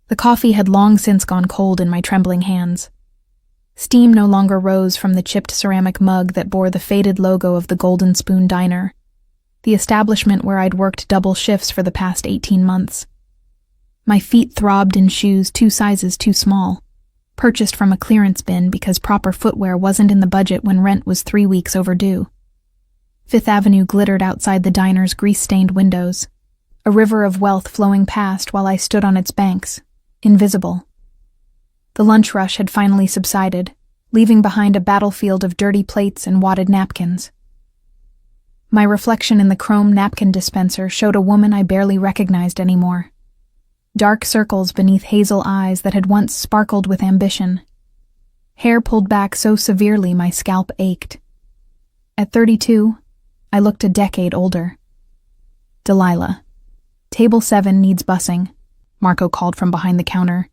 The coffee had long since gone cold in my trembling hands. Steam no longer rose from the chipped ceramic mug that bore the faded logo of the Golden Spoon Diner, the establishment where I'd worked double shifts for the past 18 months. My feet throbbed in shoes 2 sizes too small, purchased from a clearance bin because proper footwear wasn't in the budget when rent was 3 weeks overdue. Fifth Avenue glittered outside the diner's grease-stained windows, a river of wealth flowing past while I stood on its banks, invisible. The lunch rush had finally subsided, leaving behind a battlefield of dirty plates and wadded napkins. My reflection in the chrome napkin dispenser showed a woman I barely recognized anymore. Dark circles beneath hazel eyes that had once sparkled with ambition. Hair pulled back so severely my scalp ached. At 32, I looked a decade older. Delilah. Table 7 needs bussing, Marco called from behind the counter,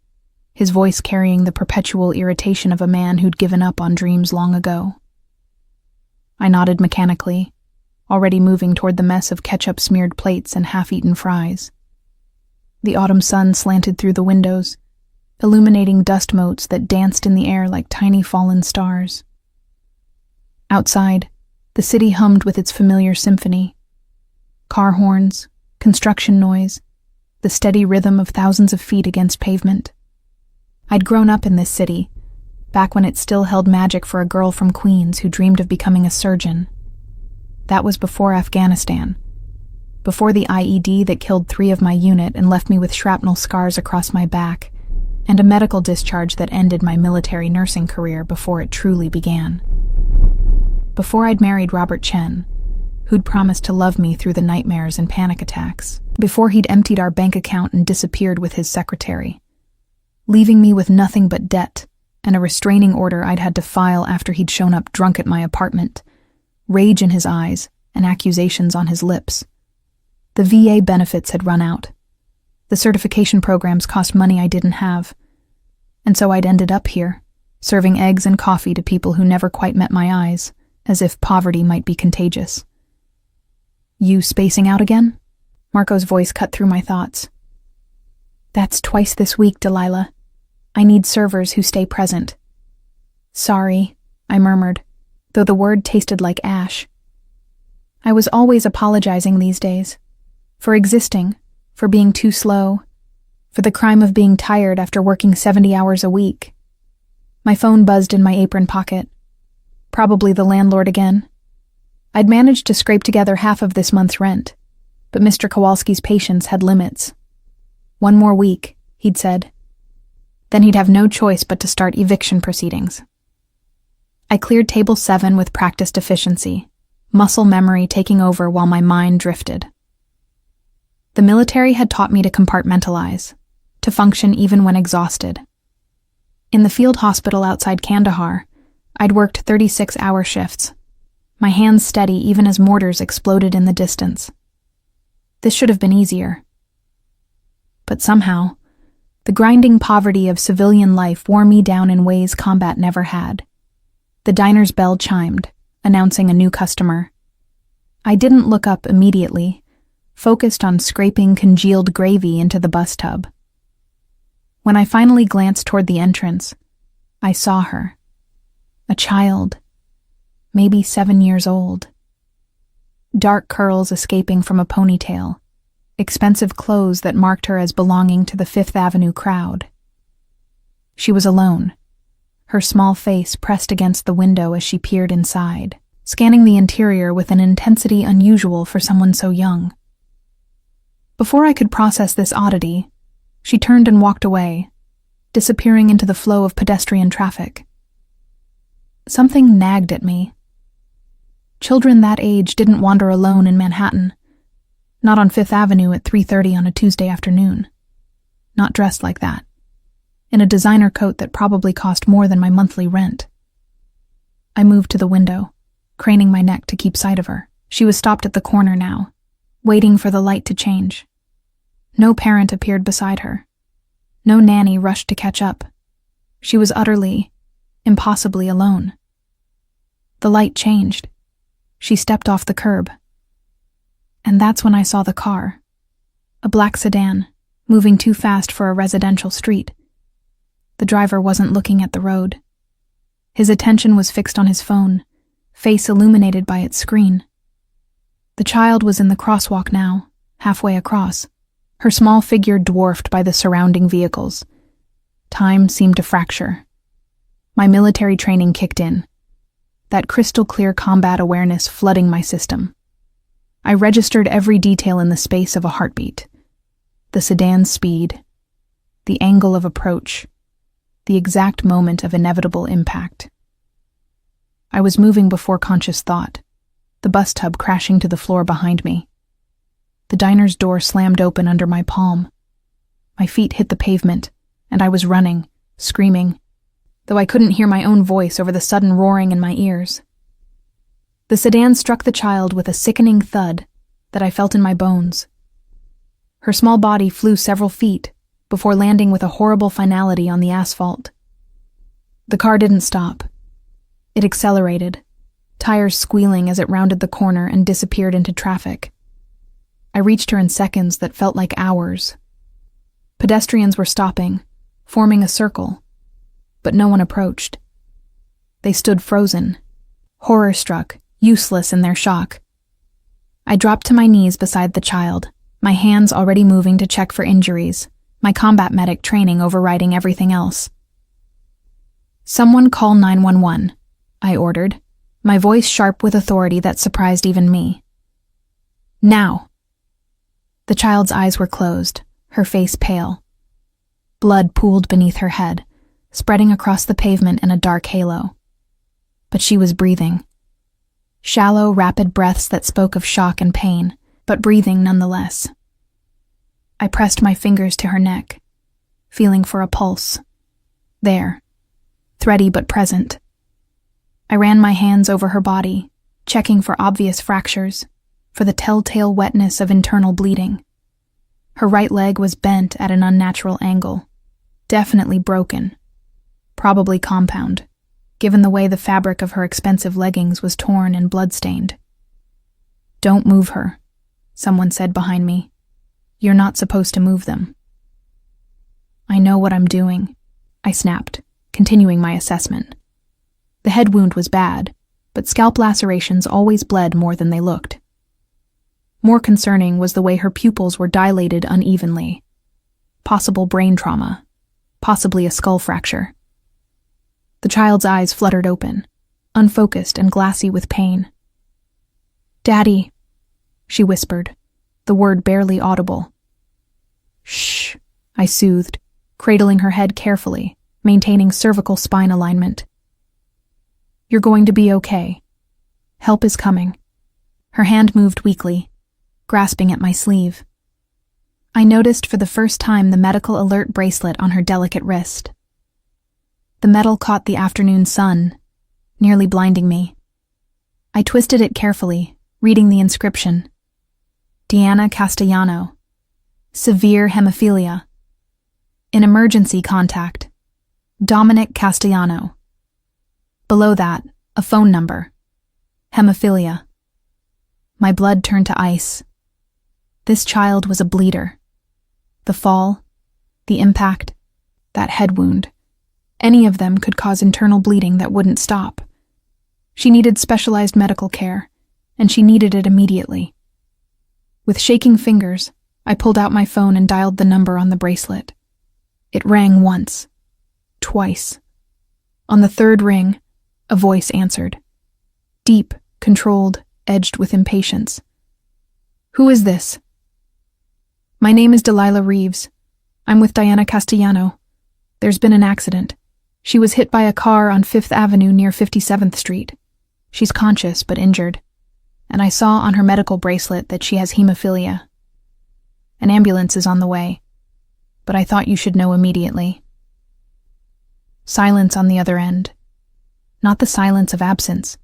his voice carrying the perpetual irritation of a man who'd given up on dreams long ago. I nodded mechanically, already moving toward the mess of ketchup-smeared plates and half-eaten fries. The autumn sun slanted through the windows, illuminating dust motes that danced in the air like tiny fallen stars. Outside, the city hummed with its familiar symphony. Car horns, construction noise, the steady rhythm of thousands of feet against pavement. I'd grown up in this city, back when it still held magic for a girl from Queens who dreamed of becoming a surgeon. That was before Afghanistan, before the IED that killed 3 of my unit and left me with shrapnel scars across my back, and a medical discharge that ended my military nursing career before it truly began. Before I'd married Robert Chen, who'd promised to love me through the nightmares and panic attacks, before he'd emptied our bank account and disappeared with his secretary, leaving me with nothing but debt and a restraining order I'd had to file after he'd shown up drunk at my apartment, rage in his eyes and accusations on his lips. The VA benefits had run out. The certification programs cost money I didn't have. And so I'd ended up here, serving eggs and coffee to people who never quite met my eyes, as if poverty might be contagious. You spacing out again? Marco's voice cut through my thoughts. That's twice this week, Delilah. I need servers who stay present. Sorry, I murmured, though the word tasted like ash. I was always apologizing these days. For existing, for being too slow, for the crime of being tired after working 70 hours a week. My phone buzzed in my apron pocket. Probably the landlord again. I'd managed to scrape together half of this month's rent, but Mr. Kowalski's patience had limits. 1 more week, he'd said. Then he'd have no choice but to start eviction proceedings. I cleared table 7 with practiced efficiency, muscle memory taking over while my mind drifted. The military had taught me to compartmentalize, to function even when exhausted. In the field hospital outside Kandahar, I'd worked 36-hour shifts, my hands steady even as mortars exploded in the distance. This should have been easier. But somehow, the grinding poverty of civilian life wore me down in ways combat never had. The diner's bell chimed, announcing a new customer. I didn't look up immediately, focused on scraping congealed gravy into the bus tub. When I finally glanced toward the entrance, I saw her. A child, maybe 7 years old. Dark curls escaping from a ponytail, expensive clothes that marked her as belonging to the Fifth Avenue crowd. She was alone, her small face pressed against the window as she peered inside, scanning the interior with an intensity unusual for someone so young. Before I could process this oddity, she turned and walked away, disappearing into the flow of pedestrian traffic. Something nagged at me. Children that age didn't wander alone in Manhattan, not on Fifth Avenue at 3:30 on a Tuesday afternoon, not dressed like that, in a designer coat that probably cost more than my monthly rent. I moved to the window, craning my neck to keep sight of her. She was stopped at the corner now, waiting for the light to change. No parent appeared beside her. No nanny rushed to catch up. She was utterly, impossibly alone. The light changed. She stepped off the curb. And that's when I saw the car. A black sedan, moving too fast for a residential street. The driver wasn't looking at the road. His attention was fixed on his phone, face illuminated by its screen. The child was in the crosswalk now, halfway across, her small figure dwarfed by the surrounding vehicles. Time seemed to fracture. My military training kicked in, that crystal-clear combat awareness flooding my system. I registered every detail in the space of a heartbeat. The sedan's speed, the angle of approach, the exact moment of inevitable impact. I was moving before conscious thought, the bus tub crashing to the floor behind me. The diner's door slammed open under my palm. My feet hit the pavement, and I was running, screaming, though I couldn't hear my own voice over the sudden roaring in my ears. The sedan struck the child with a sickening thud that I felt in my bones. Her small body flew several feet before landing with a horrible finality on the asphalt. The car didn't stop. It accelerated, tires squealing as it rounded the corner and disappeared into traffic. I reached her in seconds that felt like hours. Pedestrians were stopping, forming a circle, but no one approached. They stood frozen, horror-struck, useless in their shock. I dropped to my knees beside the child, my hands already moving to check for injuries, my combat medic training overriding everything else. "Someone call 911, I ordered, my voice sharp with authority that surprised even me. "Now." The child's eyes were closed, her face pale. Blood pooled beneath her head, spreading across the pavement in a dark halo. But she was breathing. Shallow, rapid breaths that spoke of shock and pain, but breathing nonetheless. I pressed my fingers to her neck, feeling for a pulse. There, thready but present. I ran my hands over her body, checking for obvious fractures, for the telltale wetness of internal bleeding. Her right leg was bent at an unnatural angle, definitely broken, probably compound, given the way the fabric of her expensive leggings was torn and blood-stained. "Don't move her," someone said behind me. "You're not supposed to move them." "I know what I'm doing," I snapped, continuing my assessment. The head wound was bad, but scalp lacerations always bled more than they looked. More concerning was the way her pupils were dilated unevenly. Possible brain trauma, possibly a skull fracture. The child's eyes fluttered open, unfocused and glassy with pain. "Daddy," she whispered, the word barely audible. "Shh," I soothed, cradling her head carefully, maintaining cervical spine alignment. "You're going to be okay. Help is coming." Her hand moved weakly, grasping at my sleeve. I noticed for the first time the medical alert bracelet on her delicate wrist. The metal caught the afternoon sun, nearly blinding me. I twisted it carefully, reading the inscription. Diana Castellano. Severe hemophilia. In emergency contact. Dominic Castellano. Below that, a phone number. Hemophilia. My blood turned to ice. This child was a bleeder. The fall, the impact, that head wound. Any of them could cause internal bleeding that wouldn't stop. She needed specialized medical care, and she needed it immediately. With shaking fingers, I pulled out my phone and dialed the number on the bracelet. It rang once, twice. On the third ring, a voice answered. Deep, controlled, edged with impatience. "Who is this?" "My name is Delilah Reeves. I'm with Diana Castellano. There's been an accident. She was hit by a car on 5th Avenue near 57th Street. She's conscious but injured, and I saw on her medical bracelet that she has hemophilia. An ambulance is on the way, but I thought you should know immediately." Silence on the other end. Not the silence of absence,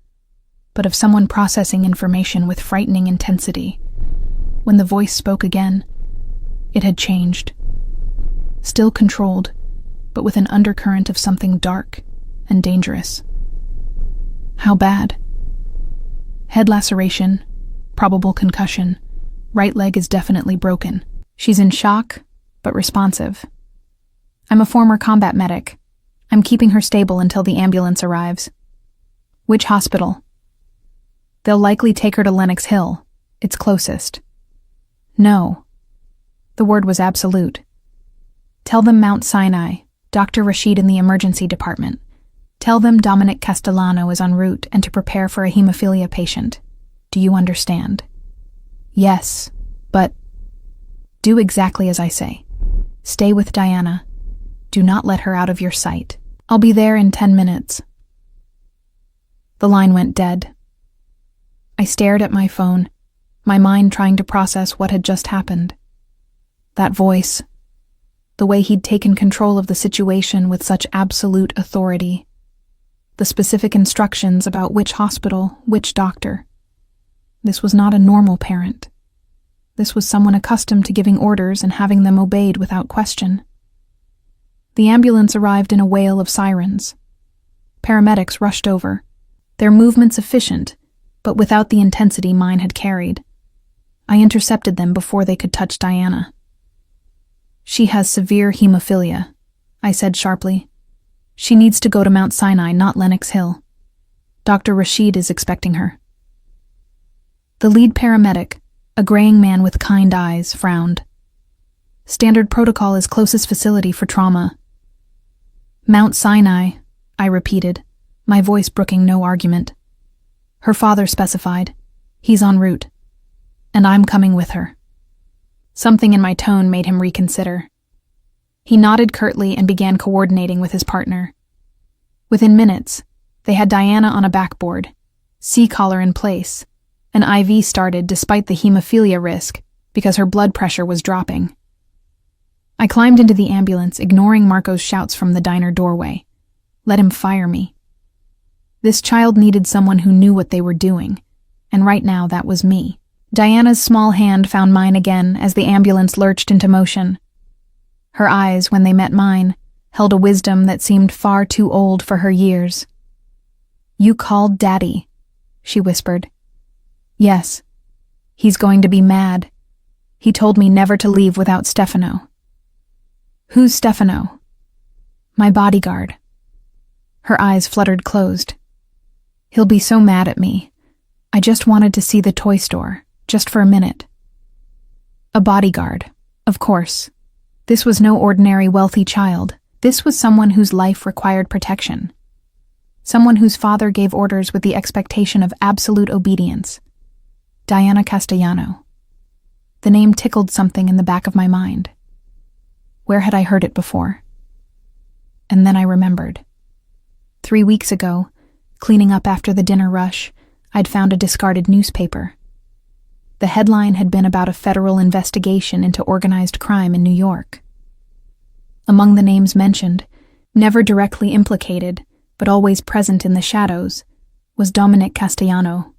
but of someone processing information with frightening intensity. When the voice spoke again, it had changed. Still controlled, but with an undercurrent of something dark and dangerous. "How bad?" "Head laceration, probable concussion. Right leg is definitely broken. She's in shock, but responsive. I'm a former combat medic. I'm keeping her stable until the ambulance arrives. Which hospital? They'll likely take her to Lenox Hill. It's closest. No. The word was absolute. Tell them Mount Sinai, Dr. Rashid in the emergency department. Tell them Dominic Castellano is en route and to prepare for a hemophilia patient. Do you understand? Yes, but do exactly as I say. Stay with Diana. Do not let her out of your sight. I'll be there in 10 minutes. The line went dead. I stared at my phone, my mind trying to process what had just happened. That voice, the way he'd taken control of the situation with such absolute authority, the specific instructions about which hospital, which doctor. This was not a normal parent. This was someone accustomed to giving orders and having them obeyed without question. The ambulance arrived in a wail of sirens. Paramedics rushed over, their movements efficient, but without the intensity mine had carried. I intercepted them before they could touch Diana. She has severe hemophilia, I said sharply. She needs to go to Mount Sinai, not Lenox Hill. Dr. Rashid is expecting her. The lead paramedic, a graying man with kind eyes, frowned. Standard protocol is closest facility for trauma. Mount Sinai, I repeated, my voice brooking no argument. Her father specified. He's en route. And I'm coming with her. Something in my tone made him reconsider. He nodded curtly and began coordinating with his partner. Within minutes, they had Diana on a backboard, C-collar in place. An IV started despite the hemophilia risk because her blood pressure was dropping. I climbed into the ambulance, ignoring Marco's shouts from the diner doorway. Let him fire me. This child needed someone who knew what they were doing, and right now that was me. Diana's small hand found mine again as the ambulance lurched into motion. Her eyes, when they met mine, held a wisdom that seemed far too old for her years. You called Daddy, she whispered. Yes. He's going to be mad. He told me never to leave without Stefano. Who's Stefano? My bodyguard. Her eyes fluttered closed. He'll be so mad at me. I just wanted to see the toy store, just for a minute. A bodyguard, of course. This was no ordinary wealthy child. This was someone whose life required protection. Someone whose father gave orders with the expectation of absolute obedience. Diana Castellano. The name tickled something in the back of my mind. Where had I heard it before? And then I remembered. 3 weeks ago, cleaning up after the dinner rush, I'd found a discarded newspaper. The headline had been about a federal investigation into organized crime in New York. Among the names mentioned, never directly implicated, but always present in the shadows, was Dominic Castellano,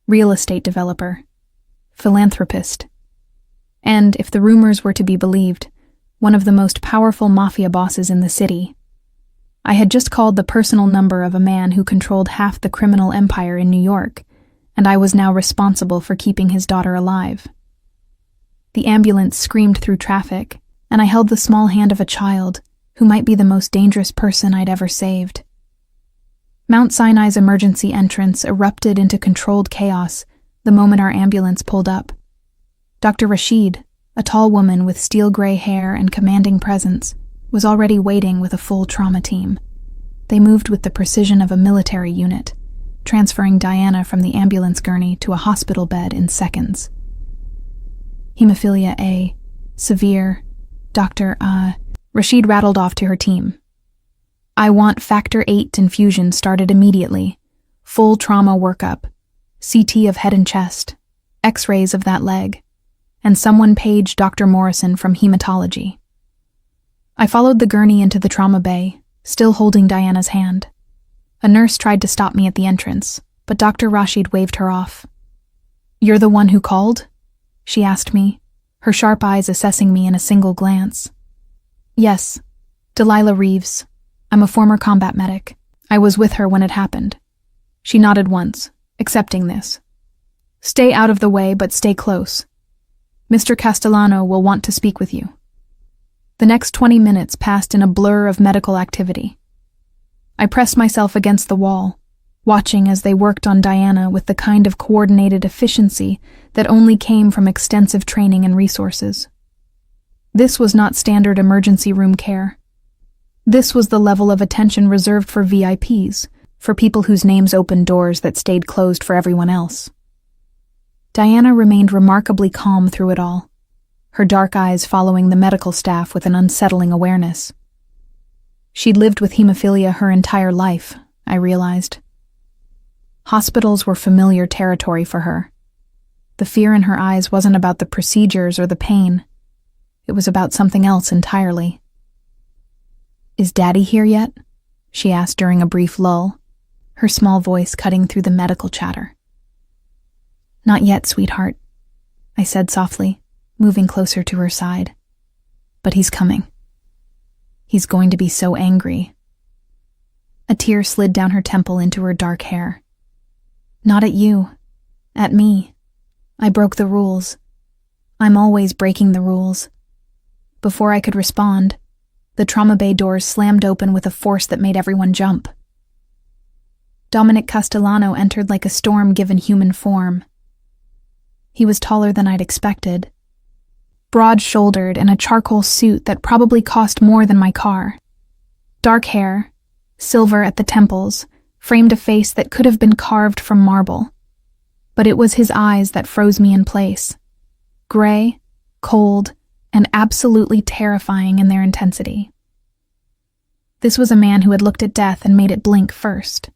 real estate developer, philanthropist, and, if the rumors were to be believed, one of the most powerful mafia bosses in the city. I had just called the personal number of a man who controlled half the criminal empire in New York, and I was now responsible for keeping his daughter alive. The ambulance screamed through traffic, and I held the small hand of a child who might be the most dangerous person I'd ever saved. Mount Sinai's emergency entrance erupted into controlled chaos the moment our ambulance pulled up. Dr. Rashid, a tall woman with steel-gray hair and commanding presence, was already waiting with a full trauma team. They moved with the precision of a military unit, transferring Diana from the ambulance gurney to a hospital bed in seconds. Hemophilia A, severe, Dr. Rashid rattled off to her team. I want Factor VIII infusion started immediately, full trauma workup, CT of head and chest, X-rays of that leg, and someone page Dr. Morrison from hematology. I followed the gurney into the trauma bay, still holding Diana's hand. A nurse tried to stop me at the entrance, but Dr. Rashid waved her off. You're the one who called? She asked me, her sharp eyes assessing me in a single glance. Yes, Delilah Reeves. I'm a former combat medic. I was with her when it happened. She nodded once, accepting this. Stay out of the way, but stay close. Mr. Castellano will want to speak with you. The next 20 minutes passed in a blur of medical activity. I pressed myself against the wall, watching as they worked on Diana with the kind of coordinated efficiency that only came from extensive training and resources. This was not standard emergency room care. This was the level of attention reserved for VIPs, for people whose names opened doors that stayed closed for everyone else. Diana remained remarkably calm through it all, her dark eyes following the medical staff with an unsettling awareness. She'd lived with hemophilia her entire life, I realized. Hospitals were familiar territory for her. The fear in her eyes wasn't about the procedures or the pain. It was about something else entirely. "Is Daddy here yet?" she asked during a brief lull, her small voice cutting through the medical chatter. "Not yet, sweetheart," I said softly, moving closer to her side. "But he's coming. He's going to be so angry." A tear slid down her temple into her dark hair. "Not at you. At me. I broke the rules. I'm always breaking the rules." Before I could respond, the trauma bay doors slammed open with a force that made everyone jump. Dominic Castellano entered like a storm given human form. He was taller than I'd expected, broad-shouldered in a charcoal suit that probably cost more than my car. Dark hair, silver at the temples, framed a face that could have been carved from marble. But it was his eyes that froze me in place. Gray, cold, and absolutely terrifying in their intensity. This was a man who had looked at death and made it blink first.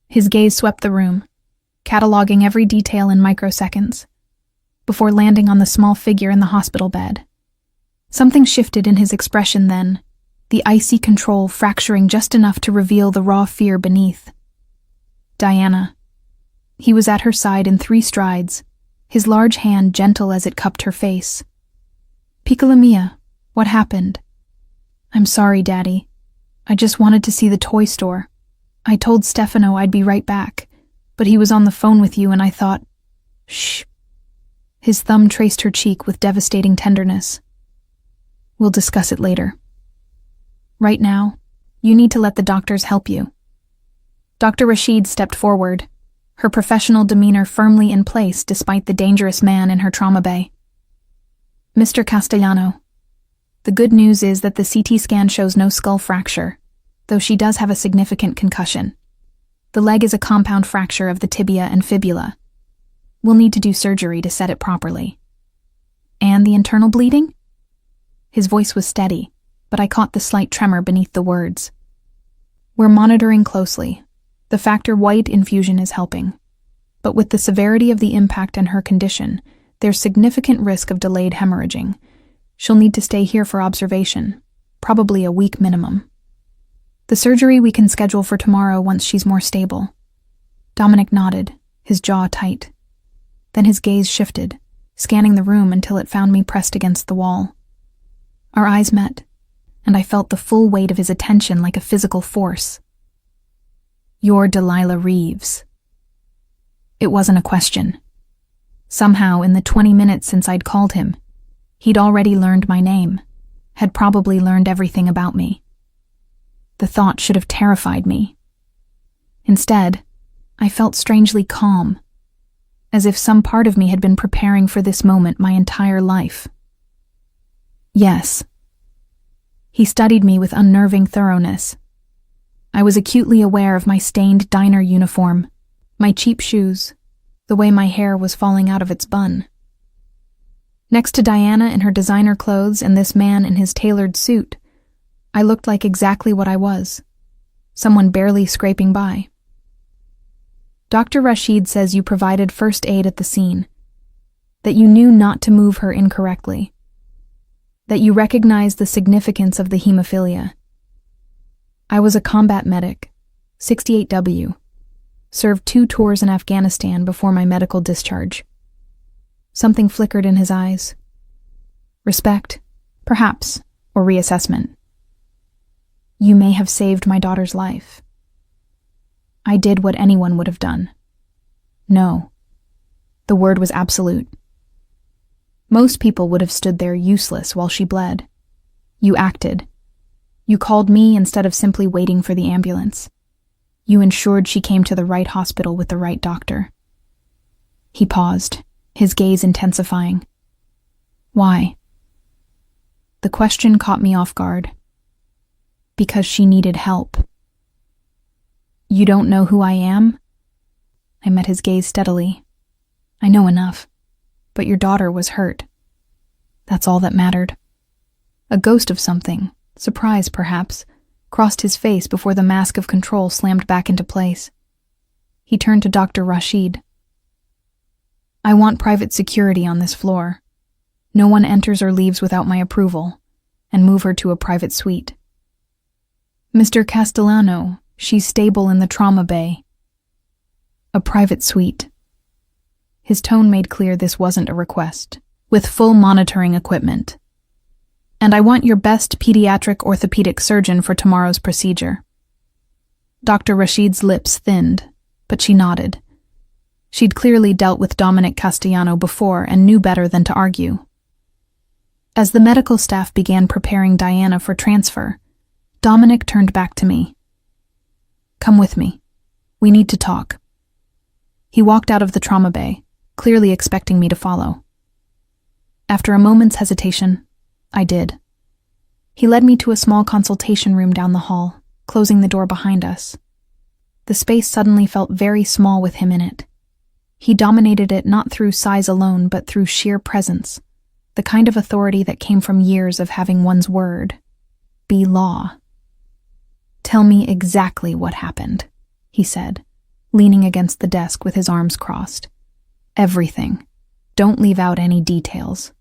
His gaze swept the room, cataloging every detail in microseconds, before landing on the small figure in the hospital bed. Something shifted in his expression then, the icy control fracturing just enough to reveal the raw fear beneath. Diana. He was at her side in 3 strides, his large hand gentle as it cupped her face. "Piccola mia, what happened?" "I'm sorry, Daddy. I just wanted to see the toy store. I told Stefano I'd be right back, but he was on the phone with you and I thought..." "Shh." His thumb traced her cheek with devastating tenderness. "We'll discuss it later. Right now, you need to let the doctors help you." Dr. Rashid stepped forward, her professional demeanor firmly in place despite the dangerous man in her trauma bay. "Mr. Castellano, the good news is that the CT scan shows no skull fracture, though she does have a significant concussion. The leg is a compound fracture of the tibia and fibula. We'll need to do surgery to set it properly." "And the internal bleeding?" His voice was steady, but I caught the slight tremor beneath the words. "We're monitoring closely. The factor white infusion is helping. But with the severity of the impact and her condition, there's significant risk of delayed hemorrhaging. She'll need to stay here for observation, probably a week minimum. The surgery we can schedule for tomorrow once she's more stable." Dominic nodded, his jaw tight. Then his gaze shifted, scanning the room until it found me pressed against the wall. Our eyes met, and I felt the full weight of his attention like a physical force. "You're Delilah Reeves." It wasn't a question. Somehow, in the 20 minutes since I'd called him, he'd already learned my name, had probably learned everything about me. The thought should have terrified me. Instead, I felt strangely calm, as if some part of me had been preparing for this moment my entire life. "Yes." He studied me with unnerving thoroughness. I was acutely aware of my stained diner uniform, my cheap shoes, the way my hair was falling out of its bun. Next to Diana in her designer clothes and this man in his tailored suit, I looked like exactly what I was, someone barely scraping by. "Dr. Rashid says you provided first aid at the scene, that you knew not to move her incorrectly, that you recognized the significance of the hemophilia. I was a combat medic, 68W, served 2 tours in Afghanistan before my medical discharge." Something flickered in his eyes. Respect, perhaps, or reassessment. "You may have saved my daughter's life." I did what anyone would have done. No. The word was absolute. Most people would have stood there useless while she bled. You acted. You called me instead of simply waiting for the ambulance. You ensured she came to the right hospital with the right doctor. He paused, his gaze intensifying. Why? The question caught me off guard. Because she needed help. You don't know who I am? I met his gaze steadily. I know enough, but your daughter was hurt. That's all that mattered. A ghost of something, surprise perhaps, crossed his face before the mask of control slammed back into place. He turned to Dr. Rashid. I want private security on this floor. No one enters or leaves without my approval, and move her to a private suite. Mr. Castellano, she's stable in the trauma bay. A private suite. His tone made clear this wasn't a request, with full monitoring equipment. And I want your best pediatric orthopedic surgeon for tomorrow's procedure. Dr. Rashid's lips thinned, but she nodded. She'd clearly dealt with Dominic Castellano before and knew better than to argue. As the medical staff began preparing Diana for transfer, Dominic turned back to me. Come with me. We need to talk. He walked out of the trauma bay, clearly expecting me to follow. After a moment's hesitation, I did. He led me to a small consultation room down the hall, closing the door behind us. The space suddenly felt very small with him in it. He dominated it not through size alone, but through sheer presence, the kind of authority that came from years of having one's word be law. Tell me exactly what happened, he said, leaning against the desk with his arms crossed. Everything. Don't leave out any details.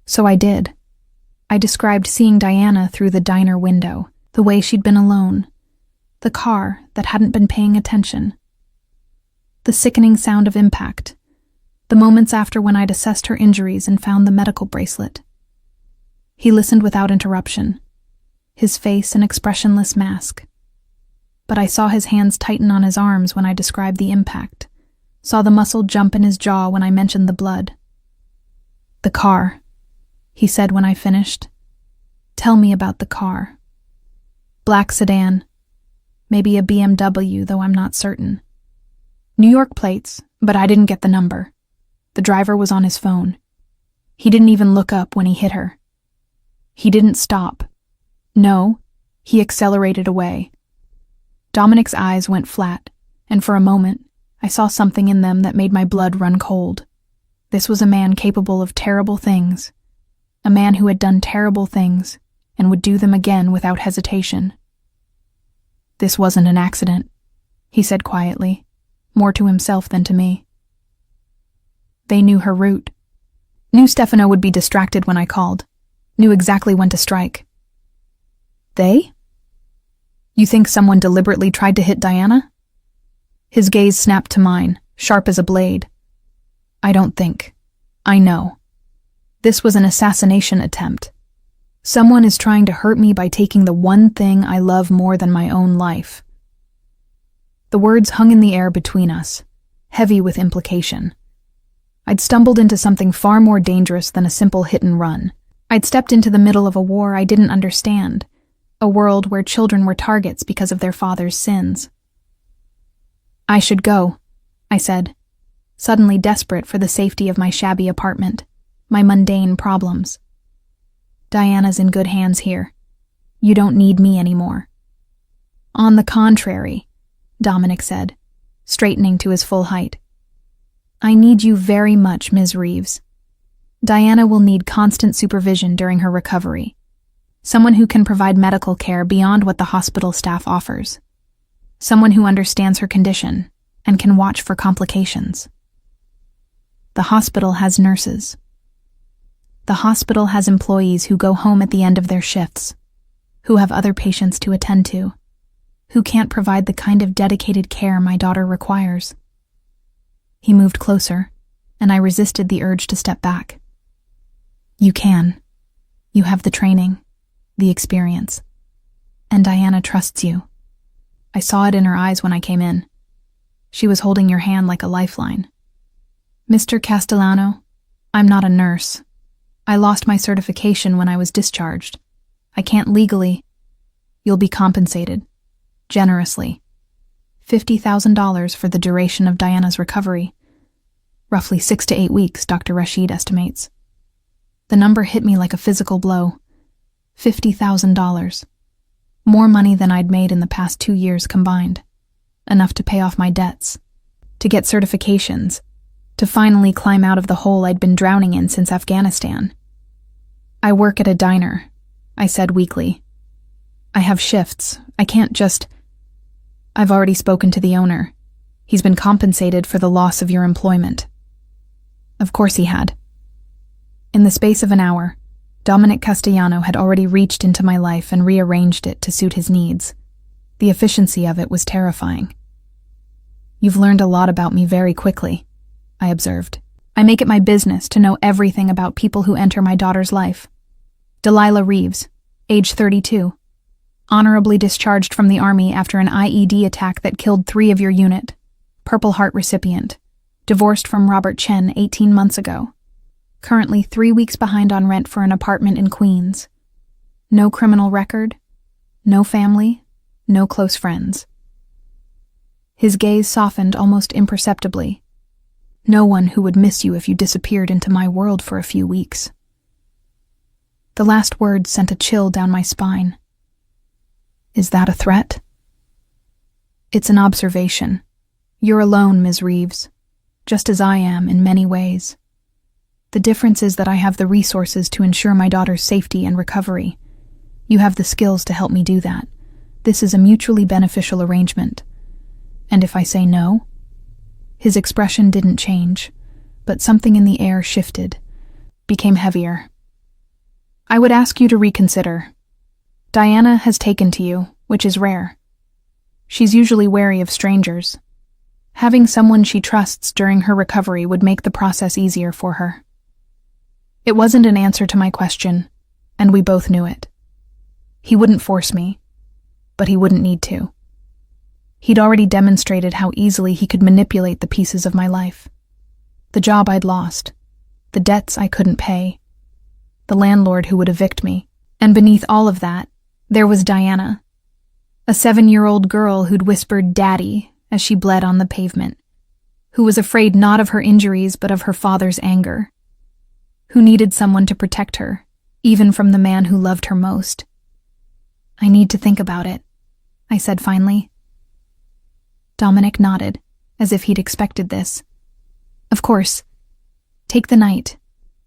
So I did. I described seeing Diana through the diner window, the way she'd been alone, the car that hadn't been paying attention, the sickening sound of impact, the moments after when I'd assessed her injuries and found the medical bracelet. He listened without interruption, his face an expressionless mask. But I saw his hands tighten on his arms when I described the impact, saw the muscle jump in his jaw when I mentioned the blood. The car, he said when I finished. Tell me about the car. Black sedan, maybe a BMW, though I'm not certain. New York plates, but I didn't get the number. The driver was on his phone. He didn't even look up when he hit her. He didn't stop. No, he accelerated away. Dominic's eyes went flat, and for a moment, I saw something in them that made my blood run cold. This was a man capable of terrible things. A man who had done terrible things, and would do them again without hesitation. This wasn't an accident, he said quietly, more to himself than to me. They knew her route. Knew Stefano would be distracted when I called. Knew exactly when to strike. They? You think someone deliberately tried to hit Diana? His gaze snapped to mine, sharp as a blade. I don't think. I know. This was an assassination attempt. Someone is trying to hurt me by taking the one thing I love more than my own life. The words hung in the air between us, heavy with implication. I'd stumbled into something far more dangerous than a simple hit and run. I'd stepped into the middle of a war I didn't understand, a world where children were targets because of their father's sins. I should go, I said, suddenly desperate for the safety of my shabby apartment, my mundane problems. Diana's in good hands here. You don't need me anymore. On the contrary, Dominic said, straightening to his full height. I need you very much, Ms. Reeves. Diana will need constant supervision during her recovery. Someone who can provide medical care beyond what the hospital staff offers. Someone who understands her condition and can watch for complications. The hospital has nurses. The hospital has employees who go home at the end of their shifts, who have other patients to attend to, who can't provide the kind of dedicated care my daughter requires. He moved closer, and I resisted the urge to step back. You can. You have the training, the experience, and Diana trusts you. I saw it in her eyes when I came in. She was holding your hand like a lifeline. Mr. Castellano, I'm not a nurse. I lost my certification when I was discharged. I can't legally. You'll be compensated. Generously. $50,000 for the duration of Diana's recovery. Roughly 6 to 8 weeks, Dr. Rashid estimates. The number hit me like a physical blow. $50,000. More money than I'd made in the past 2 years combined. Enough to pay off my debts. To get certifications. To finally climb out of the hole I'd been drowning in since Afghanistan. I work at a diner, I said weakly. I have shifts. I can't just... I've already spoken to the owner. He's been compensated for the loss of your employment. Of course he had. In the space of an hour, Dominic Castellano had already reached into my life and rearranged it to suit his needs. The efficiency of it was terrifying. You've learned a lot about me very quickly, I observed. I make it my business to know everything about people who enter my daughter's life. Delilah Reeves, age 32. Honorably discharged from the Army after an IED attack that killed 3 of your unit. Purple Heart recipient. Divorced from Robert Chen 18 months ago. Currently 3 weeks behind on rent for an apartment in Queens. No criminal record. No family. No close friends. His gaze softened almost imperceptibly. No one who would miss you if you disappeared into my world for a few weeks. The last words sent a chill down my spine. Is that a threat? It's an observation. You're alone, Ms. Reeves, just as I am in many ways. The difference is that I have the resources to ensure my daughter's safety and recovery. You have the skills to help me do that. This is a mutually beneficial arrangement. And if I say no? His expression didn't change, but something in the air shifted, became heavier. I would ask you to reconsider. Diana has taken to you, which is rare. She's usually wary of strangers. Having someone she trusts during her recovery would make the process easier for her. It wasn't an answer to my question, and we both knew it. He wouldn't force me, but he wouldn't need to. He'd already demonstrated how easily he could manipulate the pieces of my life. The job I'd lost, the debts I couldn't pay, the landlord who would evict me, and beneath all of that, there was Diana, a 7-year-old girl who'd whispered "Daddy" as she bled on the pavement, who was afraid not of her injuries but of her father's anger, who needed someone to protect her, even from the man who loved her most. I need to think about it, I said finally. Dominic nodded, as if he'd expected this. Of course. Take the night.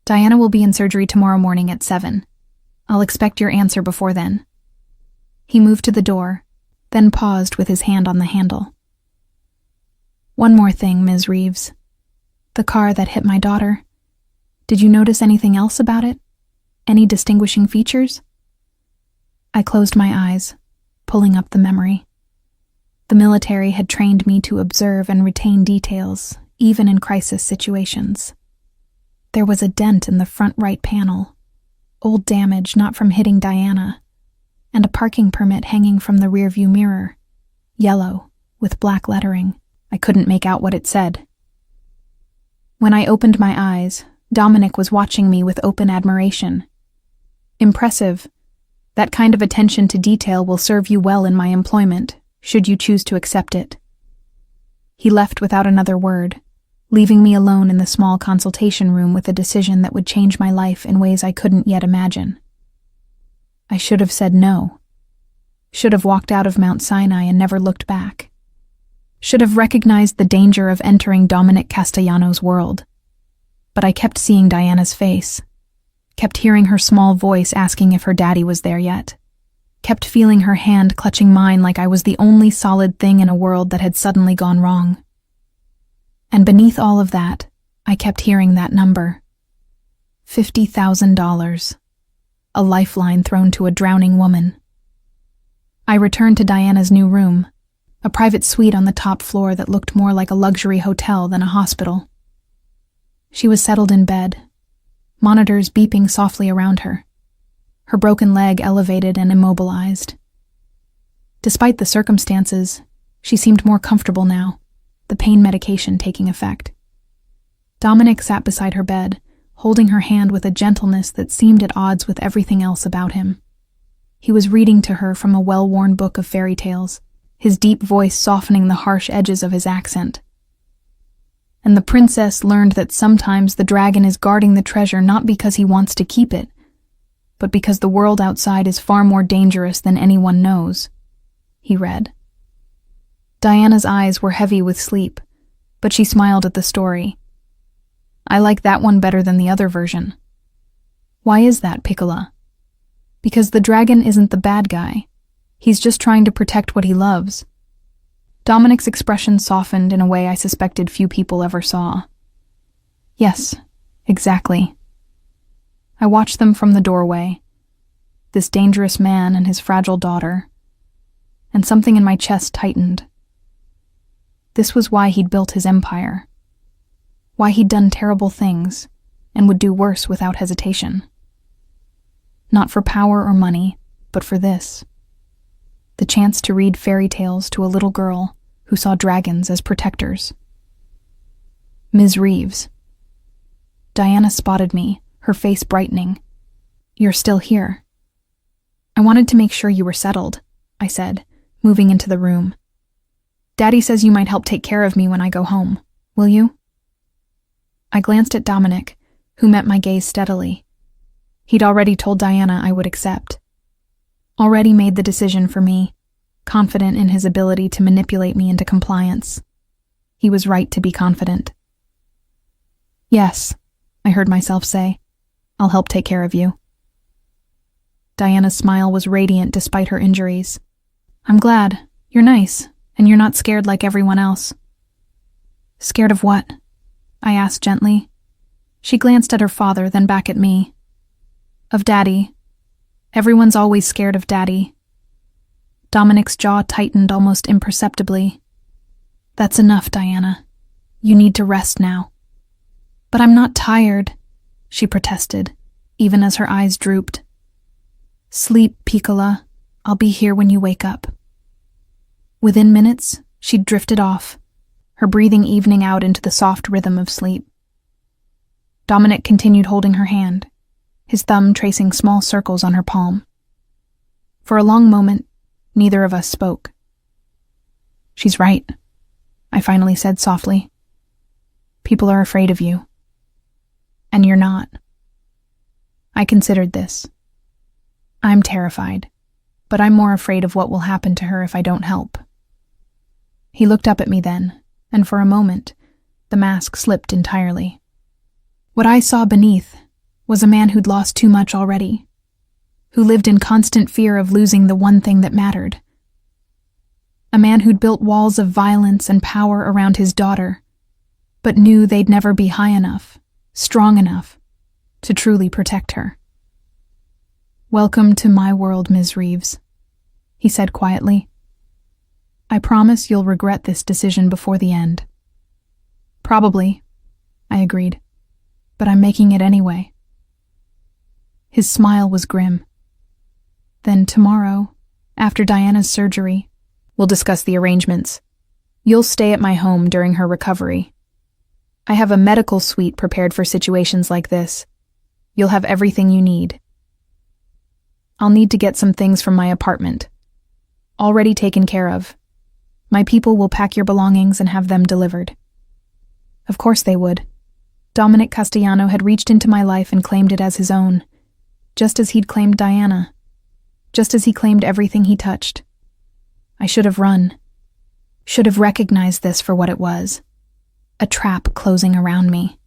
Diana will be in surgery tomorrow morning at 7. I'll expect your answer before then. He moved to the door, then paused with his hand on the handle. One more thing, Ms. Reeves. The car that hit my daughter. Did you notice anything else about it? Any distinguishing features? I closed my eyes, pulling up the memory. The military had trained me to observe and retain details, even in crisis situations. There was a dent in the front right panel, old damage not from hitting Diana, and a parking permit hanging from the rearview mirror, yellow, with black lettering. I couldn't make out what it said. When I opened my eyes, Dominic was watching me with open admiration. Impressive. That kind of attention to detail will serve you well in my employment, should you choose to accept it. He left without another word, leaving me alone in the small consultation room with a decision that would change my life in ways I couldn't yet imagine. I should have said no. Should have walked out of Mount Sinai and never looked back. Should have recognized the danger of entering Dominic Castellano's world. But I kept seeing Diana's face, kept hearing her small voice asking if her daddy was there yet. Kept feeling her hand clutching mine like I was the only solid thing in a world that had suddenly gone wrong. And beneath all of that, I kept hearing that number. $50,000. A lifeline thrown to a drowning woman. I returned to Diana's new room, a private suite on the top floor that looked more like a luxury hotel than a hospital. She was settled in bed, monitors beeping softly around her. Her broken leg elevated and immobilized. Despite the circumstances, she seemed more comfortable now, the pain medication taking effect. Dominic sat beside her bed, holding her hand with a gentleness that seemed at odds with everything else about him. He was reading to her from a well-worn book of fairy tales, his deep voice softening the harsh edges of his accent. And the princess learned that sometimes the dragon is guarding the treasure not because he wants to keep it, but because the world outside is far more dangerous than anyone knows. He read. Diana's eyes were heavy with sleep, but she smiled at the story. I like that one better than the other version. Why is that, Piccola? Because the dragon isn't the bad guy. He's just trying to protect what he loves. Dominic's expression softened in a way I suspected few people ever saw. Yes, exactly. I watched them from the doorway, this dangerous man and his fragile daughter, and something in my chest tightened. This was why he'd built his empire, why he'd done terrible things and would do worse without hesitation. Not for power or money, but for this. The chance to read fairy tales to a little girl who saw dragons as protectors. Ms. Reeves. Diana spotted me, her face brightening. You're still here. I wanted to make sure you were settled, I said, moving into the room. Daddy says you might help take care of me when I go home. Will you? I glanced at Dominic, who met my gaze steadily. He'd already told Diana I would accept. Already made the decision for me, confident in his ability to manipulate me into compliance. He was right to be confident. Yes, I heard myself say. I'll help take care of you. Diana's smile was radiant despite her injuries. I'm glad. You're nice, and you're not scared like everyone else. Scared of what? I asked gently. She glanced at her father, then back at me. Of Daddy. Everyone's always scared of Daddy. Dominic's jaw tightened almost imperceptibly. That's enough, Diana. You need to rest now. But I'm not tired, she protested, even as her eyes drooped. Sleep, Piccola. I'll be here when you wake up. Within minutes, she'd drifted off, her breathing evening out into the soft rhythm of sleep. Dominic continued holding her hand, his thumb tracing small circles on her palm. For a long moment, neither of us spoke. She's right, I finally said softly. People are afraid of you. And you're not. I considered this. I'm terrified, but I'm more afraid of what will happen to her if I don't help. He looked up at me then, and for a moment, the mask slipped entirely. What I saw beneath was a man who'd lost too much already, who lived in constant fear of losing the one thing that mattered. A man who'd built walls of violence and power around his daughter, but knew they'd never be high enough, strong enough, to truly protect her. Welcome to my world, Ms. Reeves, he said quietly. I promise you'll regret this decision before the end. Probably, I agreed, but I'm making it anyway. His smile was grim. Then tomorrow, after Diana's surgery, we'll discuss the arrangements. You'll stay at my home during her recovery. I have a medical suite prepared for situations like this. You'll have everything you need. I'll need to get some things from my apartment. Already taken care of. My people will pack your belongings and have them delivered. Of course they would. Dominic Castellano had reached into my life and claimed it as his own, just as he'd claimed Diana, just as he claimed everything he touched. I should have run. Should have recognized this for what it was. A trap closing around me.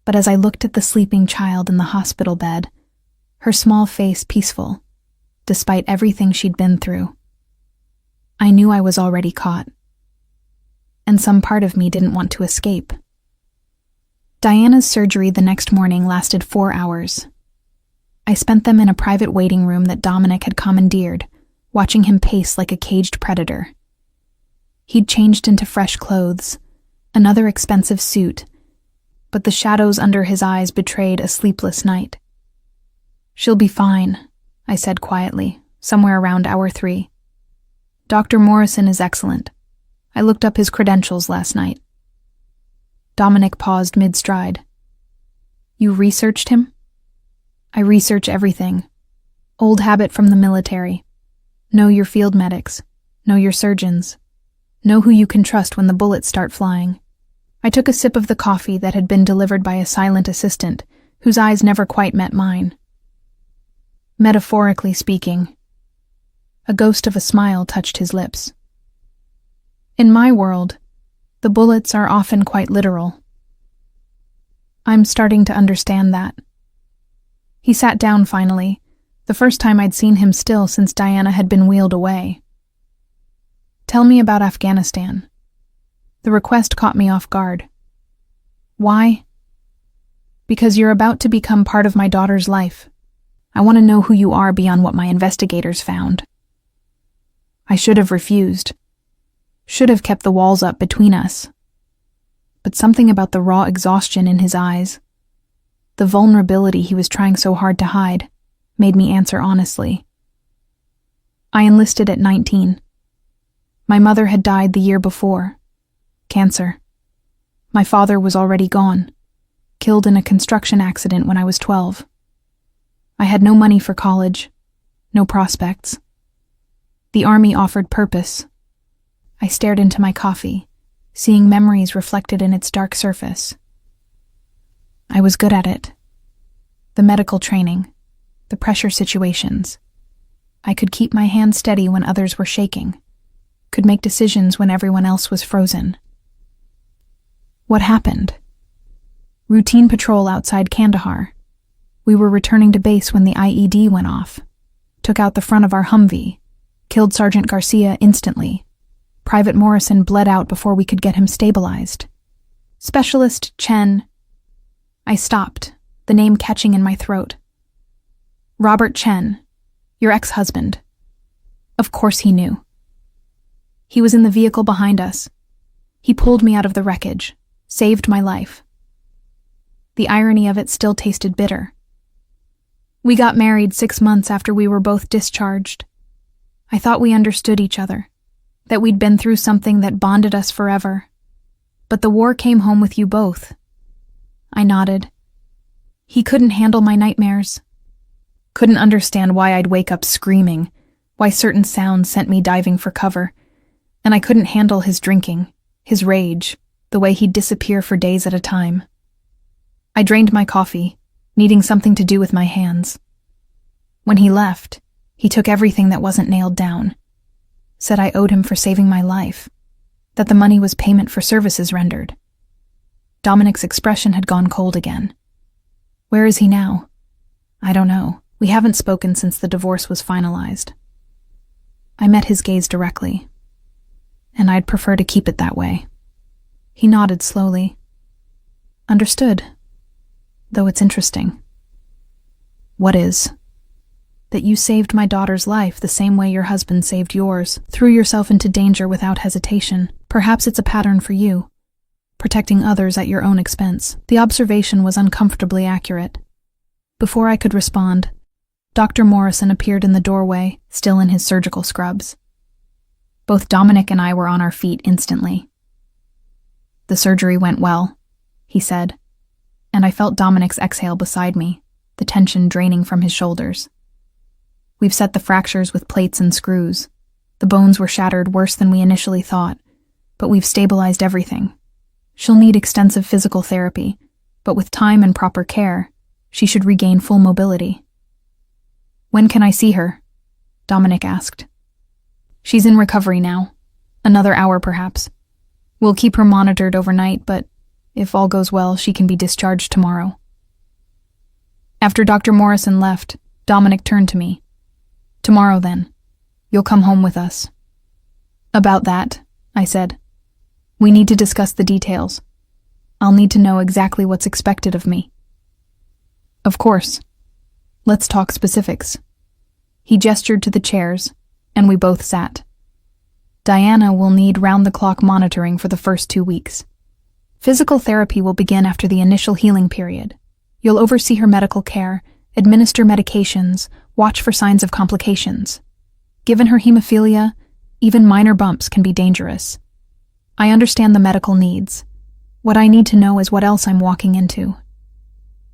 But as I looked at the sleeping child in the hospital bed, her small face peaceful, despite everything she'd been through, I knew I was already caught. And some part of me didn't want to escape. Diana's surgery the next morning lasted 4 hours. I spent them in a private waiting room that Dominic had commandeered, watching him pace like a caged predator. He'd changed into fresh clothes, another expensive suit, but the shadows under his eyes betrayed a sleepless night. She'll be fine, I said quietly, somewhere around hour 3. Dr. Morrison is excellent. I looked up his credentials last night. Dominic paused mid-stride. You researched him? I research everything. Old habit from the military. Know your field medics. Know your surgeons. Know who you can trust when the bullets start flying. I took a sip of the coffee that had been delivered by a silent assistant, whose eyes never quite met mine. Metaphorically speaking, a ghost of a smile touched his lips. In my world, the bullets are often quite literal. I'm starting to understand that. He sat down finally, the first time I'd seen him still since Diana had been wheeled away. Tell me about Afghanistan. The request caught me off guard. Why? Because you're about to become part of my daughter's life. I want to know who you are beyond what my investigators found. I should have refused. Should have kept the walls up between us. But something about the raw exhaustion in his eyes, the vulnerability he was trying so hard to hide, made me answer honestly. I enlisted at 19. My mother had died the year before. Cancer. My father was already gone, killed in a construction accident when I was 12. I had no money for college, no prospects. The army offered purpose. I stared into my coffee, seeing memories reflected in its dark surface. I was good at it. The medical training, the pressure situations. I could keep my hands steady when others were shaking, could make decisions when everyone else was frozen. What happened? Routine patrol outside Kandahar. We were returning to base when the IED went off. Took out the front of our Humvee. Killed Sergeant Garcia instantly. Private Morrison bled out before we could get him stabilized. Specialist Chen. I stopped, the name catching in my throat. Robert Chen, your ex-husband. Of course he knew. He was in the vehicle behind us. He pulled me out of the wreckage, saved my life. The irony of it still tasted bitter. We got married 6 months after we were both discharged. I thought we understood each other, that we'd been through something that bonded us forever. But the war came home with you both. I nodded. He couldn't handle my nightmares. Couldn't understand why I'd wake up screaming, why certain sounds sent me diving for cover. And I couldn't handle his drinking, his rage, the way he'd disappear for days at a time. I drained my coffee, needing something to do with my hands. When he left, he took everything that wasn't nailed down. Said I owed him for saving my life, that the money was payment for services rendered. Dominic's expression had gone cold again. Where is he now? I don't know. We haven't spoken since the divorce was finalized. I met his gaze directly, and I'd prefer to keep it that way. He nodded slowly. Understood, though it's interesting. What is? That you saved my daughter's life the same way your husband saved yours, threw yourself into danger without hesitation. Perhaps it's a pattern for you, protecting others at your own expense. The observation was uncomfortably accurate. Before I could respond, Dr. Morrison appeared in the doorway, still in his surgical scrubs. Both Dominic and I were on our feet instantly. The surgery went well, he said, and I felt Dominic's exhale beside me, the tension draining from his shoulders. We've set the fractures with plates and screws. The bones were shattered worse than we initially thought, but we've stabilized everything. She'll need extensive physical therapy, but with time and proper care, she should regain full mobility. When can I see her? Dominic asked. She's in recovery now. Another hour, perhaps. We'll keep her monitored overnight, but if all goes well, she can be discharged tomorrow. After Dr. Morrison left, Dominic turned to me. Tomorrow, then. You'll come home with us. About that, I said. We need to discuss the details. I'll need to know exactly what's expected of me. Of course. Let's talk specifics. He gestured to the chairs, and we both sat. Diana will need round-the-clock monitoring for the first 2 weeks. Physical therapy will begin after the initial healing period. You'll oversee her medical care, administer medications, watch for signs of complications. Given her hemophilia, even minor bumps can be dangerous. I understand the medical needs. What I need to know is what else I'm walking into.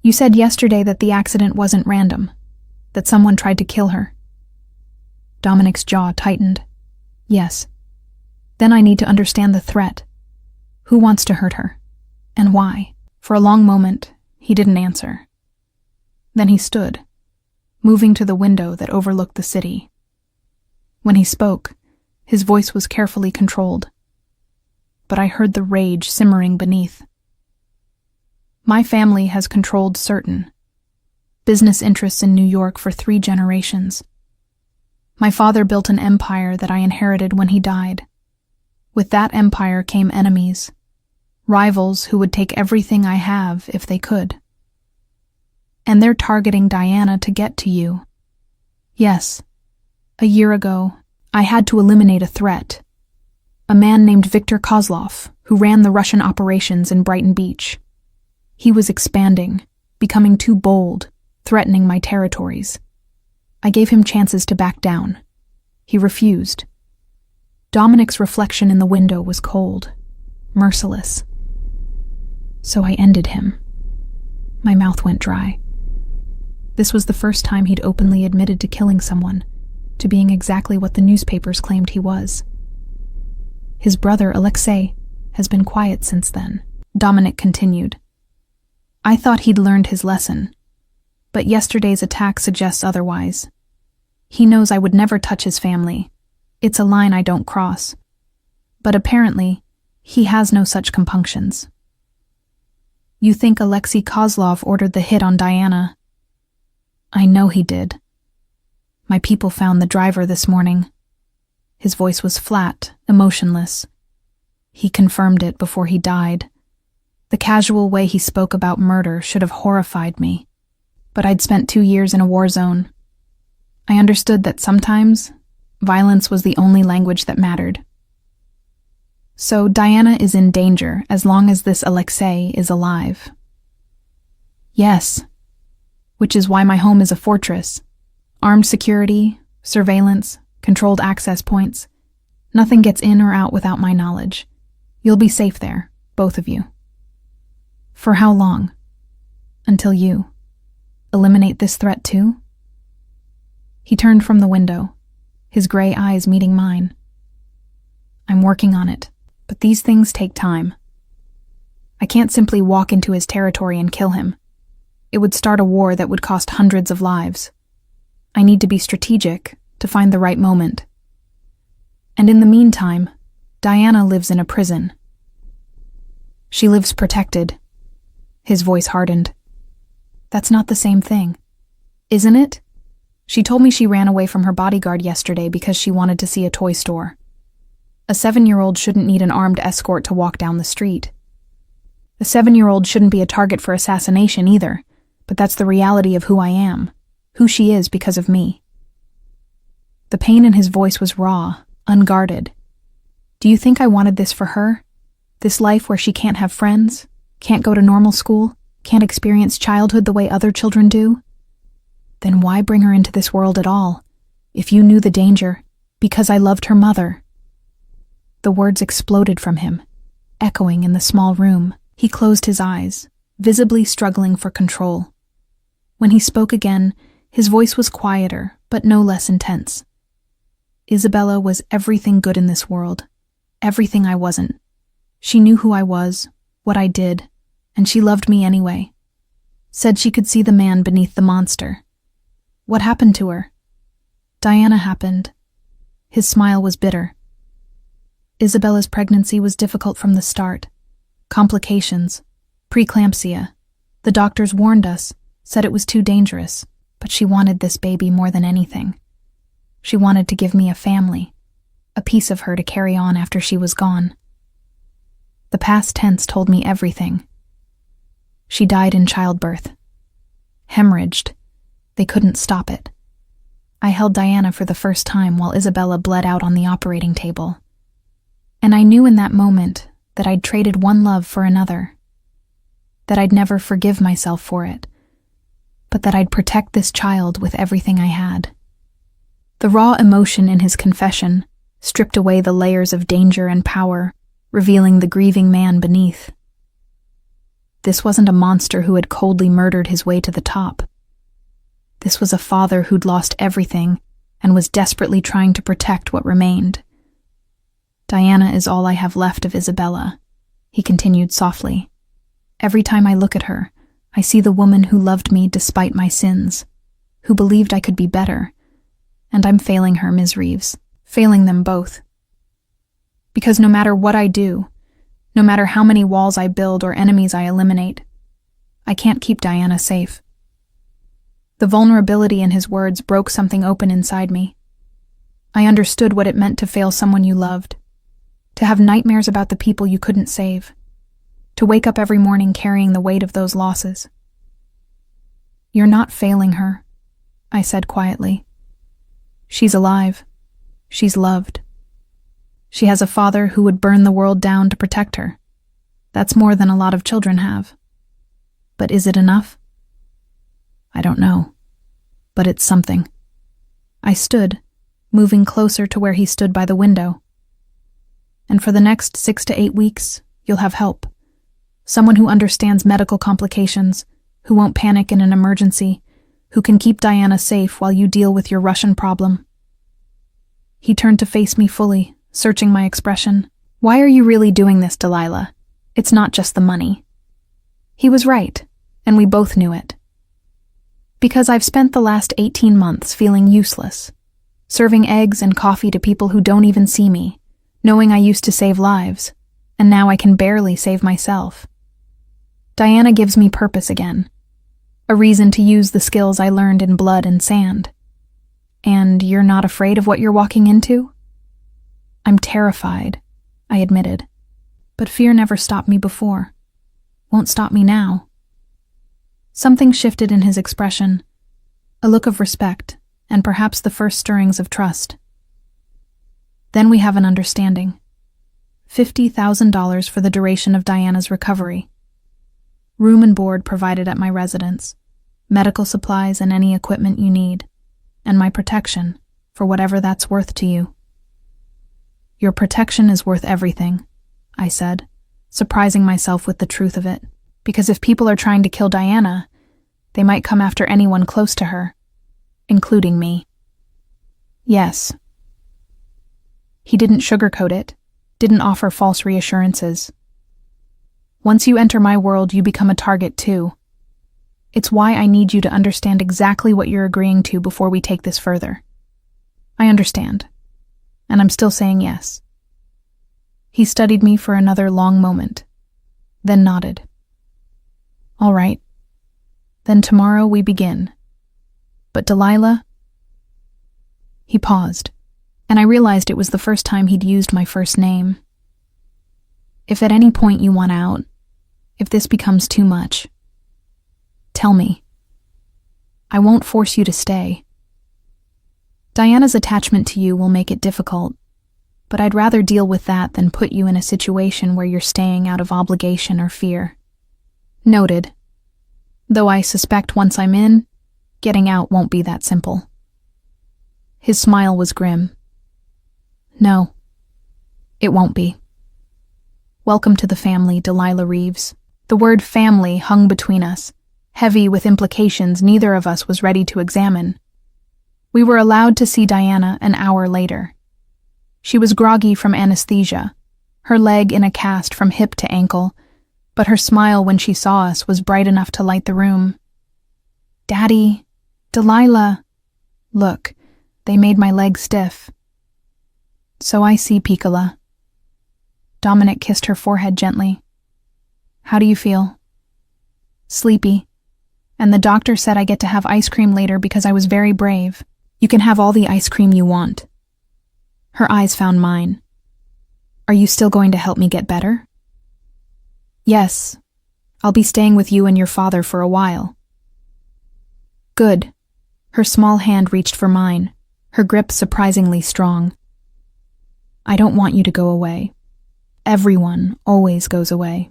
You said yesterday that the accident wasn't random, that someone tried to kill her. Dominic's jaw tightened. Yes. Then I need to understand the threat. Who wants to hurt her? And why? For a long moment, he didn't answer. Then he stood, moving to the window that overlooked the city. When he spoke, his voice was carefully controlled, but I heard the rage simmering beneath. My family has controlled certain business interests in New York for 3 generations. My father built an empire that I inherited when he died. With that empire came enemies, rivals who would take everything I have if they could. And they're targeting Diana to get to you. Yes, a year ago, I had to eliminate a threat. A man named Viktor Kozlov, who ran the Russian operations in Brighton Beach. He was expanding, becoming too bold, threatening my territories. I gave him chances to back down. He refused. Dominic's reflection in the window was cold, merciless. So I ended him. My mouth went dry. This was the first time he'd openly admitted to killing someone, to being exactly what the newspapers claimed he was. His brother, Alexei, has been quiet since then. Dominic continued. I thought he'd learned his lesson, but yesterday's attack suggests otherwise. He knows I would never touch his family. It's a line I don't cross. But apparently, he has no such compunctions. You think Alexei Kozlov ordered the hit on Diana? I know he did. My people found the driver this morning. His voice was flat, emotionless. He confirmed it before he died. The casual way he spoke about murder should have horrified me, but I'd spent 2 years in a war zone. I understood that sometimes violence was the only language that mattered. So Diana is in danger as long as this Alexei is alive. Yes, which is why my home is a fortress. Armed security, surveillance, controlled access points. Nothing gets in or out without my knowledge. You'll be safe there, both of you. For how long? Until you eliminate this threat too? He turned from the window, his gray eyes meeting mine. I'm working on it, but these things take time. I can't simply walk into his territory and kill him. It would start a war that would cost hundreds of lives. I need to be strategic to find the right moment. And in the meantime, Diana lives in a prison. She lives protected. His voice hardened. That's not the same thing, isn't it? She told me she ran away from her bodyguard yesterday because she wanted to see a toy store. A 7-year-old shouldn't need an armed escort to walk down the street. A 7-year-old shouldn't be a target for assassination either, but that's the reality of who I am, who she is because of me. The pain in his voice was raw, unguarded. Do you think I wanted this for her? This life where she can't have friends, can't go to normal school, can't experience childhood the way other children do? Then why bring her into this world at all, if you knew the danger, because I loved her mother? The words exploded from him, echoing in the small room. He closed his eyes, visibly struggling for control. When he spoke again, his voice was quieter, but no less intense. Isabella was everything good in this world, everything I wasn't. She knew who I was, what I did, and she loved me anyway. Said she could see the man beneath the monster. What happened to her? Diana happened. His smile was bitter. Isabella's pregnancy was difficult from the start. Complications, preeclampsia. The doctors warned us, said it was too dangerous, but she wanted this baby more than anything. She wanted to give me a family, a piece of her to carry on after she was gone. The past tense told me everything. She died in childbirth. Hemorrhaged. They couldn't stop it. I held Diana for the first time while Isabella bled out on the operating table. And I knew in that moment that I'd traded one love for another, that I'd never forgive myself for it, but that I'd protect this child with everything I had. The raw emotion in his confession stripped away the layers of danger and power, revealing the grieving man beneath. This wasn't a monster who had coldly murdered his way to the top. This was a father who'd lost everything and was desperately trying to protect what remained. Diana is all I have left of Isabella, he continued softly. Every time I look at her, I see the woman who loved me despite my sins, who believed I could be better. And I'm failing her, Ms. Reeves. Failing them both. Because no matter what I do, no matter how many walls I build or enemies I eliminate, I can't keep Diana safe. The vulnerability in his words broke something open inside me. I understood what it meant to fail someone you loved, to have nightmares about the people you couldn't save, to wake up every morning carrying the weight of those losses. You're not failing her, I said quietly. She's alive. She's loved. She has a father who would burn the world down to protect her. That's more than a lot of children have. But is it enough? I don't know. But it's something. I stood, moving closer to where he stood by the window. And for the next 6 to 8 weeks, you'll have help. Someone who understands medical complications, who won't panic in an emergency, who can keep Diana safe while you deal with your Russian problem. He turned to face me fully, searching my expression. Why are you really doing this, Delilah? It's not just the money. He was right, and we both knew it. Because I've spent the last 18 months feeling useless, serving eggs and coffee to people who don't even see me, knowing I used to save lives, and now I can barely save myself. Diana gives me purpose again, a reason to use the skills I learned in blood and sand. And you're not afraid of what you're walking into? I'm terrified, I admitted. But fear never stopped me before. Won't stop me now. Something shifted in his expression, a look of respect, and perhaps the first stirrings of trust. Then we have an understanding. $50,000 for the duration of Diana's recovery. Room and board provided at my residence, medical supplies and any equipment you need, and my protection, for whatever that's worth to you. Your protection is worth everything, I said, surprising myself with the truth of it, because if people are trying to kill Diana, they might come after anyone close to her, including me. Yes. He didn't sugarcoat it, didn't offer false reassurances. Once you enter my world, you become a target too. It's why I need you to understand exactly what you're agreeing to before we take this further. I understand, and I'm still saying yes. He studied me for another long moment, then nodded. All right. Then tomorrow we begin. But Delilah... He paused, and I realized it was the first time he'd used my first name. If at any point you want out, if this becomes too much, tell me. I won't force you to stay. Diana's attachment to you will make it difficult, but I'd rather deal with that than put you in a situation where you're staying out of obligation or fear. Noted. Though I suspect once I'm in, getting out won't be that simple. His smile was grim. No, it won't be. Welcome to the family, Delilah Reeves. The word family hung between us, heavy with implications neither of us was ready to examine. We were allowed to see Diana an hour later. She was groggy from anesthesia, her leg in a cast from hip to ankle, but her smile when she saw us was bright enough to light the room. Daddy, Delilah. Look, they made my leg stiff. So I see, Piccola. Dominic kissed her forehead gently. How do you feel? Sleepy. And the doctor said I get to have ice cream later because I was very brave. You can have all the ice cream you want. Her eyes found mine. Are you still going to help me get better? Yes. I'll be staying with you and your father for a while. Good. Her small hand reached for mine, her grip surprisingly strong. I don't want you to go away. Everyone always goes away.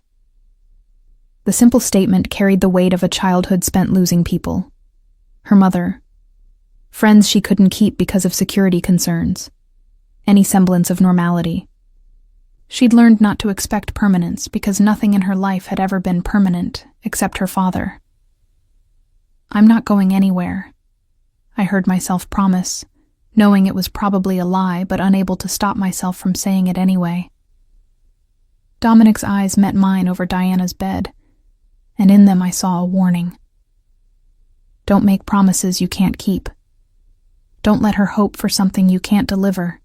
The simple statement carried the weight of a childhood spent losing people. Her mother. Friends she couldn't keep because of security concerns. Any semblance of normality. She'd learned not to expect permanence because nothing in her life had ever been permanent except her father. "I'm not going anywhere," I heard myself promise, knowing it was probably a lie but unable to stop myself from saying it anyway. Dominic's eyes met mine over Diana's bed, and in them I saw a warning. Don't make promises you can't keep. Don't let her hope for something you can't deliver.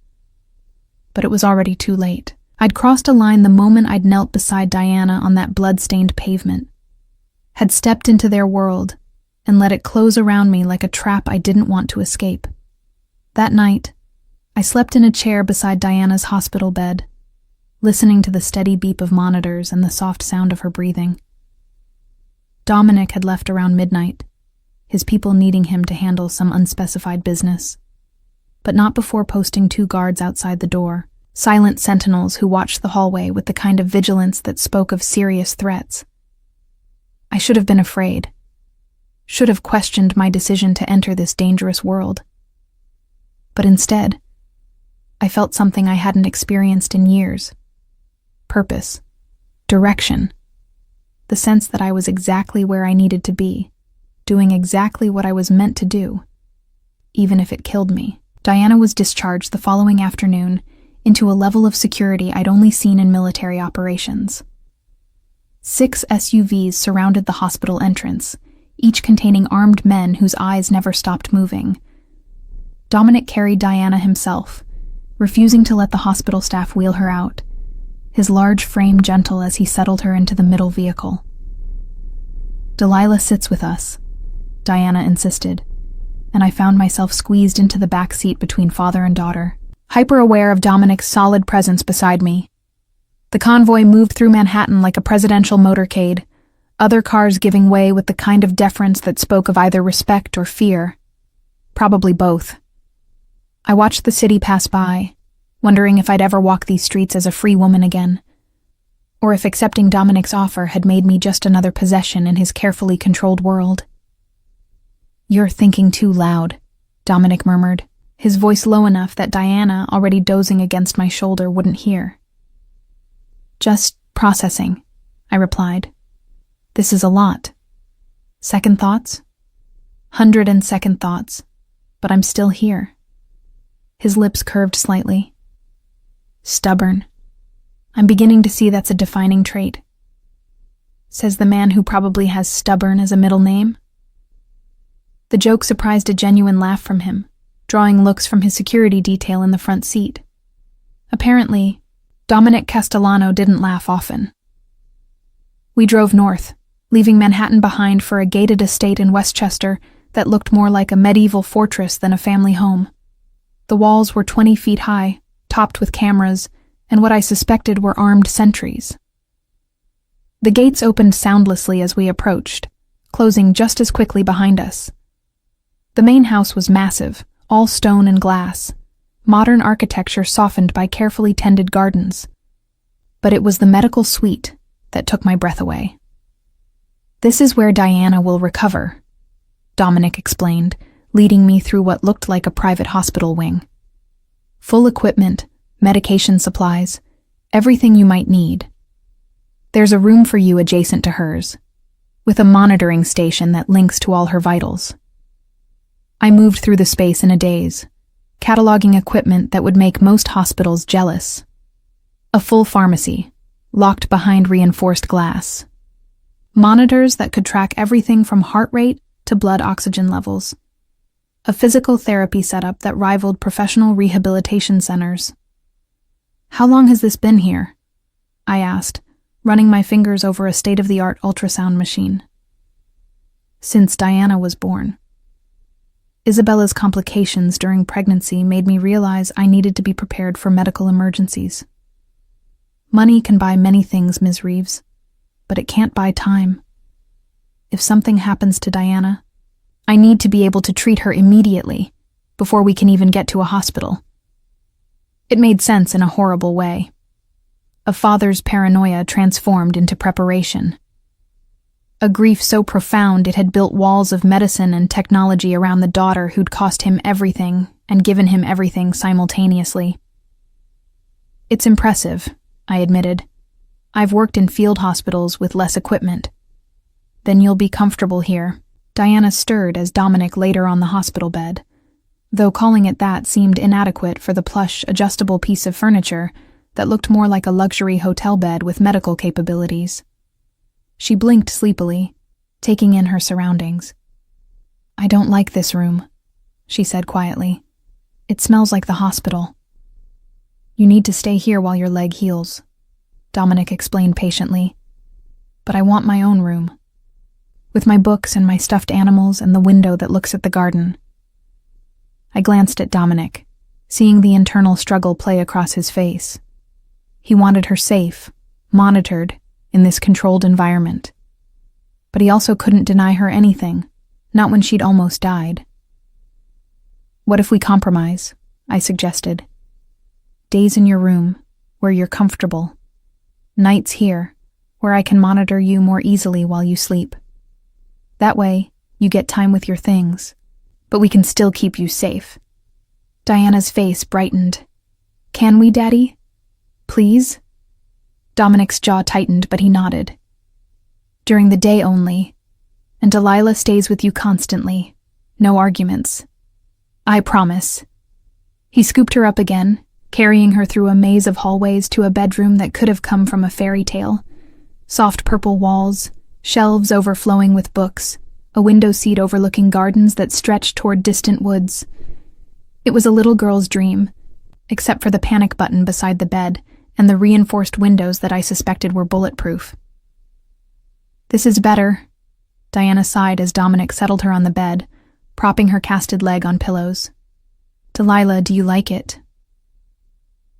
But it was already too late. I'd crossed a line the moment I'd knelt beside Diana on that blood-stained pavement, had stepped into their world, and let it close around me like a trap I didn't want to escape. That night, I slept in a chair beside Diana's hospital bed, listening to the steady beep of monitors and the soft sound of her breathing. Dominic had left around midnight, his people needing him to handle some unspecified business, but not before posting 2 guards outside the door, silent sentinels who watched the hallway with the kind of vigilance that spoke of serious threats. I should have been afraid, should have questioned my decision to enter this dangerous world. But instead, I felt something I hadn't experienced in years. Purpose, direction, the sense that I was exactly where I needed to be, doing exactly what I was meant to do, even if it killed me. Diana was discharged the following afternoon into a level of security I'd only seen in military operations. 6 SUVs surrounded the hospital entrance, each containing armed men whose eyes never stopped moving. Dominic carried Diana himself, refusing to let the hospital staff wheel her out, his large frame gentle as he settled her into the middle vehicle. "Delilah sits with us," Diana insisted, and I found myself squeezed into the back seat between father and daughter, hyper-aware of Dominic's solid presence beside me. The convoy moved through Manhattan like a presidential motorcade, other cars giving way with the kind of deference that spoke of either respect or fear. Probably both. I watched the city pass by, wondering if I'd ever walk these streets as a free woman again, or if accepting Dominic's offer had made me just another possession in his carefully controlled world. "You're thinking too loud," Dominic murmured, his voice low enough that Diana, already dozing against my shoulder, wouldn't hear. "Just processing," I replied. "This is a lot. Second thoughts? 102nd thoughts, but I'm still here." His lips curved slightly. "Stubborn. I'm beginning to see that's a defining trait," says the man who probably has stubborn as a middle name. The joke surprised a genuine laugh from him, drawing looks from his security detail in the front seat. Apparently, Dominic Castellano didn't laugh often. We drove north, leaving Manhattan behind for a gated estate in Westchester that looked more like a medieval fortress than a family home. The walls were 20 feet high, topped with cameras, and what I suspected were armed sentries. The gates opened soundlessly as we approached, closing just as quickly behind us. The main house was massive, all stone and glass, modern architecture softened by carefully tended gardens. But it was the medical suite that took my breath away. "This is where Diana will recover," Dominic explained, leading me through what looked like a private hospital wing. "Full equipment, medication supplies, everything you might need. There's a room for you adjacent to hers, with a monitoring station that links to all her vitals." I moved through the space in a daze, cataloging equipment that would make most hospitals jealous. A full pharmacy, locked behind reinforced glass. Monitors that could track everything from heart rate to blood oxygen levels. A physical therapy setup that rivaled professional rehabilitation centers. "How long has this been here?" I asked, running my fingers over a state-of-the-art ultrasound machine. "Since Diana was born." Isabella's complications during pregnancy made me realize I needed to be prepared for medical emergencies. Money can buy many things, Ms. Reeves, but it can't buy time. If something happens to Diana, I need to be able to treat her immediately, before we can even get to a hospital. It made sense in a horrible way. A father's paranoia transformed into preparation. A grief so profound it had built walls of medicine and technology around the daughter who'd cost him everything and given him everything simultaneously. "It's impressive," I admitted. "I've worked in field hospitals with less equipment." "Then you'll be comfortable here." Diana stirred as Dominic laid her on the hospital bed, though calling it that seemed inadequate for the plush, adjustable piece of furniture that looked more like a luxury hotel bed with medical capabilities. She blinked sleepily, taking in her surroundings. "I don't like this room," she said quietly. "It smells like the hospital." "You need to stay here while your leg heals," Dominic explained patiently. "But I want my own room, with my books and my stuffed animals and the window that looks at the garden." I glanced at Dominic, seeing the internal struggle play across his face. He wanted her safe, monitored, in this controlled environment. But he also couldn't deny her anything, not when she'd almost died. "What if we compromise?" I suggested. "Days in your room, where you're comfortable. Nights here, where I can monitor you more easily while you sleep. That way, you get time with your things, but we can still keep you safe." Diana's face brightened. "Can we, Daddy? Please?" Dominic's jaw tightened, but he nodded. "During the day only, and Delilah stays with you constantly. No arguments. I promise." He scooped her up again, carrying her through a maze of hallways to a bedroom that could have come from a fairy tale. Soft purple walls, shelves overflowing with books, a window seat overlooking gardens that stretched toward distant woods. It was a little girl's dream, except for the panic button beside the bed and the reinforced windows that I suspected were bulletproof. "This is better," Diana sighed as Dominic settled her on the bed, propping her casted leg on pillows. "Delilah, do you like it?"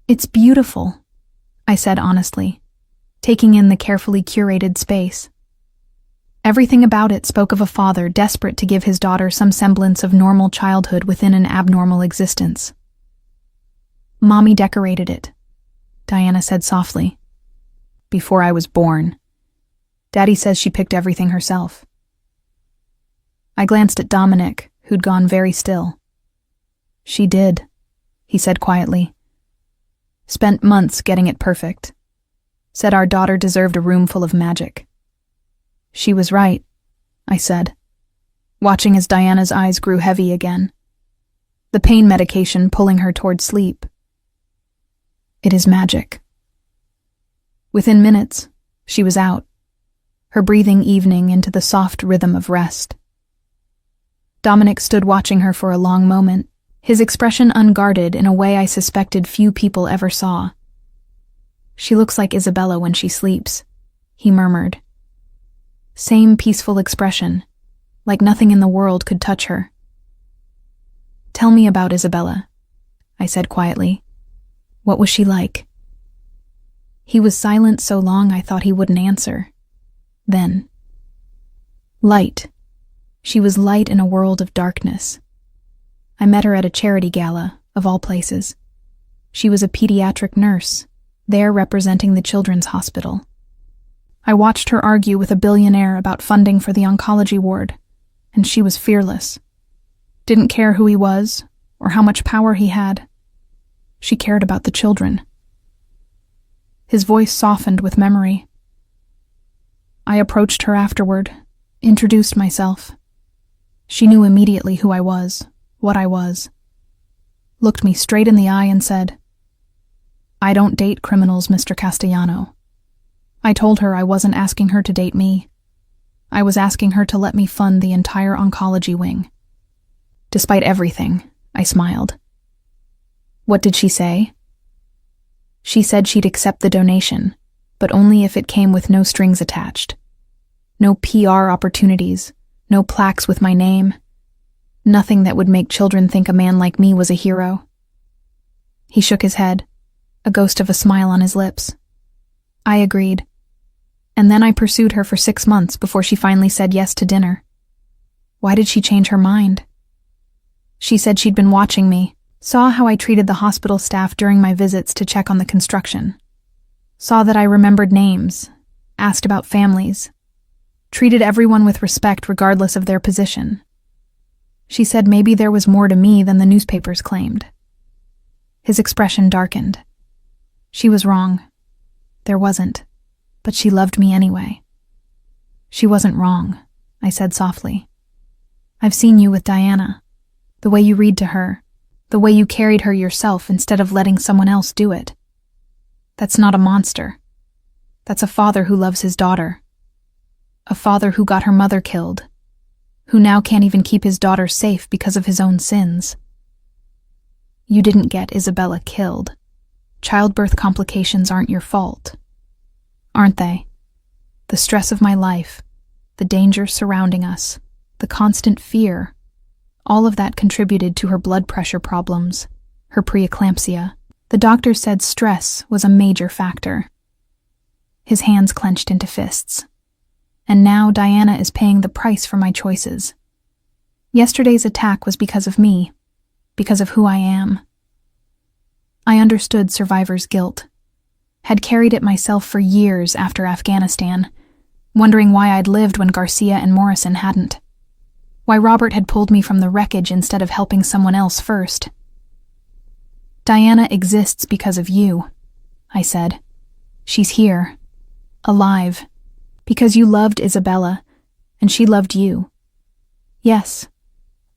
"It's beautiful," I said honestly, taking in the carefully curated space. Everything about it spoke of a father desperate to give his daughter some semblance of normal childhood within an abnormal existence. "Mommy decorated it," Diana said softly. "Before I was born. Daddy says she picked everything herself." I glanced at Dominic, who'd gone very still. "She did," he said quietly. "Spent months getting it perfect. Said our daughter deserved a room full of magic." "She was right," I said, watching as Diana's eyes grew heavy again, the pain medication pulling her toward sleep. "It is magic." Within minutes, she was out, her breathing evening into the soft rhythm of rest. Dominic stood watching her for a long moment, his expression unguarded in a way I suspected few people ever saw. "She looks like Isabella when she sleeps," he murmured. Same peaceful expression, like nothing in the world could touch her. "Tell me about Isabella," I said quietly. "What was she like?" He was silent so long I thought he wouldn't answer. Then, light. She was light in a world of darkness. I met her at a charity gala, of all places. She was a pediatric nurse, there representing the children's hospital. I watched her argue with a billionaire about funding for the oncology ward, and she was fearless. Didn't care who he was, or how much power he had. She cared about the children. His voice softened with memory. I approached her afterward, introduced myself. She knew immediately who I was, what I was. Looked me straight in the eye and said, "I don't date criminals, Mr. Castellano." I told her I wasn't asking her to date me. I was asking her to let me fund the entire oncology wing. Despite everything, I smiled. What did she say? She said she'd accept the donation, but only if it came with no strings attached. No PR opportunities, no plaques with my name. Nothing that would make children think a man like me was a hero. He shook his head, a ghost of a smile on his lips. I agreed. And then I pursued her for 6 months before she finally said yes to dinner. Why did she change her mind? She said she'd been watching me, saw how I treated the hospital staff during my visits to check on the construction. Saw that I remembered names, asked about families, treated everyone with respect regardless of their position. She said maybe there was more to me than the newspapers claimed. His expression darkened. She was wrong. There wasn't, but she loved me anyway. She wasn't wrong, I said softly. I've seen you with Diana. The way you read to her, the way you carried her yourself instead of letting someone else do it. That's not a monster. That's a father who loves his daughter. A father who got her mother killed, who now can't even keep his daughter safe because of his own sins. You didn't get Isabella killed. Childbirth complications aren't your fault. Aren't they? The stress of my life, the danger surrounding us, the constant fear, all of that contributed to her blood pressure problems, her preeclampsia. The doctor said stress was a major factor. His hands clenched into fists. And now Diana is paying the price for my choices. Yesterday's attack was because of me, because of who I am. I understood survivor's guilt, had carried it myself for years after Afghanistan, wondering why I'd lived when Garcia and Morrison hadn't. Why Robert had pulled me from the wreckage instead of helping someone else first. Diana exists because of you, I said. She's here, alive, because you loved Isabella, and she loved you. Yes,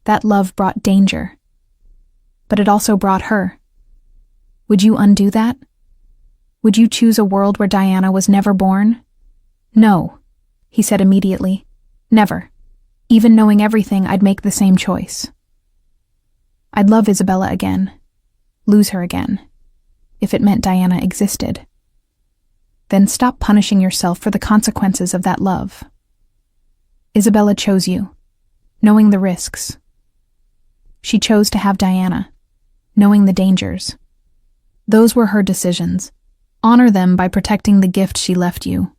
that love brought danger, but it also brought her. Would you undo that? Would you choose a world where Diana was never born? No, he said immediately. Never. Even knowing everything, I'd make the same choice. I'd love Isabella again, lose her again, if it meant Diana existed. Then stop punishing yourself for the consequences of that love. Isabella chose you, knowing the risks. She chose to have Diana, knowing the dangers. Those were her decisions. Honor them by protecting the gift she left you.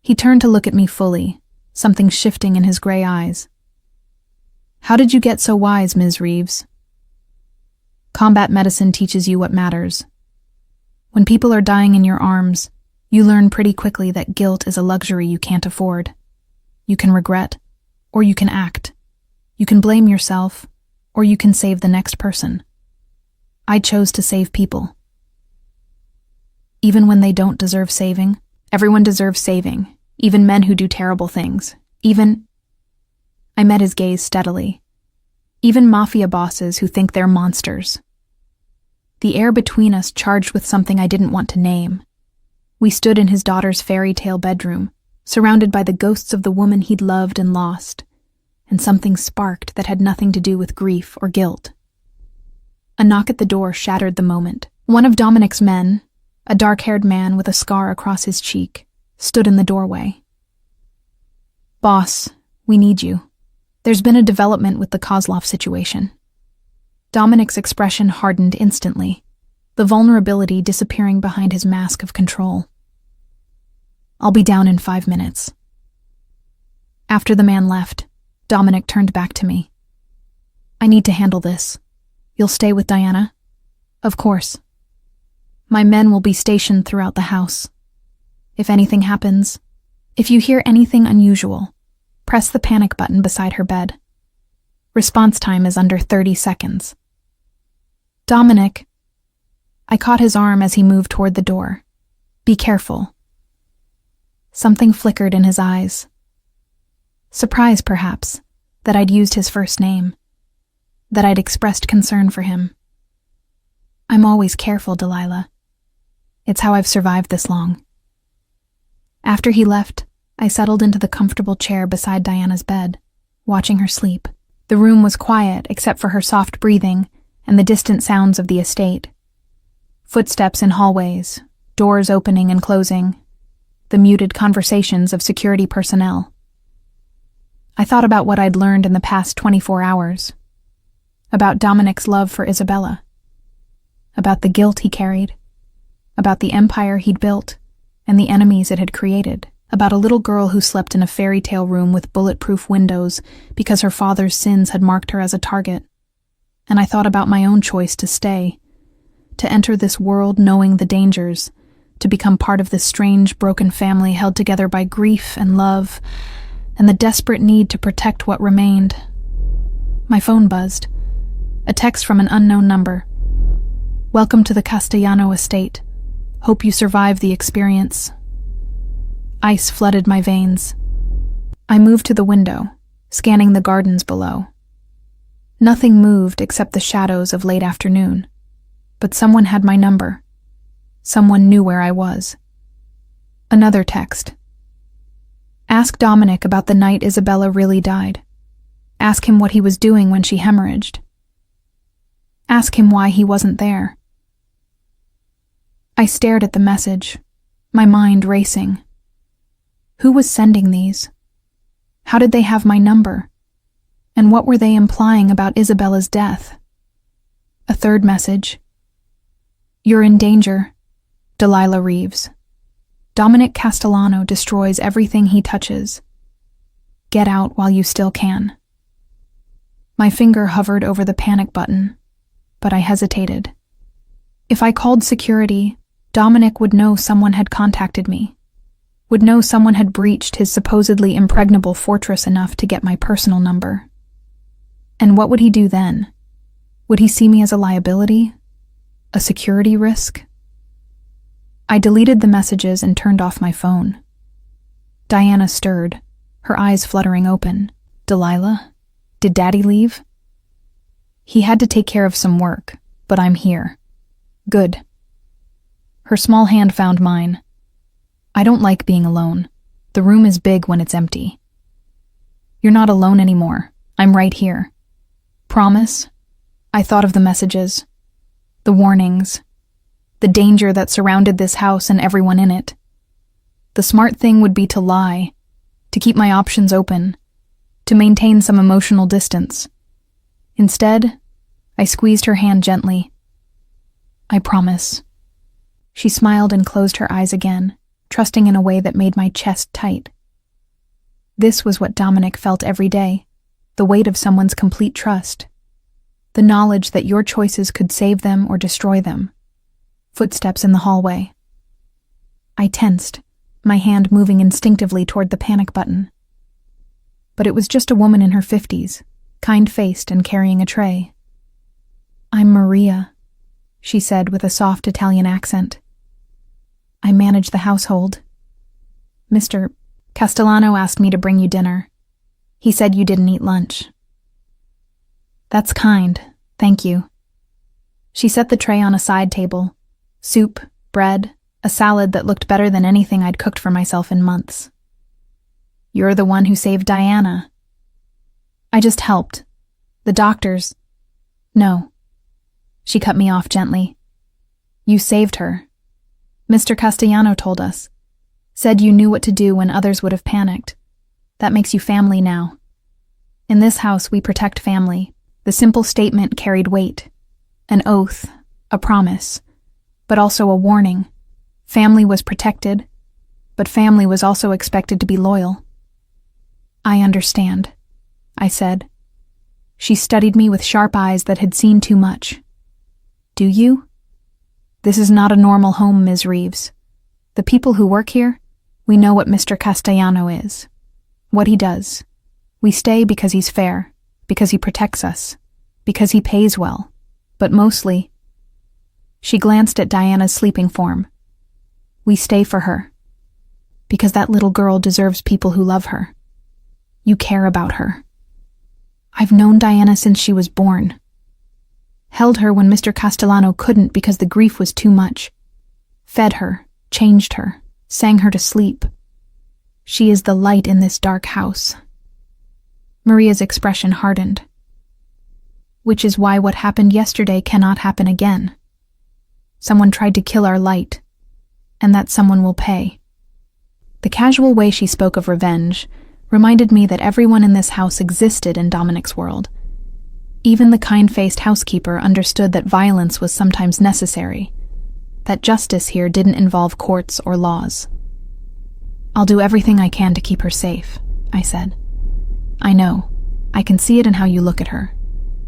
He turned to look at me fully, something shifting in his gray eyes. How did you get so wise, Ms. Reeves? Combat medicine teaches you what matters. When people are dying in your arms, you learn pretty quickly that guilt is a luxury you can't afford. You can regret, or you can act. You can blame yourself, or you can save the next person. I chose to save people. Even when they don't deserve saving, everyone deserves saving, even men who do terrible things. I met his gaze steadily. Even Mafia bosses who think they're monsters. The air between us charged with something I didn't want to name. We stood in his daughter's fairy tale bedroom, surrounded by the ghosts of the woman he'd loved and lost, and something sparked that had nothing to do with grief or guilt. A knock at the door shattered the moment. One of Dominic's men, a dark-haired man with a scar across his cheek, stood in the doorway. Boss, we need you. There's been a development with the Kozlov situation. Dominic's expression hardened instantly, the vulnerability disappearing behind his mask of control. I'll be down in 5 minutes. After the man left, Dominic turned back to me. I need to handle this. You'll stay with Diana? Of course. My men will be stationed throughout the house. If anything happens, if you hear anything unusual, press the panic button beside her bed. Response time is under 30 seconds. Dominic. I caught his arm as he moved toward the door. Be careful. Something flickered in his eyes. Surprise, perhaps, that I'd used his first name, that I'd expressed concern for him. I'm always careful, Delilah. It's how I've survived this long. After he left, I settled into the comfortable chair beside Diana's bed, watching her sleep. The room was quiet except for her soft breathing and the distant sounds of the estate. Footsteps in hallways, doors opening and closing, the muted conversations of security personnel. I thought about what I'd learned in the past 24 hours, about Dominic's love for Isabella, about the guilt he carried, about the empire he'd built and the enemies it had created, about a little girl who slept in a fairy tale room with bulletproof windows because her father's sins had marked her as a target. And I thought about my own choice to stay, to enter this world knowing the dangers, to become part of this strange, broken family held together by grief and love, and the desperate need to protect what remained. My phone buzzed. A text from an unknown number. Welcome to the Castellano estate. Hope you survive the experience. Ice flooded my veins. I moved to the window, scanning the gardens below. Nothing moved except the shadows of late afternoon, but someone had my number. Someone knew where I was. Another text. Ask Dominic about the night Isabella really died. Ask him what he was doing when she hemorrhaged. Ask him why he wasn't there. I stared at the message, my mind racing. Who was sending these? How did they have my number? And what were they implying about Isabella's death? A third message. You're in danger, Delilah Reeves. Dominic Castellano destroys everything he touches. Get out while you still can. My finger hovered over the panic button, but I hesitated. If I called security, Dominic would know someone had contacted me, would know someone had breached his supposedly impregnable fortress enough to get my personal number. And what would he do then? Would he see me as a liability? A security risk? I deleted the messages and turned off my phone. Diana stirred, her eyes fluttering open. Delilah? Did Daddy leave? He had to take care of some work, but I'm here. Good. Her small hand found mine. I don't like being alone. The room is big when it's empty. You're not alone anymore. I'm right here. Promise? I thought of the messages, the warnings, the danger that surrounded this house and everyone in it. The smart thing would be to lie, to keep my options open, to maintain some emotional distance. Instead, I squeezed her hand gently. I promise. She smiled and closed her eyes again, trusting in a way that made my chest tight. This was what Dominic felt every day, the weight of someone's complete trust. The knowledge that your choices could save them or destroy them. Footsteps in the hallway. I tensed, my hand moving instinctively toward the panic button. But it was just a woman in her 50s, kind-faced and carrying a tray. I'm Maria, she said with a soft Italian accent. I manage the household. Mr. Castellano asked me to bring you dinner. He said you didn't eat lunch. That's kind, thank you. She set the tray on a side table. Soup, bread, a salad that looked better than anything I'd cooked for myself in months. You're the one who saved Diana. I just helped. The doctors. No. She cut me off gently. You saved her. Mr. Castellano told us. Said you knew what to do when others would have panicked. That makes you family now. In this house, we protect family. The simple statement carried weight. An oath, a promise, but also a warning. Family was protected, but family was also expected to be loyal. I understand, I said. She studied me with sharp eyes that had seen too much. Do you? This is not a normal home, Ms. Reeves. The people who work here, we know what Mr. Castellano is, what he does. We stay because he's fair, because he protects us, because he pays well, but mostly. She glanced at Diana's sleeping form. We stay for her, because that little girl deserves people who love her. You care about her. I've known Diana since she was born. Held her when Mr. Castellano couldn't because the grief was too much. Fed her, changed her, sang her to sleep. She is the light in this dark house. Maria's expression hardened. Which is why what happened yesterday cannot happen again. Someone tried to kill our light, and that someone will pay. The casual way she spoke of revenge reminded me that everyone in this house existed in Dominic's world. Even the kind-faced housekeeper understood that violence was sometimes necessary, that justice here didn't involve courts or laws. I'll do everything I can to keep her safe, I said. I know. I can see it in how you look at her.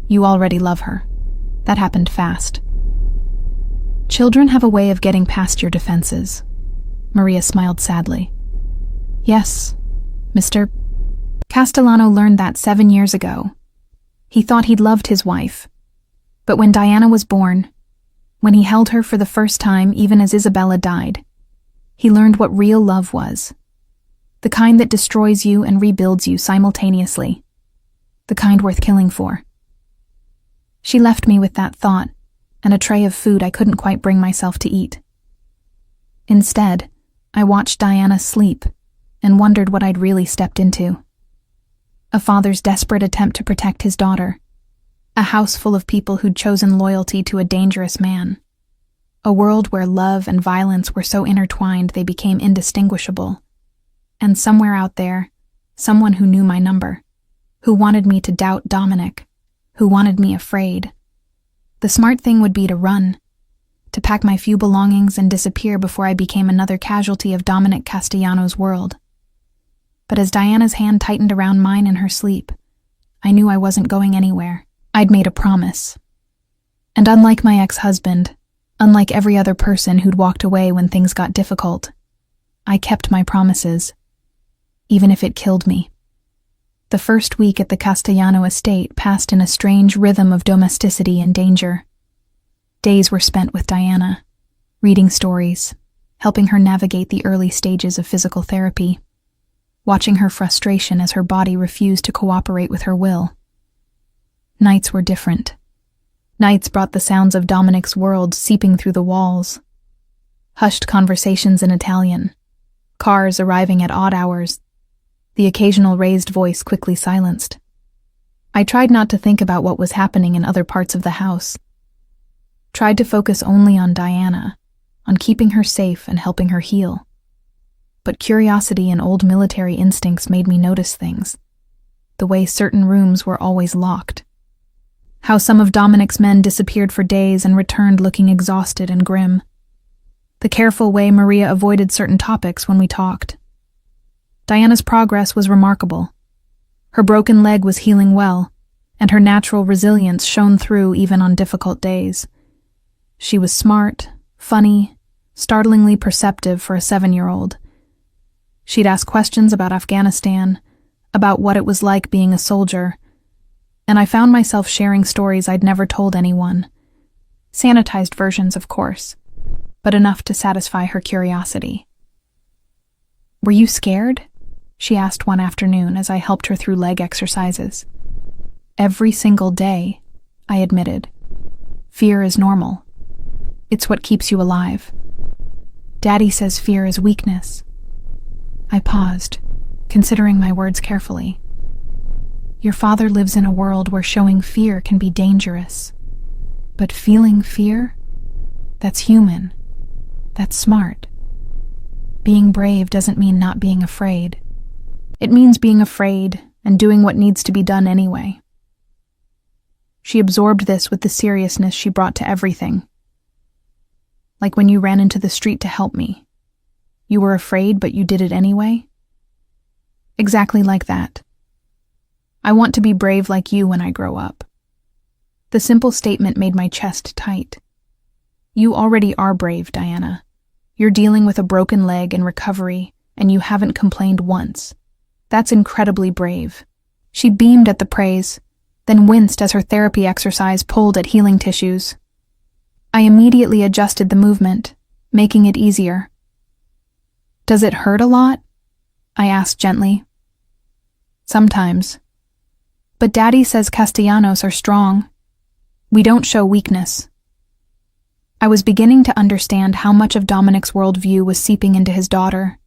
You already love her. That happened fast. Children have a way of getting past your defenses. Maria smiled sadly. Yes, Mr. Castellano learned that 7 years ago. He thought he'd loved his wife. But when Diana was born, When he held her for the first time, even as Isabella died, he learned what real love was. The kind that destroys you and rebuilds you simultaneously. The kind worth killing for. She left me with that thought, and a tray of food I couldn't quite bring myself to eat. Instead, I watched Diana sleep and wondered what I'd really stepped into. A father's desperate attempt to protect his daughter. A house full of people who'd chosen loyalty to a dangerous man. A world where love and violence were so intertwined they became indistinguishable. And somewhere out there, someone who knew my number, who wanted me to doubt Dominic, who wanted me afraid. The smart thing would be to run, to pack my few belongings and disappear before I became another casualty of Dominic Castellano's world. But as Diana's hand tightened around mine in her sleep, I knew I wasn't going anywhere. I'd made a promise. And unlike my ex-husband, unlike every other person who'd walked away when things got difficult, I kept my promises, even if it killed me. The first week at the Castellano estate passed in a strange rhythm of domesticity and danger. Days were spent with Diana, reading stories, helping her navigate the early stages of physical therapy, watching her frustration as her body refused to cooperate with her will. Nights were different. Nights brought the sounds of Dominic's world seeping through the walls. Hushed conversations in Italian, cars arriving at odd hours, the occasional raised voice quickly silenced. I tried not to think about what was happening in other parts of the house. Tried to focus only on Diana, on keeping her safe and helping her heal. But curiosity and old military instincts made me notice things. The way certain rooms were always locked. How some of Dominic's men disappeared for days and returned looking exhausted and grim. The careful way Maria avoided certain topics when we talked. Diana's progress was remarkable. Her broken leg was healing well, and her natural resilience shone through even on difficult days. She was smart, funny, startlingly perceptive for a 7-year-old. She'd ask questions about Afghanistan, about what it was like being a soldier, and I found myself sharing stories I'd never told anyone. Sanitized versions, of course, but enough to satisfy her curiosity. "Were you scared?" she asked one afternoon as I helped her through leg exercises. "Every single day," I admitted. "Fear is normal. It's what keeps you alive. Daddy says fear is weakness." I paused, considering my words carefully. "Your father lives in a world where showing fear can be dangerous. But feeling fear? That's human. That's smart. Being brave doesn't mean not being afraid. It means being afraid and doing what needs to be done anyway." She absorbed this with the seriousness she brought to everything. "Like when you ran into the street to help me. You were afraid, but you did it anyway?" "Exactly like that. I want to be brave like you when I grow up." The simple statement made my chest tight. "You already are brave, Diana. You're dealing with a broken leg and recovery, and you haven't complained once. That's incredibly brave." She beamed at the praise, then winced as her therapy exercise pulled at healing tissues. I immediately adjusted the movement, making it easier. "Does it hurt a lot?" I asked gently. "Sometimes. But Daddy says Castellanos are strong. We don't show weakness." I was beginning to understand how much of Dominic's worldview was seeping into his daughter.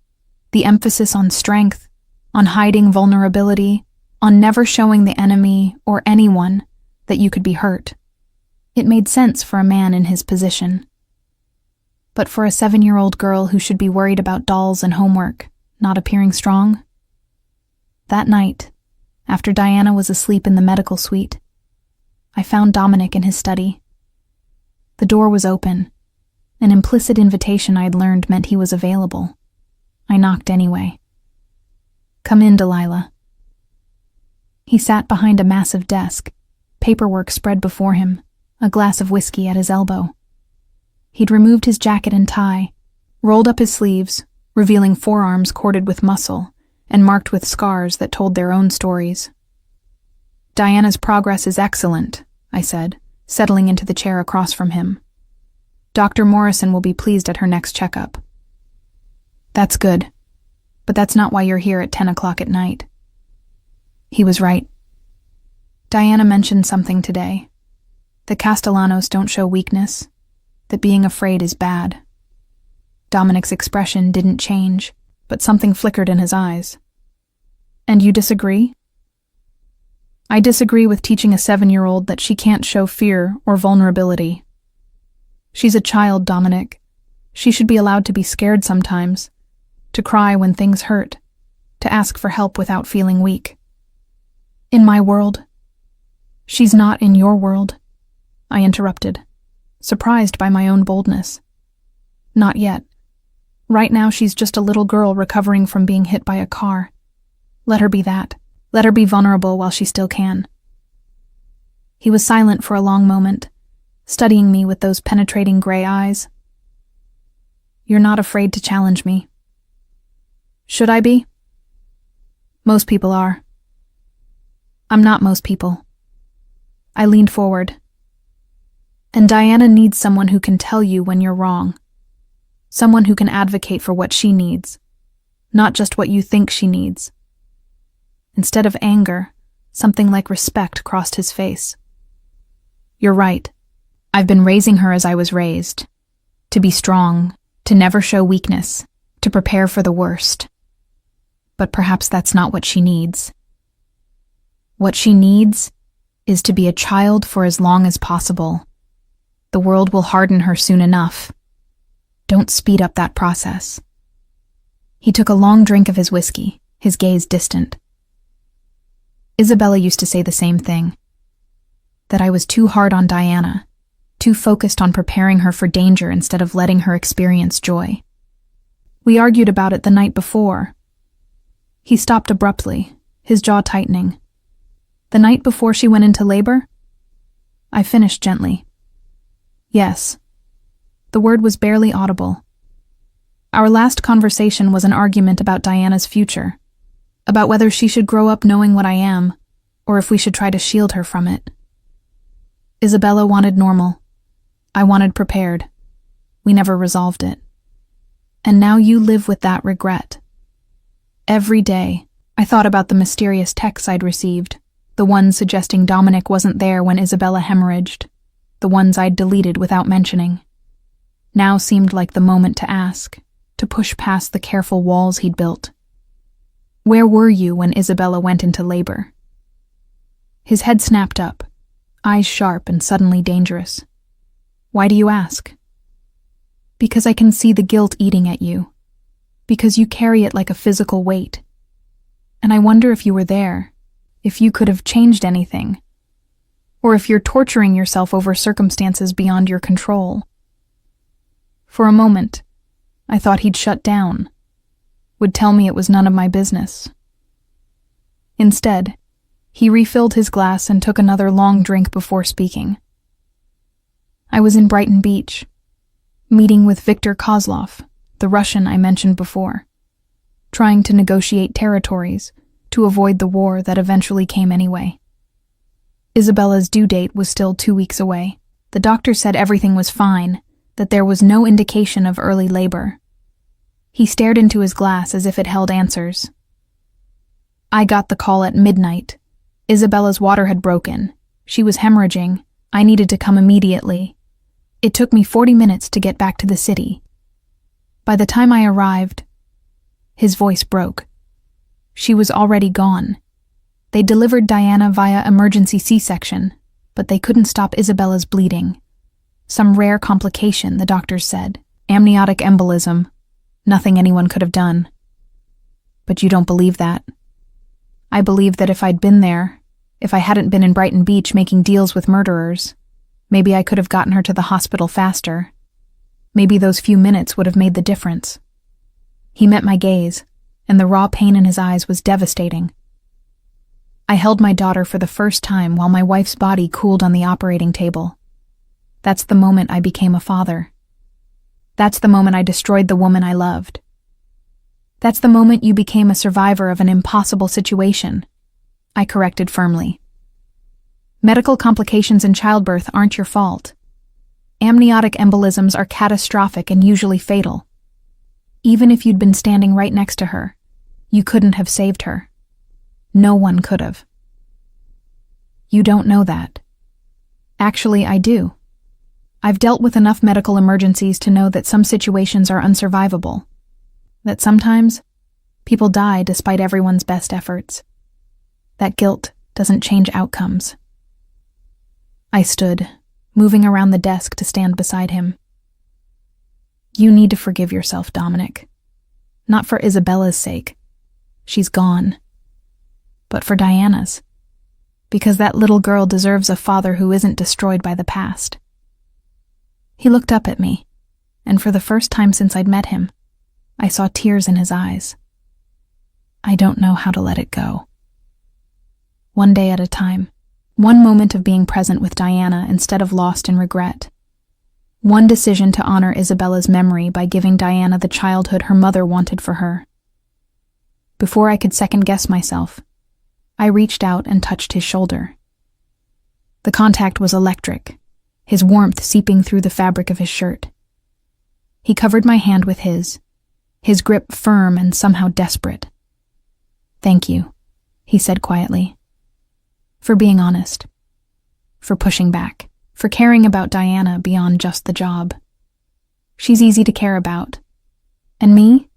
The emphasis on strength, on hiding vulnerability, on never showing the enemy or anyone that you could be hurt. It made sense for a man in his position. But for a 7-year-old girl who should be worried about dolls and homework, not appearing strong? That night, after Diana was asleep in the medical suite, I found Dominic in his study. The door was open. An implicit invitation I'd learned meant he was available. I knocked anyway. "Come in, Delilah." He sat behind a massive desk, paperwork spread before him, a glass of whiskey at his elbow. He'd removed his jacket and tie, rolled up his sleeves, revealing forearms corded with muscle and marked with scars that told their own stories. "Diana's progress is excellent," I said, settling into the chair across from him. Dr. Morrison will be pleased at her next checkup. That's good, but that's not why you're here at 10 o'clock at night. He was right. Diana mentioned something today. The Castellanos don't show weakness, that being afraid is bad. Dominic's expression didn't change, but something flickered in his eyes. And you disagree? I disagree with teaching a 7-year-old that she can't show fear or vulnerability. She's a child, Dominic. She should be allowed to be scared sometimes, to cry when things hurt, to ask for help without feeling weak. In my world. She's not in your world, I interrupted, surprised by my own boldness. Not yet. Right now she's just a little girl recovering from being hit by a car. Let her be that. Let her be vulnerable while she still can. He was silent for a long moment, studying me with those penetrating gray eyes. You're not afraid to challenge me. Should I be? Most people are. I'm not most people. I leaned forward. And Diana needs someone who can tell you when you're wrong. Someone who can advocate for what she needs, not just what you think she needs. Instead of anger, something like respect crossed his face. You're right. I've been raising her as I was raised. To be strong, to never show weakness, to prepare for the worst. But perhaps that's not what she needs. What she needs is to be a child for as long as possible. The world will harden her soon enough. Don't speed up that process. He took a long drink of his whiskey, his gaze distant. Isabella used to say the same thing. That I was too hard on Diana, too focused on preparing her for danger instead of letting her experience joy. We argued about it the night before. He stopped abruptly, his jaw tightening. The night before she went into labor? I finished gently. Yes. The word was barely audible. Our last conversation was an argument about Diana's future, about whether she should grow up knowing what I am, or if we should try to shield her from it. Isabella wanted normal. I wanted prepared. We never resolved it. And now you live with that regret. Every day, I thought about the mysterious texts I'd received, the ones suggesting Dominic wasn't there when Isabella hemorrhaged, the ones I'd deleted without mentioning. Now seemed like the moment to ask, to push past the careful walls he'd built. Where were you when Isabella went into labor? His head snapped up, eyes sharp and suddenly dangerous. Why do you ask? Because I can see the guilt eating at you. Because you carry it like a physical weight. And I wonder if you were there, if you could have changed anything, or if you're torturing yourself over circumstances beyond your control. For a moment, I thought he'd shut down, would tell me it was none of my business. Instead, he refilled his glass and took another long drink before speaking. I was in Brighton Beach, meeting with Viktor Kozlov, the Russian I mentioned before, trying to negotiate territories to avoid the war that eventually came anyway. Isabella's due date was still 2 weeks away. The doctor said everything was fine, that there was no indication of early labor. He stared into his glass as if it held answers. I got the call at midnight. Isabella's water had broken. She was hemorrhaging. I needed to come immediately. It took me 40 minutes to get back to the city. By the time I arrived, his voice broke. She was already gone. They delivered Diana via emergency C-section, but they couldn't stop Isabella's bleeding. Some rare complication, the doctors said. Amniotic embolism. Nothing anyone could have done. But you don't believe that. I believe that if I'd been there, if I hadn't been in Brighton Beach making deals with murderers, maybe I could have gotten her to the hospital faster. Maybe those few minutes would have made the difference. He met my gaze, and the raw pain in his eyes was devastating. I held my daughter for the first time while my wife's body cooled on the operating table. That's the moment I became a father. That's the moment I destroyed the woman I loved. That's the moment you became a survivor of an impossible situation, I corrected firmly. Medical complications in childbirth aren't your fault. Amniotic embolisms are catastrophic and usually fatal. Even if you'd been standing right next to her, you couldn't have saved her. No one could have. You don't know that. Actually, I do. I've dealt with enough medical emergencies to know that some situations are unsurvivable. That sometimes, people die despite everyone's best efforts. That guilt doesn't change outcomes. I stood, moving around the desk to stand beside him. You need to forgive yourself, Dominic. Not for Isabella's sake. She's gone. But for Diana's. Because that little girl deserves a father who isn't destroyed by the past. He looked up at me, and for the first time since I'd met him, I saw tears in his eyes. I don't know how to let it go. One day at a time, one moment of being present with Diana instead of lost in regret. One decision to honor Isabella's memory by giving Diana the childhood her mother wanted for her. Before I could second-guess myself, I reached out and touched his shoulder. The contact was electric, his warmth seeping through the fabric of his shirt. He covered my hand with his grip firm and somehow desperate. Thank you, he said quietly. For being honest. For pushing back. For caring about Diana beyond just the job. She's easy to care about. And me?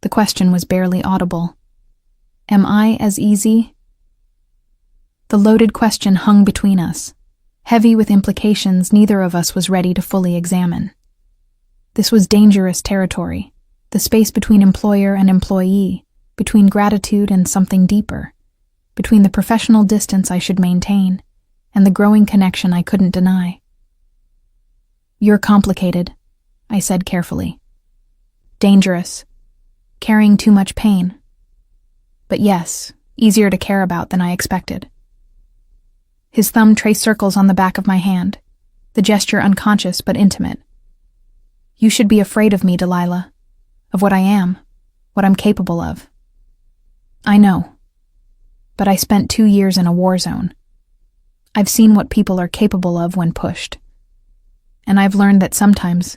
The question was barely audible. Am I as easy? The loaded question hung between us, heavy with implications neither of us was ready to fully examine. This was dangerous territory, the space between employer and employee, between gratitude and something deeper, between the professional distance I should maintain and the growing connection I couldn't deny. You're complicated, I said carefully. Dangerous. Carrying too much pain. But yes, easier to care about than I expected. His thumb traced circles on the back of my hand, the gesture unconscious but intimate. You should be afraid of me, Delilah, of what I am, what I'm capable of. I know, but I spent 2 years in a war zone. I've seen what people are capable of when pushed. And I've learned that sometimes,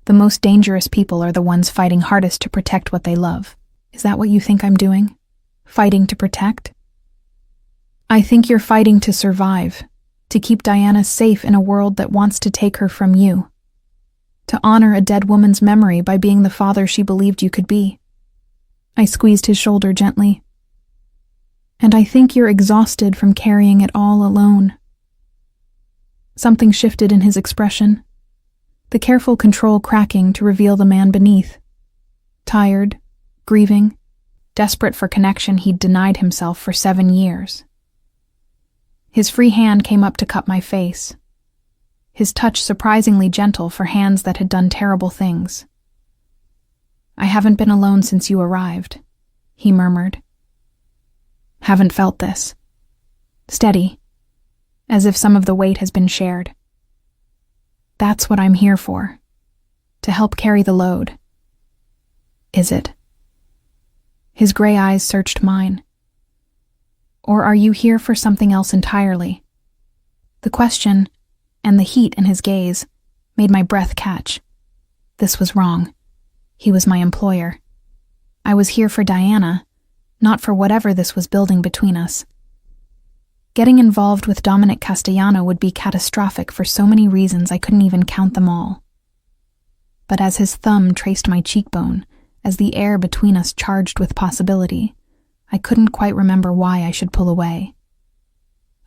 the most dangerous people are the ones fighting hardest to protect what they love. Is that what you think I'm doing? Fighting to protect? I think you're fighting to survive, to keep Diana safe in a world that wants to take her from you. To honor a dead woman's memory by being the father she believed you could be. I squeezed his shoulder gently. And I think you're exhausted from carrying it all alone. Something shifted in his expression, the careful control cracking to reveal the man beneath. Tired, grieving, desperate for connection he'd denied himself for 7 years. His free hand came up to cup my face, his touch surprisingly gentle for hands that had done terrible things. I haven't been alone since you arrived, he murmured. Haven't felt this. Steady, as if some of the weight has been shared. That's what I'm here for, to help carry the load. Is it? His gray eyes searched mine. Or are you here for something else entirely? The question, and the heat in his gaze, made my breath catch. This was wrong. He was my employer. I was here for Diana, not for whatever this was building between us. Getting involved with Dominic Castellano would be catastrophic for so many reasons I couldn't even count them all. But as his thumb traced my cheekbone, as the air between us charged with possibility, I couldn't quite remember why I should pull away.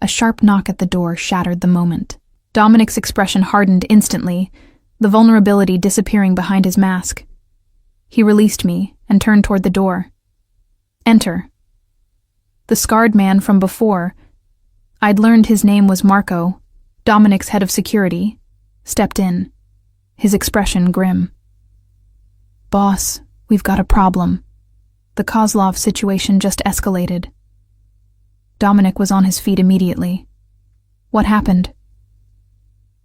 A sharp knock at the door shattered the moment. Dominic's expression hardened instantly, the vulnerability disappearing behind his mask. He released me and turned toward the door. Enter. The scarred man from before, I'd learned his name was Marco, Dominic's head of security, stepped in, his expression grim. Boss, we've got a problem. The Kozlov situation just escalated. Dominic was on his feet immediately. What happened?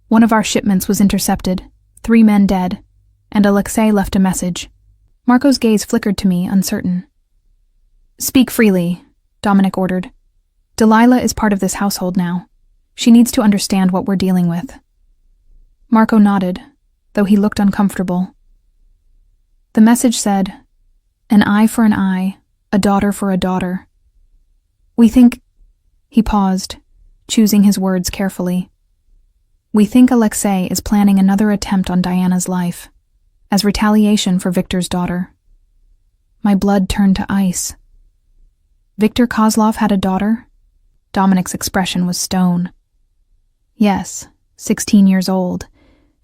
One of our shipments was intercepted, 3 men dead, and Alexei left a message. Marco's gaze flickered to me, uncertain. Speak freely, Dominic ordered. Delilah is part of this household now. She needs to understand what we're dealing with. Marco nodded, though he looked uncomfortable. The message said, "An eye for an eye, a daughter for a daughter. We think—" He paused, choosing his words carefully. "We think Alexei is planning another attempt on Diana's life, as retaliation for Victor's daughter." My blood turned to ice. Victor Kozlov had a daughter? Dominic's expression was stone. Yes, 16 years old.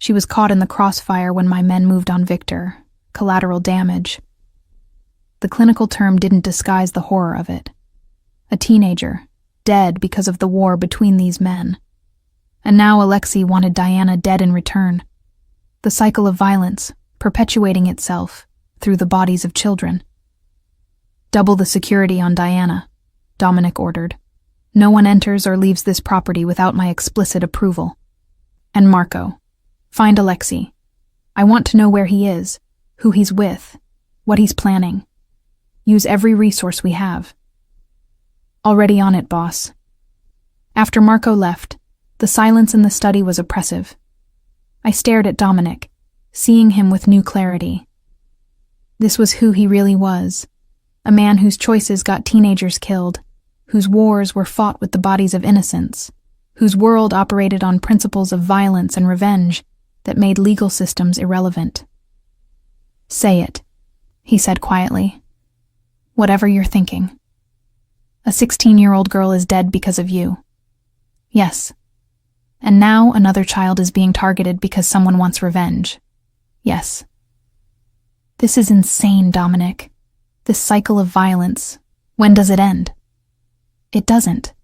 She was caught in the crossfire when my men moved on Victor. Collateral damage. The clinical term didn't disguise the horror of it. A teenager, dead because of the war between these men. And now Alexei wanted Diana dead in return. The cycle of violence, perpetuating itself through the bodies of children. "Double the security on Diana," Dominic ordered. "No one enters or leaves this property without my explicit approval. And Marco, find Alexei. I want to know where he is, who he's with, what he's planning. Use every resource we have." "Already on it, boss." After Marco left, the silence in the study was oppressive. I stared at Dominic, seeing him with new clarity. This was who he really was. A man whose choices got teenagers killed, whose wars were fought with the bodies of innocents, whose world operated on principles of violence and revenge that made legal systems irrelevant. "Say it," he said quietly. "Whatever you're thinking. A 16-year-old girl is dead because of you. Yes. And now another child is being targeted because someone wants revenge. Yes. This is insane, Dominic. This cycle of violence, when does it end?" "It doesn't."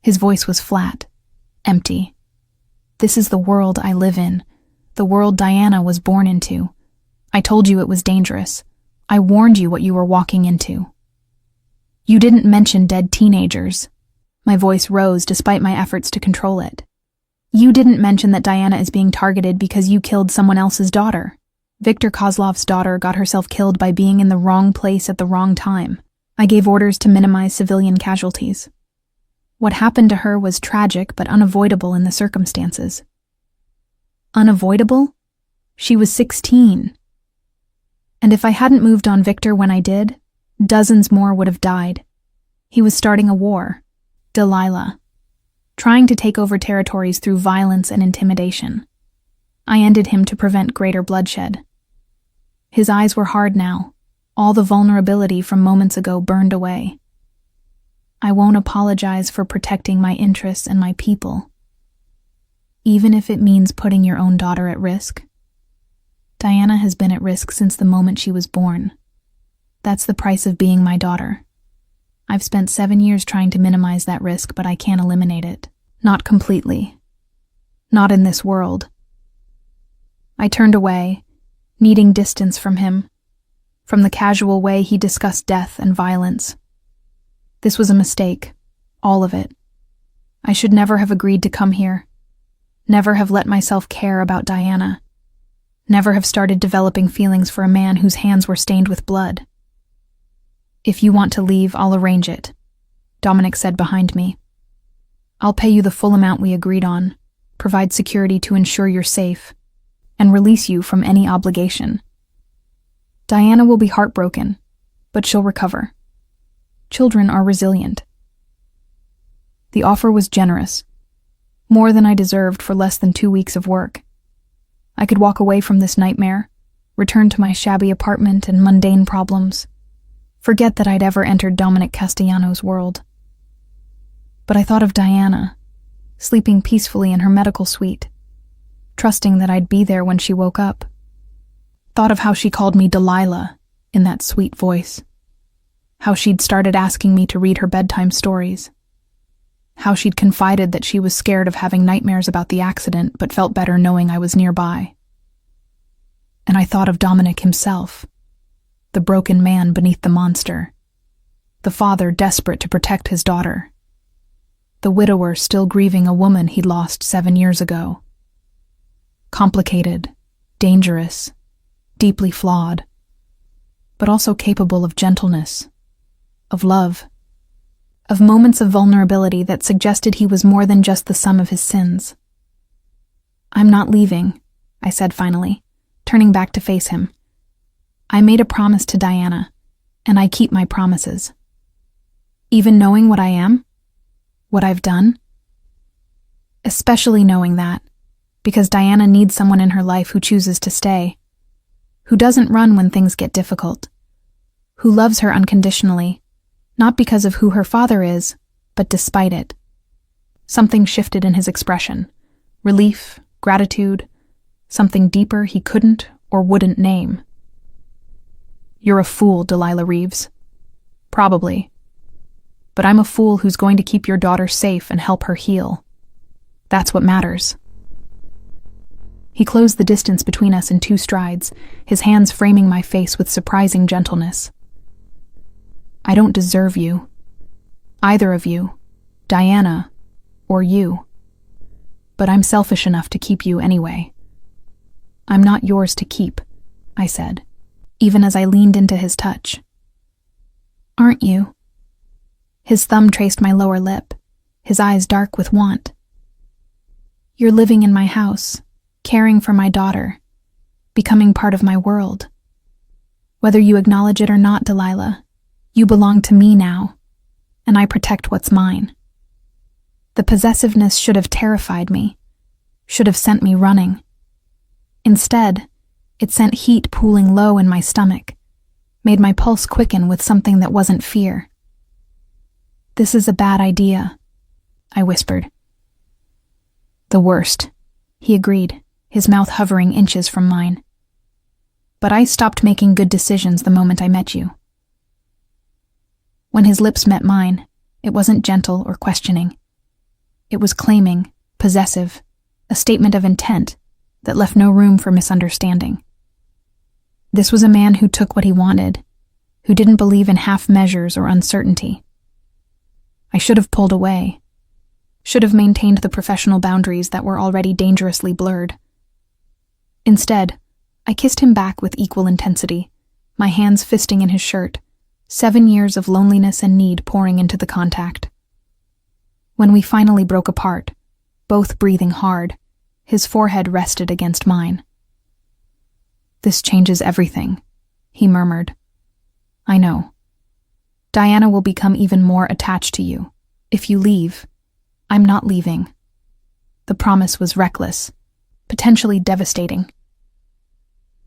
His voice was flat, empty. "This is the world I live in, the world Diana was born into. I told you it was dangerous. I warned you what you were walking into." "You didn't mention dead teenagers." My voice rose despite my efforts to control it. "You didn't mention that Diana is being targeted because you killed someone else's daughter. Victor Kozlov's daughter got herself killed by being in the wrong place at the wrong time. I gave orders to minimize civilian casualties. What happened to her was tragic but unavoidable in the circumstances." "Unavoidable?" She was 16. "And if I hadn't moved on Victor when I did, dozens more would have died. He was starting a war. Delilah. Trying to take over territories through violence and intimidation. I ended him to prevent greater bloodshed." His eyes were hard now. All the vulnerability from moments ago burned away. "I won't apologize for protecting my interests and my people. Even if it means putting your own daughter at risk. Diana has been at risk since the moment she was born. That's the price of being my daughter. I've spent 7 years trying to minimize that risk, but I can't eliminate it. Not completely. Not in this world." I turned away, needing distance from him, from the casual way he discussed death and violence. This was a mistake, all of it. I should never have agreed to come here, never have let myself care about Diana, never have started developing feelings for a man whose hands were stained with blood. "If you want to leave, I'll arrange it," Dominic said behind me. "I'll pay you the full amount we agreed on, provide security to ensure you're safe, and release you from any obligation. Diana will be heartbroken, but she'll recover. Children are resilient." The offer was generous, more than I deserved for less than 2 weeks of work. I could walk away from this nightmare, return to my shabby apartment and mundane problems, forget that I'd ever entered Dominic Castellano's world. But I thought of Diana, sleeping peacefully in her medical suite, trusting that I'd be there when she woke up. Thought of how she called me Delilah in that sweet voice. How she'd started asking me to read her bedtime stories. How she'd confided that she was scared of having nightmares about the accident but felt better knowing I was nearby. And I thought of Dominic himself, the broken man beneath the monster, the father desperate to protect his daughter, the widower still grieving a woman he'd lost 7 years ago. Complicated, dangerous, deeply flawed, but also capable of gentleness, of love, of moments of vulnerability that suggested he was more than just the sum of his sins. I'm not leaving, I said finally, turning back to face him. I made a promise to Diana, and I keep my promises. Even knowing what I am? What I've done? Especially knowing that, because Diana needs someone in her life who chooses to stay, who doesn't run when things get difficult, who loves her unconditionally, not because of who her father is, but despite it. Something shifted in his expression. Relief, gratitude, something deeper he couldn't or wouldn't name. You're a fool, Delilah Reeves. Probably. But I'm a fool who's going to keep your daughter safe and help her heal. That's what matters. He closed the distance between us in 2 strides, his hands framing my face with surprising gentleness. I don't deserve you. Either of you, Diana, or you. But I'm selfish enough to keep you anyway. I'm not yours to keep, I said, even as I leaned into his touch. Aren't you? His thumb traced my lower lip, his eyes dark with want. You're living in my house, caring for my daughter, becoming part of my world. Whether you acknowledge it or not, Delilah, you belong to me now, and I protect what's mine. The possessiveness should have terrified me, should have sent me running. Instead, it sent heat pooling low in my stomach, made my pulse quicken with something that wasn't fear. This is a bad idea, I whispered. The worst, he agreed, his mouth hovering inches from mine. But I stopped making good decisions the moment I met you. When his lips met mine, it wasn't gentle or questioning. It was claiming, possessive, a statement of intent that left no room for misunderstanding. This was a man who took what he wanted, who didn't believe in half measures or uncertainty. I should have pulled away, should have maintained the professional boundaries that were already dangerously blurred. Instead, I kissed him back with equal intensity, my hands fisting in his shirt, 7 years of loneliness and need pouring into the contact. When we finally broke apart, both breathing hard, his forehead rested against mine. This changes everything, he murmured. I know. Diana will become even more attached to you. If you leave, I'm not leaving. The promise was reckless, potentially devastating.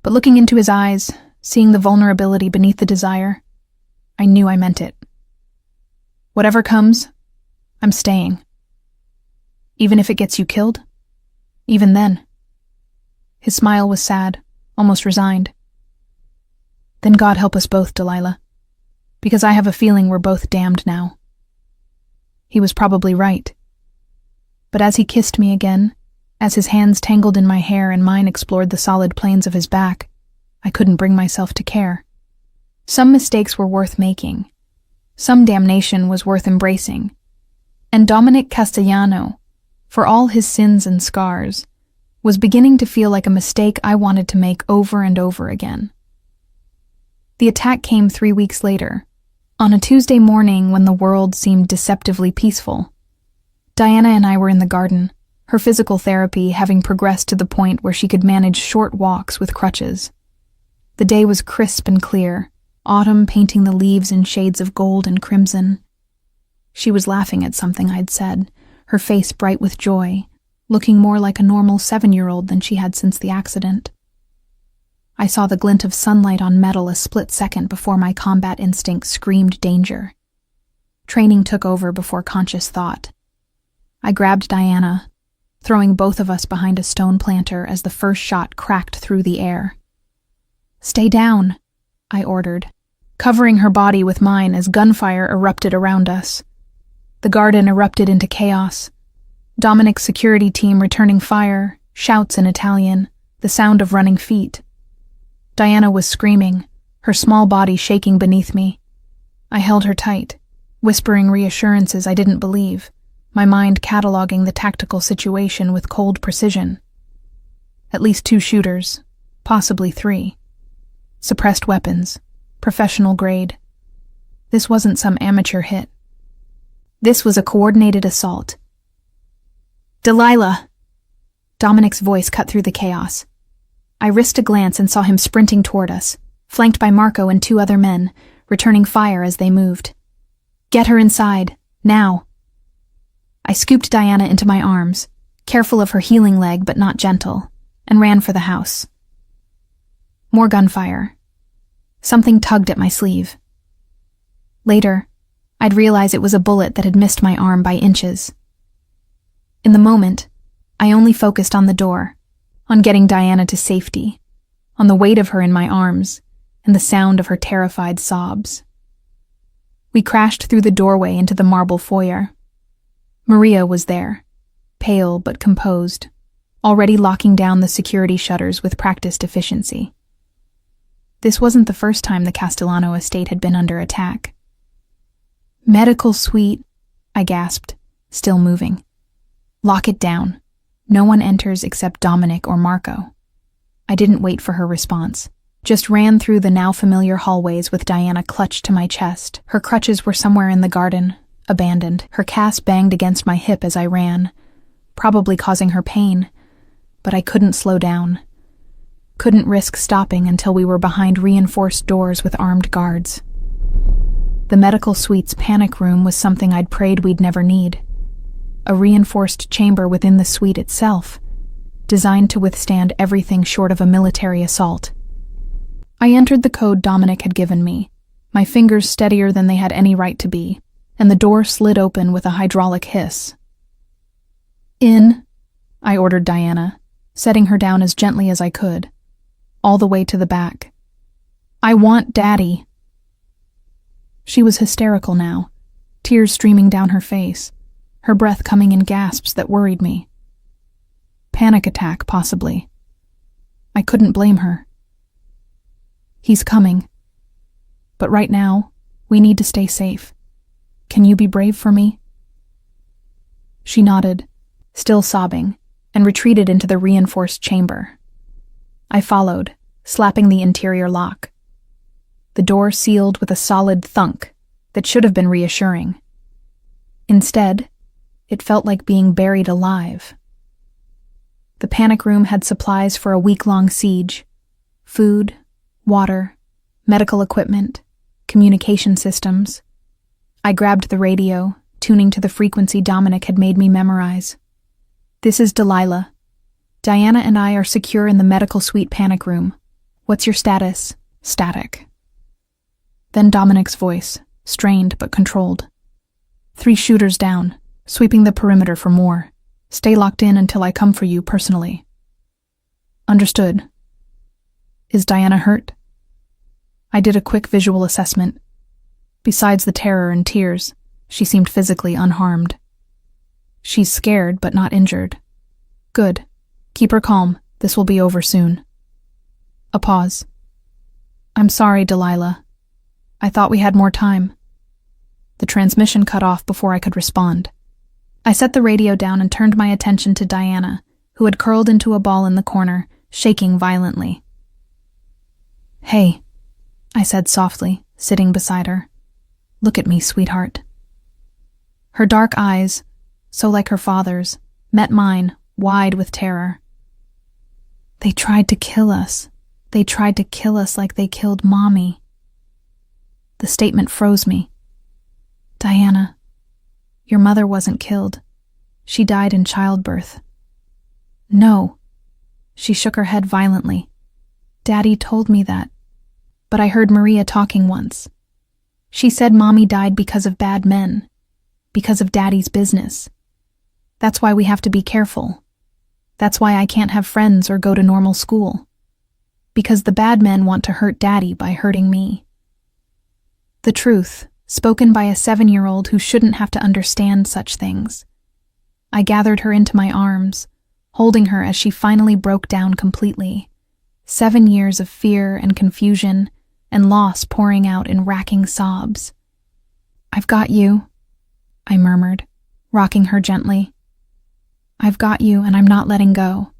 But looking into his eyes, seeing the vulnerability beneath the desire, I knew I meant it. Whatever comes, I'm staying. Even if it gets you killed? Even then. His smile was sad, almost resigned. Then God help us both, Delilah, because I have a feeling we're both damned now. He was probably right. But as he kissed me again, as his hands tangled in my hair and mine explored the solid planes of his back, I couldn't bring myself to care. Some mistakes were worth making. Some damnation was worth embracing. And Dominic Castellano, for all his sins and scars, was beginning to feel like a mistake I wanted to make over and over again. The attack came 3 weeks later, on a Tuesday morning when the world seemed deceptively peaceful. Diana and I were in the garden, her physical therapy having progressed to the point where she could manage short walks with crutches. The day was crisp and clear, autumn painting the leaves in shades of gold and crimson. She was laughing at something I'd said, her face bright with joy, looking more like a normal 7-year-old than she had since the accident. I saw the glint of sunlight on metal a split second before my combat instinct screamed danger. Training took over before conscious thought. I grabbed Diana, throwing both of us behind a stone planter as the first shot cracked through the air. Stay down, I ordered, covering her body with mine as gunfire erupted around us. The garden erupted into chaos. Dominic's security team returning fire, shouts in Italian, the sound of running feet. Diana was screaming, her small body shaking beneath me. I held her tight, whispering reassurances I didn't believe, my mind cataloging the tactical situation with cold precision. At least 2 shooters, possibly 3. Suppressed weapons, professional grade. This wasn't some amateur hit. This was a coordinated assault. Delilah! Dominic's voice cut through the chaos. I risked a glance and saw him sprinting toward us, flanked by Marco and 2 other men, returning fire as they moved. Get her inside, now. I scooped Diana into my arms, careful of her healing leg but not gentle, and ran for the house. More gunfire. Something tugged at my sleeve. Later, I'd realize it was a bullet that had missed my arm by inches. In the moment, I only focused on the door, on getting Diana to safety, on the weight of her in my arms, and the sound of her terrified sobs. We crashed through the doorway into the marble foyer. Maria was there, pale but composed, already locking down the security shutters with practiced efficiency. This wasn't the first time the Castellano estate had been under attack. Medical suite, I gasped, still moving. Lock it down. No one enters except Dominic or Marco. I didn't wait for her response. Just ran through the now familiar hallways with Diana clutched to my chest. Her crutches were somewhere in the garden, abandoned. Her cast banged against my hip as I ran, probably causing her pain, but I couldn't slow down. Couldn't risk stopping until we were behind reinforced doors with armed guards. The medical suite's panic room was something I'd prayed we'd never need. A reinforced chamber within the suite itself, designed to withstand everything short of a military assault. I entered the code Dominic had given me, my fingers steadier than they had any right to be, and the door slid open with a hydraulic hiss. In, I ordered Diana, setting her down as gently as I could, all the way to the back. I want Daddy. She was hysterical now, tears streaming down her face, her breath coming in gasps that worried me. Panic attack, possibly. I couldn't blame her. He's coming. But right now, we need to stay safe. Can you be brave for me? She nodded, still sobbing, and retreated into the reinforced chamber. I followed, slapping the interior lock. The door sealed with a solid thunk that should have been reassuring. Instead, it felt like being buried alive. The panic room had supplies for a week-long siege: food, water, medical equipment, communication systems. I grabbed the radio, tuning to the frequency Dominic had made me memorize. This is Delilah. Diana and I are secure in the medical suite panic room. What's your status? Static. Then Dominic's voice, strained but controlled. 3 shooters down, sweeping the perimeter for more. Stay locked in until I come for you personally. Understood. Is Diana hurt? I did a quick visual assessment. Besides the terror and tears, she seemed physically unharmed. She's scared but not injured. Good. Keep her calm. This will be over soon. A pause. I'm sorry, Delilah. I thought we had more time. The transmission cut off before I could respond. I set the radio down and turned my attention to Diana, who had curled into a ball in the corner, shaking violently. Hey, I said softly, sitting beside her. Look at me, sweetheart. Her dark eyes, so like her father's, met mine, wide with terror. They tried to kill us. They tried to kill us like they killed Mommy. The statement froze me. Diana, your mother wasn't killed. She died in childbirth. No. She shook her head violently. Daddy told me that. But I heard Maria talking once. She said Mommy died because of bad men. Because of Daddy's business. That's why we have to be careful. That's why I can't have friends or go to normal school. Because the bad men want to hurt Daddy by hurting me. The truth, spoken by a 7-year-old who shouldn't have to understand such things. I gathered her into my arms, holding her as she finally broke down completely. 7 years of fear and confusion and loss pouring out in racking sobs. I've got you, I murmured, rocking her gently. I've got you and I'm not letting go.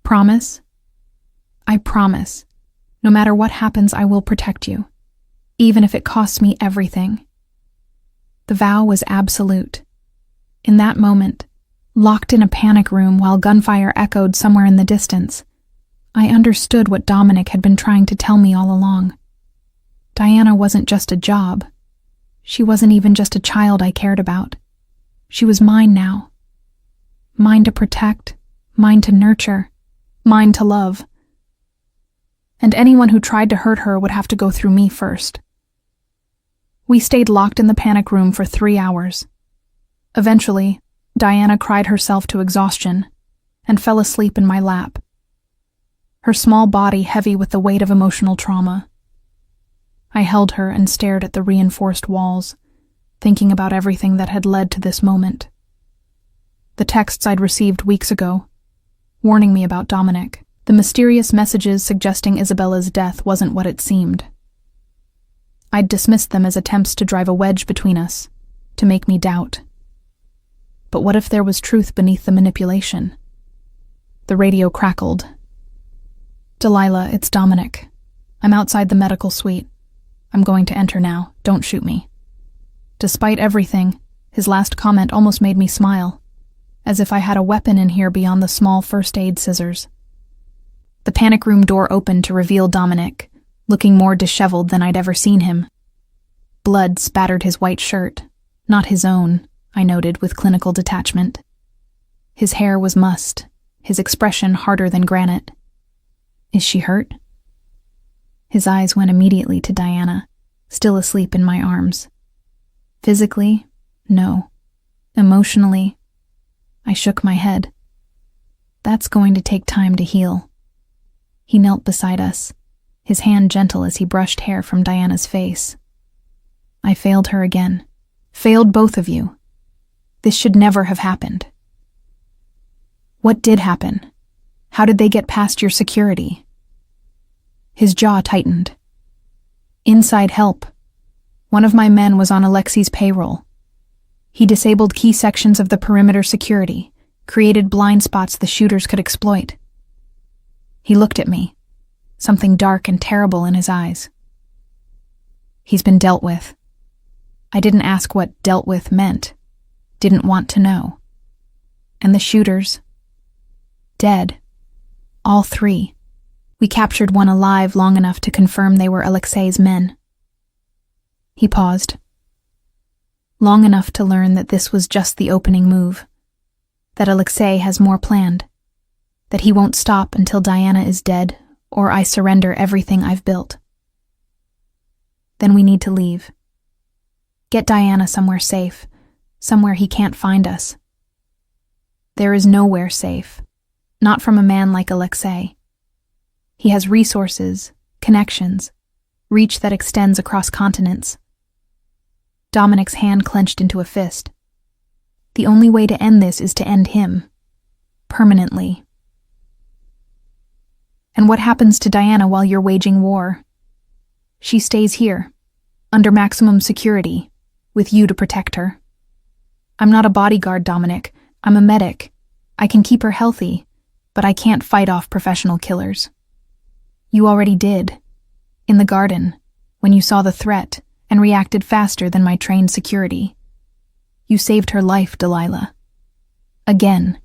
Promise? I promise. No matter what happens, I will protect you. Even if it costs me everything. The vow was absolute. In that moment, locked in a panic room while gunfire echoed somewhere in the distance. I understood what Dominic had been trying to tell me all along. Diana wasn't just a job. She wasn't even just a child I cared about. She was mine now. Mine to protect, mine to nurture, mine to love. And anyone who tried to hurt her would have to go through me first. We stayed locked in the panic room for 3 hours. Eventually, Diana cried herself to exhaustion and fell asleep in my lap, her small body heavy with the weight of emotional trauma. I held her and stared at the reinforced walls, thinking about everything that had led to this moment. The texts I'd received weeks ago, warning me about Dominic. The mysterious messages suggesting Isabella's death wasn't what it seemed. I'd dismissed them as attempts to drive a wedge between us, to make me doubt. But what if there was truth beneath the manipulation? The radio crackled. "Delilah, it's Dominic. I'm outside the medical suite. I'm going to enter now. Don't shoot me." Despite everything, his last comment almost made me smile, as if I had a weapon in here beyond the small first aid scissors. The panic room door opened to reveal Dominic, looking more disheveled than I'd ever seen him. Blood spattered his white shirt, not his own, I noted with clinical detachment. His hair was mussed, his expression harder than granite. "Is she hurt?" His eyes went immediately to Diana, still asleep in my arms. Physically, no. Emotionally, I shook my head. That's going to take time to heal. He knelt beside us, his hand gentle as he brushed hair from Diana's face. "I failed her again. Failed both of you. This should never have happened." "What did happen? How did they get past your security?" His jaw tightened. "Inside help. One of my men was on Alexei's payroll. He disabled key sections of the perimeter security, created blind spots the shooters could exploit." He looked at me, something dark and terrible in his eyes. "He's been dealt with." I didn't ask what "dealt with" meant, didn't want to know. "And the shooters? Dead. All 3. We captured one alive long enough to confirm they were Alexei's men." He paused. "Long enough to learn that this was just the opening move, that Alexei has more planned, that he won't stop until Diana is dead or I surrender everything I've built. Then we need to leave. Get Diana somewhere safe, somewhere he can't find us. There is nowhere safe, not from a man like Alexei. He has resources, connections, reach that extends across continents." Dominic's hand clenched into a fist. "The only way to end this is to end him. Permanently." "And what happens to Diana while you're waging war?" "She stays here, under maximum security, with you to protect her." "I'm not a bodyguard, Dominic. I'm a medic. I can keep her healthy, but I can't fight off professional killers." "You already did. In the garden, when you saw the threat and reacted faster than my trained security. You saved her life, Delilah. Again."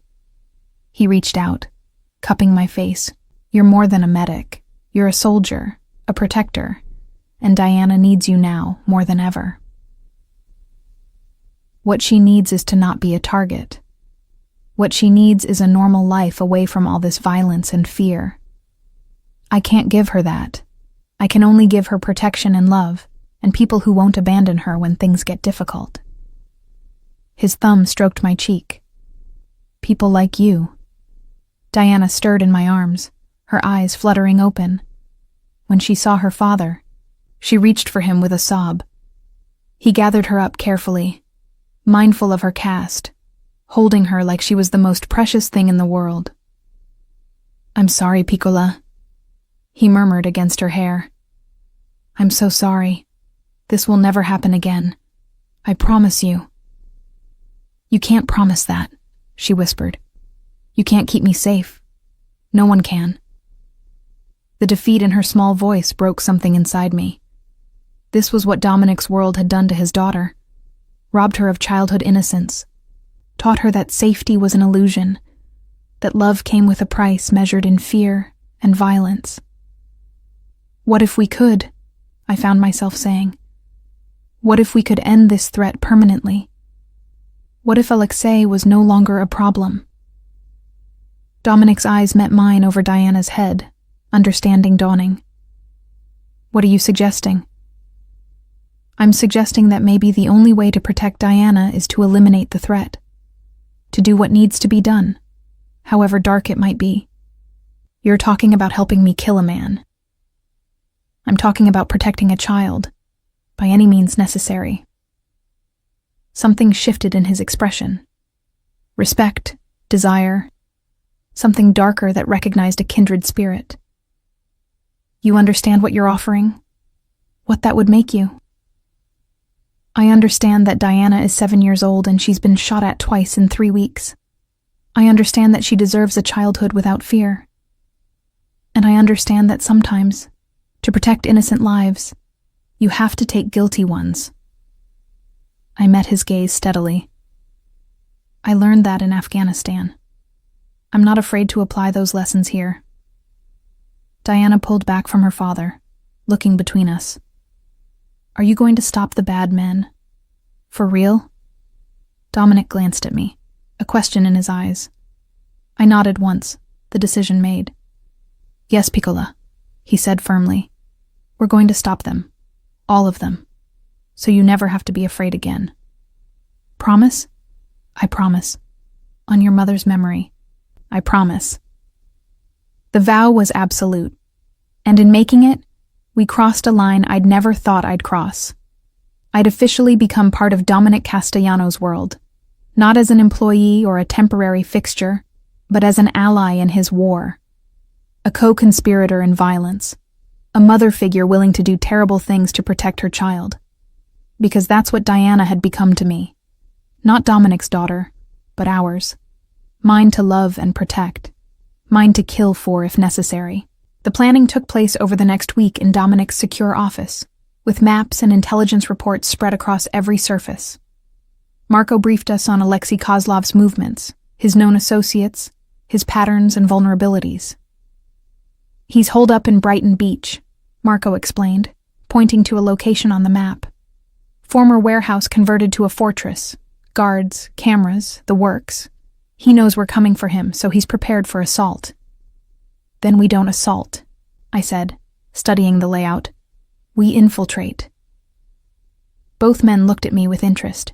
He reached out, cupping my face. "You're more than a medic. You're a soldier, a protector, and Diana needs you now more than ever. What she needs is to not be a target. What she needs is a normal life away from all this violence and fear. I can't give her that. I can only give her protection and love, and people who won't abandon her when things get difficult." His thumb stroked my cheek. "People like you." Diana stirred in my arms, her eyes fluttering open. When she saw her father, she reached for him with a sob. He gathered her up carefully, mindful of her cast, holding her like she was the most precious thing in the world. "I'm sorry, Piccola," he murmured against her hair. "I'm so sorry. This will never happen again. I promise you." "You can't promise that," she whispered. "You can't keep me safe. No one can." The defeat in her small voice broke something inside me. This was what Dominic's world had done to his daughter, robbed her of childhood innocence, taught her that safety was an illusion, that love came with a price measured in fear and violence. What if we could? I found myself saying. What if we could end this threat permanently? What if Alexei was no longer a problem? Dominic's eyes met mine over Diana's head, understanding dawning. What are you suggesting? I'm suggesting that maybe the only way to protect Diana is to eliminate the threat. To do what needs to be done, however dark it might be. You're talking about helping me kill a man. I'm talking about protecting a child, by any means necessary. Something shifted in his expression. Respect, desire, something darker that recognized a kindred spirit. You understand what you're offering? What that would make you? I understand that Diana is 7 years old and she's been shot at twice in 3 weeks. I understand that she deserves a childhood without fear. And I understand that sometimes, to protect innocent lives, you have to take guilty ones. I met his gaze steadily. I learned that in Afghanistan. I'm not afraid to apply those lessons here. Diana pulled back from her father, looking between us. Are you going to stop the bad men? For real? Dominic glanced at me, a question in his eyes. I nodded once, the decision made. Yes, Piccola, he said firmly. We're going to stop them. All of them. So you never have to be afraid again. Promise? I promise. On your mother's memory. I promise. The vow was absolute, and in making it, we crossed a line I'd never thought I'd cross. I'd officially become part of Dominic Castellano's world, not as an employee or a temporary fixture, but as an ally in his war. A co-conspirator in violence, a mother figure willing to do terrible things to protect her child. Because that's what Diana had become to me. Not Dominic's daughter, but ours. Mine to love and protect. Mine to kill for if necessary. The planning took place over the next week in Dominic's secure office, with maps and intelligence reports spread across every surface. Marco briefed us on Alexei Kozlov's movements, his known associates, his patterns and vulnerabilities. He's holed up in Brighton Beach, Marco explained, pointing to a location on the map. Former warehouse converted to a fortress. Guards, cameras, the works. He knows we're coming for him, so he's prepared for assault. Then we don't assault, I said, studying the layout. We infiltrate. Both men looked at me with interest.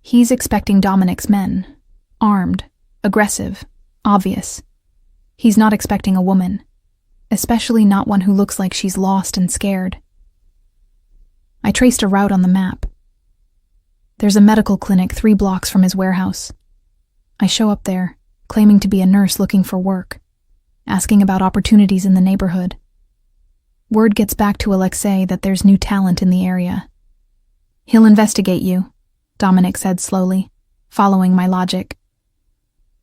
He's expecting Dominic's men. Armed, aggressive, obvious. He's not expecting a woman, especially not one who looks like she's lost and scared. I traced a route on the map. There's a medical clinic 3 blocks from his warehouse. I show up there, claiming to be a nurse looking for work, asking about opportunities in the neighborhood. Word gets back to Alexei that there's new talent in the area. He'll investigate you, Dominic said slowly, following my logic.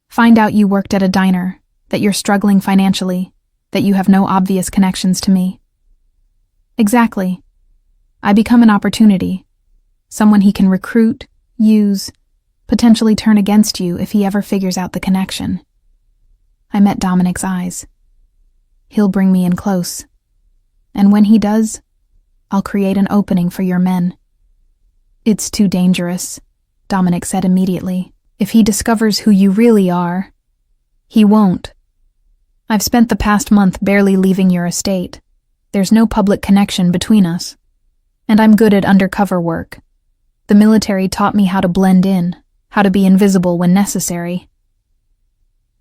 Find out you worked at a diner, that you're struggling financially, that you have no obvious connections to me. Exactly. I become an opportunity, someone he can recruit, use, potentially turn against you if he ever figures out the connection. I met Dominic's eyes. He'll bring me in close. And when he does, I'll create an opening for your men. It's too dangerous, Dominic said immediately. If he discovers who you really are, he won't. I've spent the past month barely leaving your estate. There's no public connection between us. And I'm good at undercover work. The military taught me how to blend in, how to be invisible when necessary.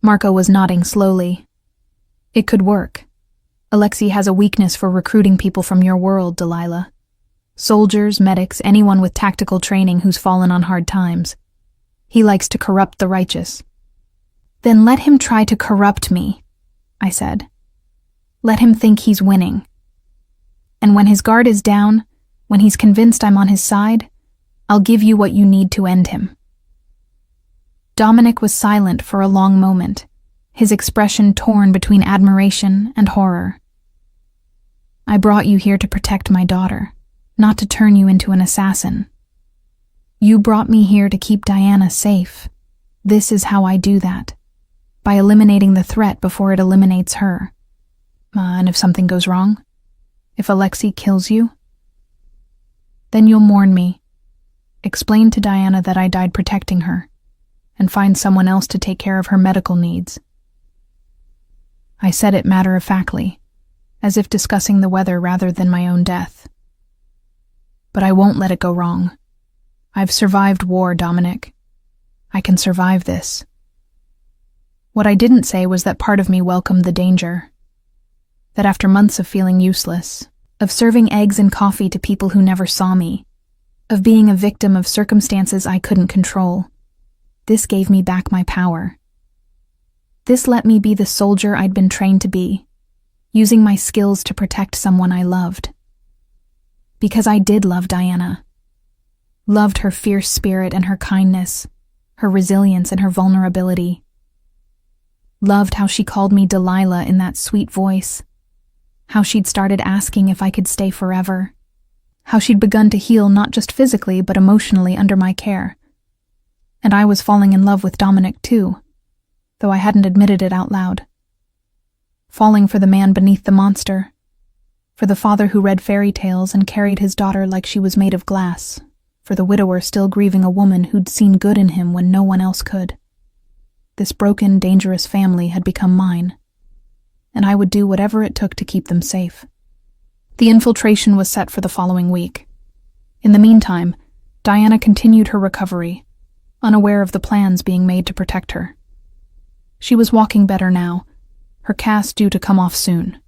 Marco was nodding slowly. It could work. Alexei has a weakness for recruiting people from your world, Delilah. Soldiers, medics, anyone with tactical training who's fallen on hard times. He likes to corrupt the righteous. Then let him try to corrupt me, I said. Let him think he's winning. And when his guard is down, when he's convinced I'm on his side, I'll give you what you need to end him. Dominic was silent for a long moment, his expression torn between admiration and horror. I brought you here to protect my daughter, not to turn you into an assassin. You brought me here to keep Diana safe. This is how I do that. By eliminating the threat before it eliminates her. And if something goes wrong? If Alexei kills you? Then you'll mourn me. Explain to Diana that I died protecting her, and find someone else to take care of her medical needs. I said it matter-of-factly, as if discussing the weather rather than my own death. But I won't let it go wrong. I've survived war, Dominic. I can survive this. What I didn't say was that part of me welcomed the danger. That after months of feeling useless, of serving eggs and coffee to people who never saw me, of being a victim of circumstances I couldn't control, this gave me back my power. This let me be the soldier I'd been trained to be, using my skills to protect someone I loved. Because I did love Diana. Loved her fierce spirit and her kindness, her resilience and her vulnerability. Loved how she called me Delilah in that sweet voice. How she'd started asking if I could stay forever. How she'd begun to heal not just physically but emotionally under my care. And I was falling in love with Dominic too, though I hadn't admitted it out loud. Falling for the man beneath the monster. For the father who read fairy tales and carried his daughter like she was made of glass. For the widower still grieving a woman who'd seen good in him when no one else could. This broken, dangerous family had become mine, and I would do whatever it took to keep them safe. The infiltration was set for the following week. In the meantime, Diana continued her recovery, unaware of the plans being made to protect her. She was walking better now, her cast due to come off soon.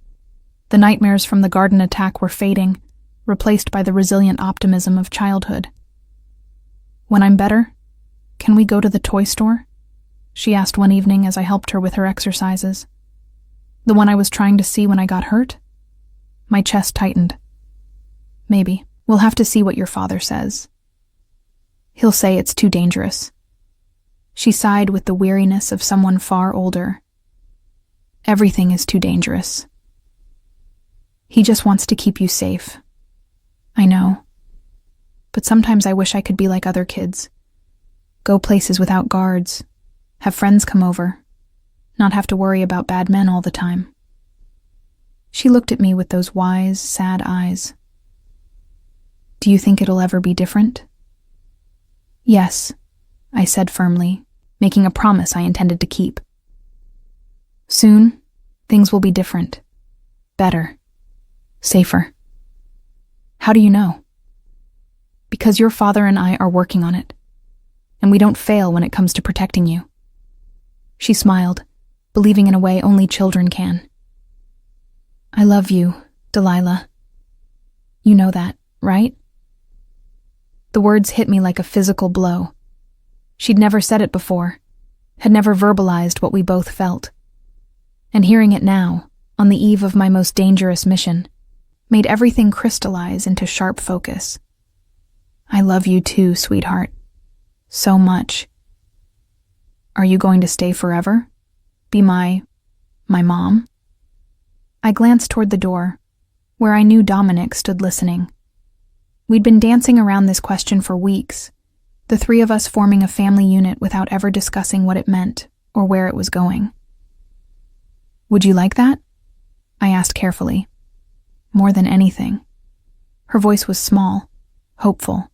The nightmares from the garden attack were fading, replaced by the resilient optimism of childhood. When I'm better, can we go to the toy store? She asked one evening as I helped her with her exercises. The one I was trying to see when I got hurt? My chest tightened. Maybe. We'll have to see what your father says. He'll say it's too dangerous. She sighed with the weariness of someone far older. Everything is too dangerous. He just wants to keep you safe. I know. But sometimes I wish I could be like other kids. Go places without guards. Have friends come over. Not have to worry about bad men all the time. She looked at me with those wise, sad eyes. Do you think it'll ever be different? Yes, I said firmly, making a promise I intended to keep. Soon, things will be different. Better. Safer. How do you know? Because your father and I are working on it, and we don't fail when it comes to protecting you. She smiled, believing in a way only children can. I love you, Delilah. You know that, right? The words hit me like a physical blow. She'd never said it before, had never verbalized what we both felt. And hearing it now, on the eve of my most dangerous mission, made everything crystallize into sharp focus. I love you too, sweetheart. So much. Are you going to stay forever? Be my mom? I glanced toward the door, where I knew Dominic stood listening. We'd been dancing around this question for weeks, the three of us forming a family unit without ever discussing what it meant or where it was going. Would you like that? I asked carefully. More than anything. Her voice was small, hopeful.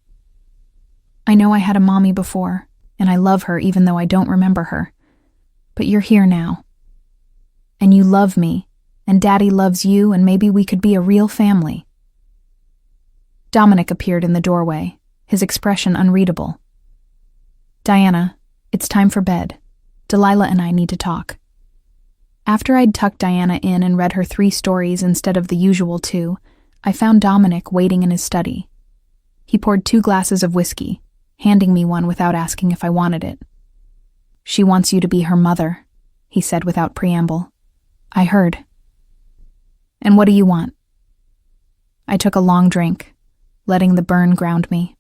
I know I had a mommy before, and I love her even though I don't remember her. But you're here now. And you love me, and Daddy loves you, and maybe we could be a real family. Dominic appeared in the doorway, his expression unreadable. Diana, it's time for bed. Delilah and I need to talk. After I'd tucked Diana in and read her 3 stories instead of the usual 2, I found Dominic waiting in his study. He poured 2 glasses of whiskey, handing me one without asking if I wanted it. She wants you to be her mother, he said without preamble. I heard. And what do you want? I took a long drink, letting the burn ground me.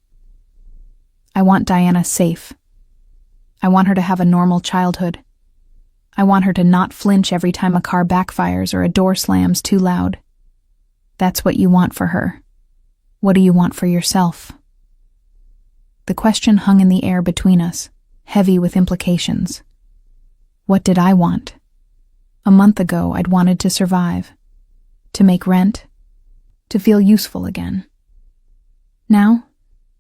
I want Diana safe. I want her to have a normal childhood. I want her to not flinch every time a car backfires or a door slams too loud. That's what you want for her. What do you want for yourself? The question hung in the air between us, heavy with implications. What did I want? A month ago, I'd wanted to survive, to make rent, to feel useful again. Now,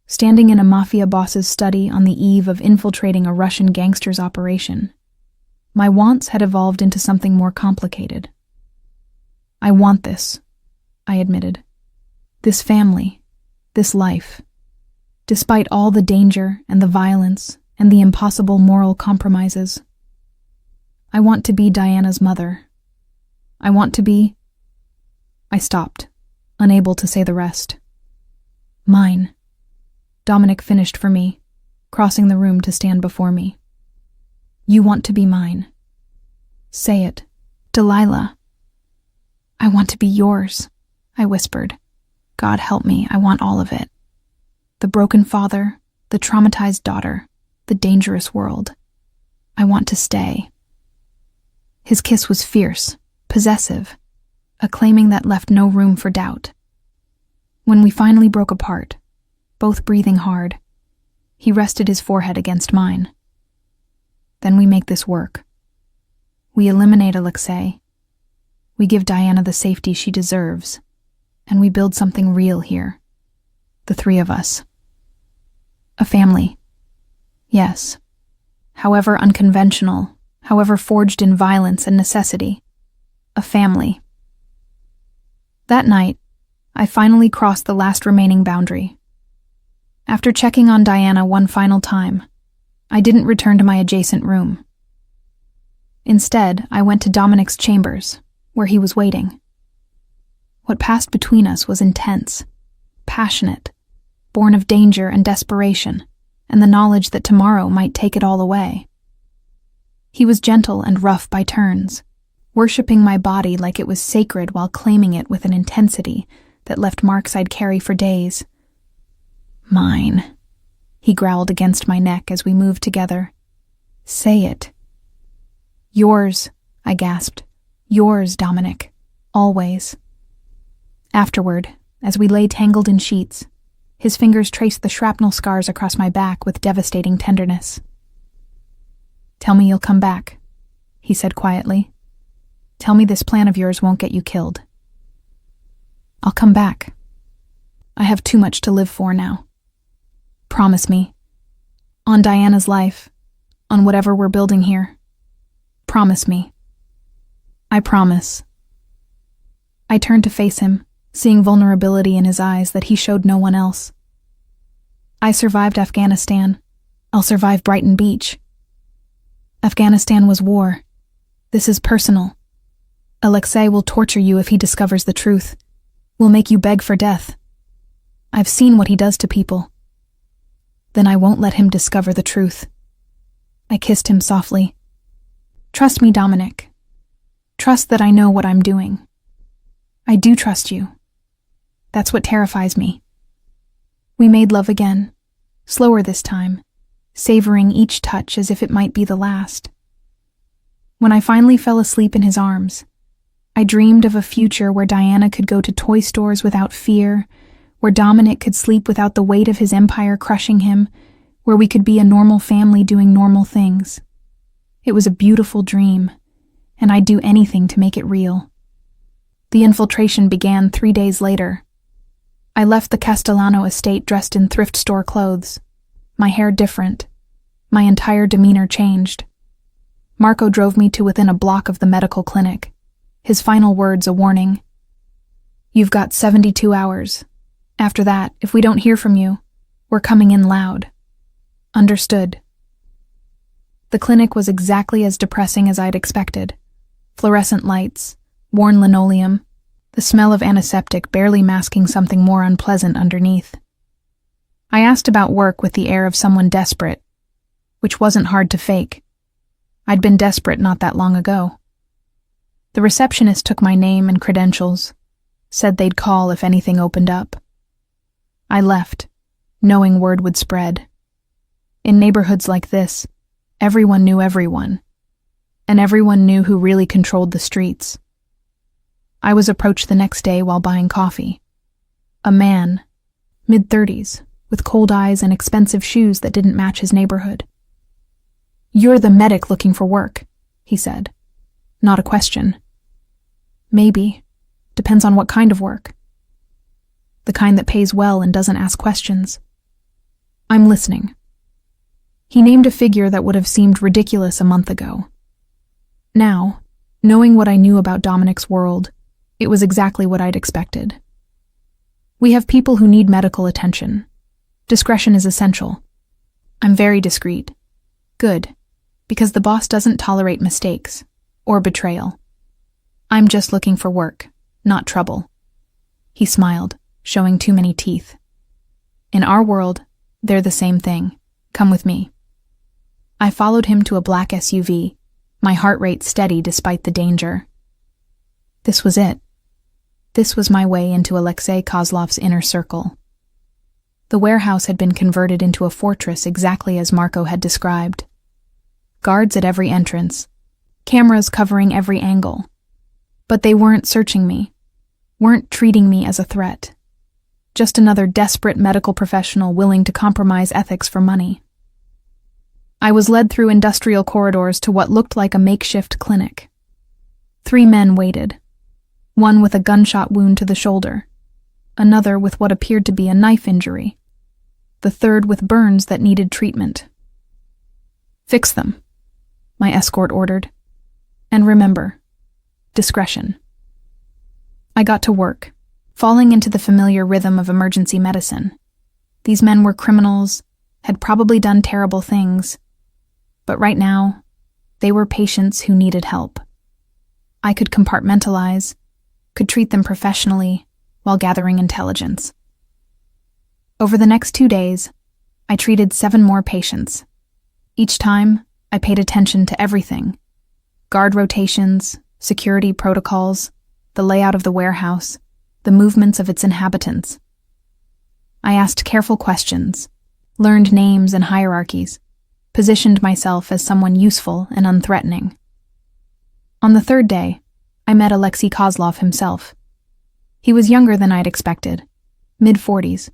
standing in a Mafia boss's study on the eve of infiltrating a Russian gangster's operation, my wants had evolved into something more complicated. I want this, I admitted. This family, this life. Despite all the danger and the violence and the impossible moral compromises. I want to be Diana's mother. I want to be... I stopped, unable to say the rest. Mine. Dominic finished for me, crossing the room to stand before me. You want to be mine. Say it, Delilah. I want to be yours, I whispered. God help me, I want all of it. The broken father, the traumatized daughter, the dangerous world. I want to stay. His kiss was fierce, possessive, a claiming that left no room for doubt. When we finally broke apart, both breathing hard, he rested his forehead against mine. Then we make this work. We eliminate Alexei. We give Diana the safety she deserves, and we build something real here. The three of us. A family. Yes. However unconventional, however forged in violence and necessity. A family. That night, I finally crossed the last remaining boundary. After checking on Diana one final time, I didn't return to my adjacent room. Instead, I went to Dominic's chambers, where he was waiting. What passed between us was intense, passionate, born of danger and desperation, and the knowledge that tomorrow might take it all away. He was gentle and rough by turns, worshipping my body like it was sacred while claiming it with an intensity that left marks I'd carry for days. Mine, he growled against my neck as we moved together. Say it. Yours, I gasped. Yours, Dominic. Always. Afterward, as we lay tangled in sheets, his fingers traced the shrapnel scars across my back with devastating tenderness. Tell me you'll come back, he said quietly. Tell me this plan of yours won't get you killed. I'll come back. I have too much to live for now. Promise me. On Diana's life, on whatever we're building here. Promise me. I promise. I turned to face him, seeing vulnerability in his eyes that he showed no one else. I survived Afghanistan. I'll survive Brighton Beach. Afghanistan was war. This is personal. Alexei will torture you if he discovers the truth. Will make you beg for death. I've seen what he does to people. Then I won't let him discover the truth. I kissed him softly. Trust me, Dominic. Trust that I know what I'm doing. I do trust you. That's what terrifies me. We made love again, slower this time, savoring each touch as if it might be the last. When I finally fell asleep in his arms, I dreamed of a future where Diana could go to toy stores without fear, where Dominic could sleep without the weight of his empire crushing him, where we could be a normal family doing normal things. It was a beautiful dream, and I'd do anything to make it real. The infiltration began 3 days later. I left the Castellano estate dressed in thrift store clothes, my hair different, my entire demeanor changed. Marco drove me to within a block of the medical clinic, his final words a warning. You've got 72 hours. After that, if we don't hear from you, we're coming in loud. Understood. The clinic was exactly as depressing as I'd expected. Fluorescent lights, worn linoleum, the smell of antiseptic barely masking something more unpleasant underneath. I asked about work with the air of someone desperate, which wasn't hard to fake. I'd been desperate not that long ago. The receptionist took my name and credentials, said they'd call if anything opened up. I left, knowing word would spread. In neighborhoods like this, everyone knew everyone, and everyone knew who really controlled the streets. I was approached the next day while buying coffee. A man, mid-30s, with cold eyes and expensive shoes that didn't match his neighborhood. "You're the medic looking for work," he said. Not a question. "Maybe. Depends on what kind of work." "The kind that pays well and doesn't ask questions." "I'm listening." He named a figure that would have seemed ridiculous a month ago. Now, knowing what I knew about Dominic's world, it was exactly what I'd expected. "We have people who need medical attention. Discretion is essential." "I'm very discreet." "Good, because the boss doesn't tolerate mistakes or betrayal. I'm just looking for work, not trouble." He smiled, showing too many teeth. "In our world, they're the same thing. Come with me." I followed him to a black SUV, my heart rate steady despite the danger. This was it. This was my way into Alexei Kozlov's inner circle. The warehouse had been converted into a fortress exactly as Marco had described. Guards at every entrance, cameras covering every angle. But they weren't searching me, weren't treating me as a threat. Just another desperate medical professional willing to compromise ethics for money. I was led through industrial corridors to what looked like a makeshift clinic. 3 men waited, one with a gunshot wound to the shoulder, another with what appeared to be a knife injury, the third with burns that needed treatment. "Fix them," my escort ordered. "And remember, discretion." I got to work, falling into the familiar rhythm of emergency medicine. These men were criminals, had probably done terrible things, but right now, they were patients who needed help. I could compartmentalize, could treat them professionally while gathering intelligence. Over the next 2 days, I treated 7 more patients. Each time, I paid attention to everything: guard rotations, security protocols, the layout of the warehouse, the movements of its inhabitants. I asked careful questions, learned names and hierarchies, positioned myself as someone useful and unthreatening. On the 3rd day, I met Alexei Kozlov himself. He was younger than I'd expected, mid-40s,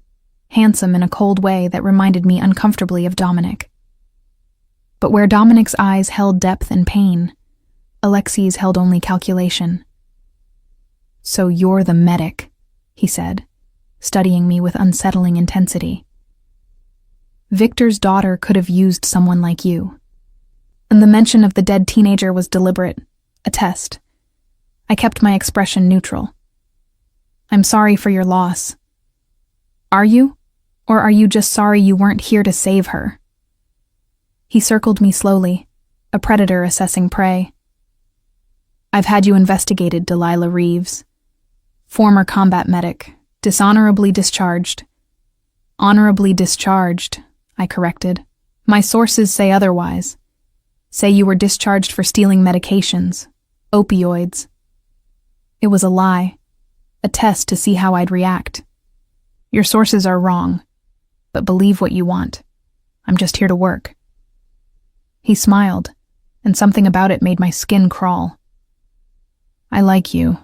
handsome in a cold way that reminded me uncomfortably of Dominic. But where Dominic's eyes held depth and pain, Alexei's held only calculation. "So you're the medic," he said, studying me with unsettling intensity. "Victor's daughter could have used someone like you." And the mention of the dead teenager was deliberate, a test. I kept my expression neutral. "I'm sorry for your loss." "Are you? Or are you just sorry you weren't here to save her?" He circled me slowly, a predator assessing prey. "I've had you investigated, Delilah Reeves. Former combat medic, dishonorably discharged." "Honorably discharged," I corrected. "My sources say otherwise. Say you were discharged for stealing medications, opioids." It was a lie, a test to see how I'd react. "Your sources are wrong, but believe what you want. I'm just here to work." He smiled, and something about it made my skin crawl. "I like you.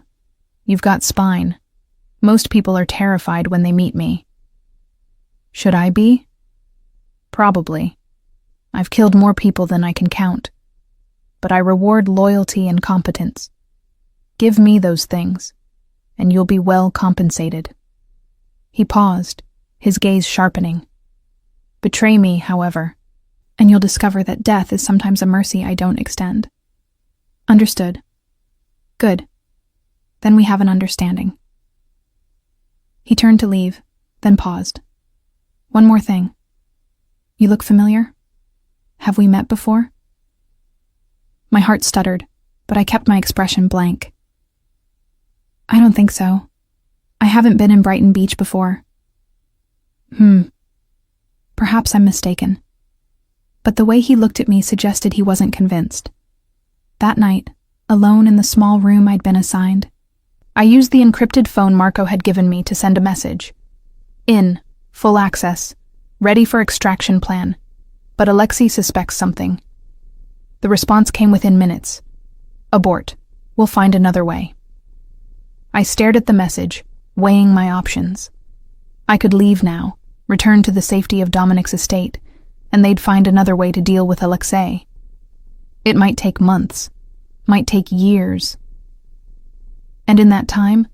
You've got spine. Most people are terrified when they meet me." "Should I be?" "Probably. I've killed more people than I can count. But I reward loyalty and competence. Give me those things, and you'll be well compensated." He paused, his gaze sharpening. "Betray me, however, and you'll discover that death is sometimes a mercy I don't extend." "Understood." "Good. Then we have an understanding." He turned to leave, then paused. "One more thing. You look familiar? Have we met before?" My heart stuttered, but I kept my expression blank. "I don't think so. I haven't been in Brighton Beach before." Perhaps I'm mistaken." But the way he looked at me suggested he wasn't convinced. That night, alone in the small room I'd been assigned, I used the encrypted phone Marco had given me to send a message. "In, full access, ready for extraction plan, but Alexei suspects something." The response came within minutes. "Abort. We'll find another way." I stared at the message, weighing my options. I could leave now, return to the safety of Dominic's estate, and they'd find another way to deal with Alexei. It might take months, might take years. And in that time,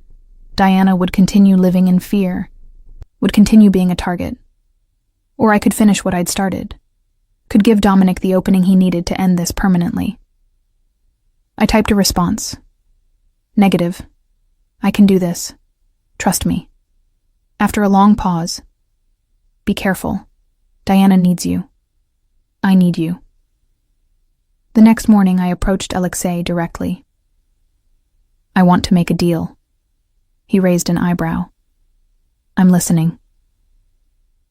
Diana would continue living in fear, would continue being a target. Or I could finish what I'd started, could give Dominic the opening he needed to end this permanently. I typed a response. Negative. I can do this. Trust me. After a long pause, be careful. Diana needs you. I need you. The next morning I approached Alexei directly. I want to make a deal. He raised an eyebrow. I'm listening.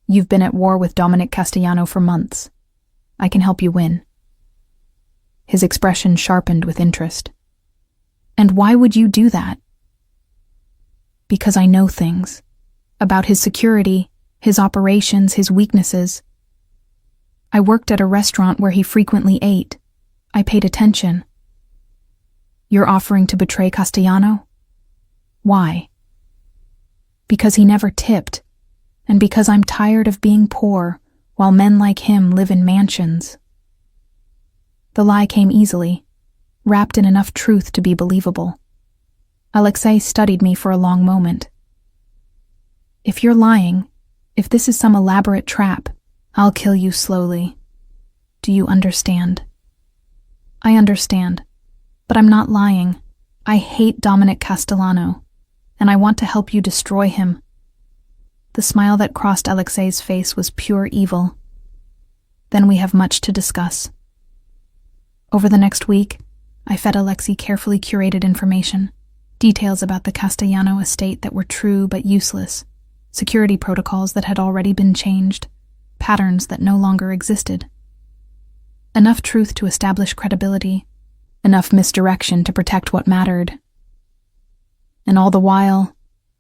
You've been at war with Dominic Castellano for months. I can help you win. His expression sharpened with interest. And why would you do that? Because I know things. About his security, his operations, his weaknesses. I worked at a restaurant where he frequently ate. I paid attention. You're offering to betray Castellano? Why? Because he never tipped, and because I'm tired of being poor while men like him live in mansions. The lie came easily, wrapped in enough truth to be believable. Alexei studied me for a long moment. If you're lying, if this is some elaborate trap, I'll kill you slowly. Do you understand? I understand, but I'm not lying. I hate Dominic Castellano, and I want to help you destroy him. The smile that crossed Alexei's face was pure evil. Then we have much to discuss. Over the next week, I fed Alexei carefully curated information, details about the Castellano estate that were true but useless, security protocols that had already been changed, patterns that no longer existed. Enough truth to establish credibility, enough misdirection to protect what mattered. And all the while,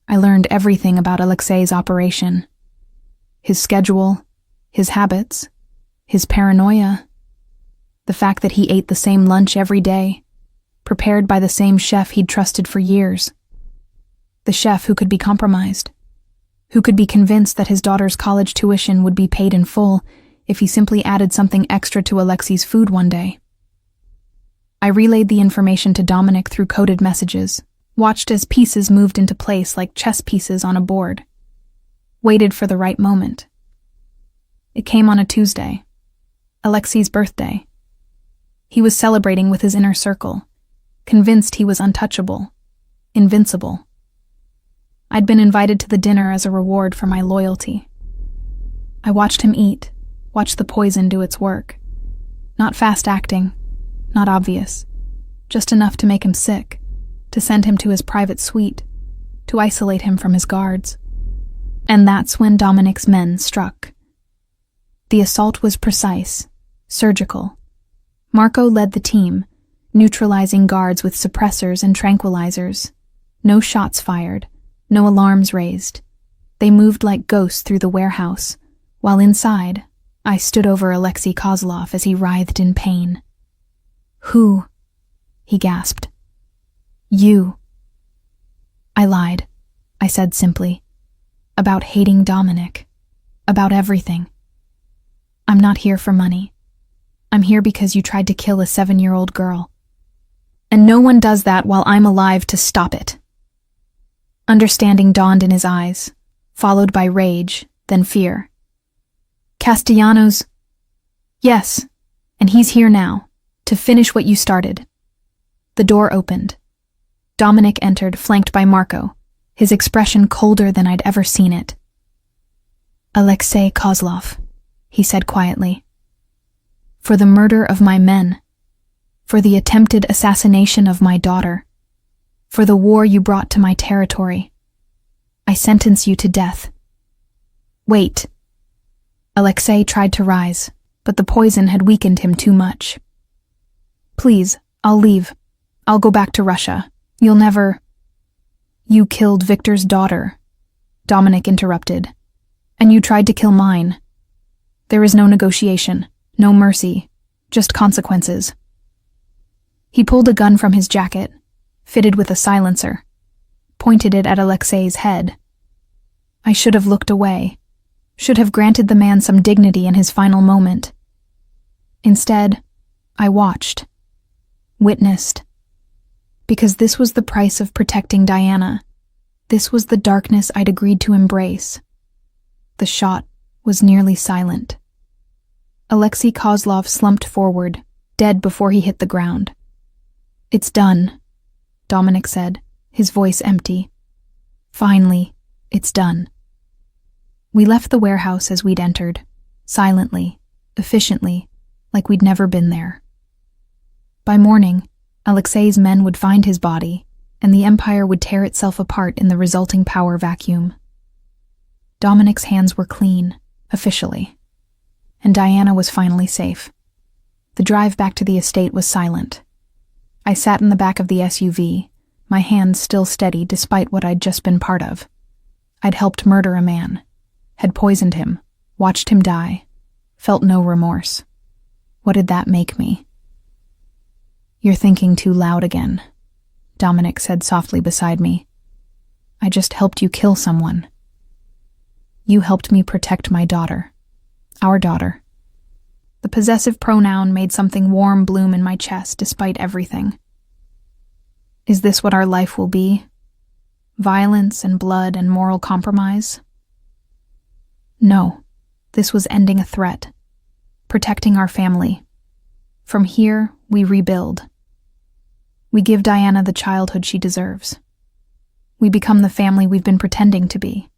I learned everything about Alexei's operation. His schedule, his habits, his paranoia, the fact that he ate the same lunch every day, prepared by the same chef he'd trusted for years. The chef who could be compromised, who could be convinced that his daughter's college tuition would be paid in full if he simply added something extra to Alexei's food one day. I relayed the information to Dominic through coded messages, watched as pieces moved into place like chess pieces on a board, waited for the right moment. It came on a Tuesday, Alexei's birthday. He was celebrating with his inner circle, convinced he was untouchable, invincible. I'd been invited to the dinner as a reward for my loyalty. I watched him eat, watched the poison do its work. Not fast acting, not obvious, just enough to make him sick, to send him to his private suite, to isolate him from his guards. And that's when Dominic's men struck. The assault was precise, surgical. Marco led the team, neutralizing guards with suppressors and tranquilizers. No shots fired, no alarms raised. They moved like ghosts through the warehouse, while inside, I stood over Alexei Kozlov as he writhed in pain. Who? He gasped. You. I lied. I said simply. About hating Dominic. About everything. I'm not here for money. I'm here because you tried to kill a 7-year-old girl. And no one does that while I'm alive to stop it. Understanding dawned in his eyes, followed by rage, then fear. Castellanos? Yes, and he's here now, to finish what you started. The door opened. Dominic entered, flanked by Marco, his expression colder than I'd ever seen it. Alexei Kozlov, he said quietly. For the murder of my men, for the attempted assassination of my daughter, for the war you brought to my territory, I sentence you to death. Wait. Alexei tried to rise, but the poison had weakened him too much. Please, I'll leave. I'll go back to Russia. You'll never... You killed Victor's daughter, Dominic interrupted. And you tried to kill mine. There is no negotiation, no mercy, just consequences. He pulled a gun from his jacket, fitted with a silencer, pointed it at Alexei's head. I should have looked away, should have granted the man some dignity in his final moment. Instead, I watched, witnessed, because this was the price of protecting Diana. This was the darkness I'd agreed to embrace. The shot was nearly silent. Alexei Kozlov slumped forward, dead before he hit the ground. "It's done," Dominic said, his voice empty. "Finally, it's done." We left the warehouse as we'd entered, silently, efficiently, like we'd never been there. By morning, Alexei's men would find his body, and the Empire would tear itself apart in the resulting power vacuum. Dominic's hands were clean, officially, and Diana was finally safe. The drive back to the estate was silent. I sat in the back of the SUV, my hands still steady despite what I'd just been part of. I'd helped murder a man, had poisoned him, watched him die, felt no remorse. What did that make me? "You're thinking too loud again," Dominic said softly beside me. "I just helped you kill someone. You helped me protect my daughter. Our daughter." The possessive pronoun made something warm bloom in my chest despite everything. Is this what our life will be? Violence and blood and moral compromise? No, this was ending a threat, protecting our family. From here, we rebuild. We give Diana the childhood she deserves. We become the family we've been pretending to be.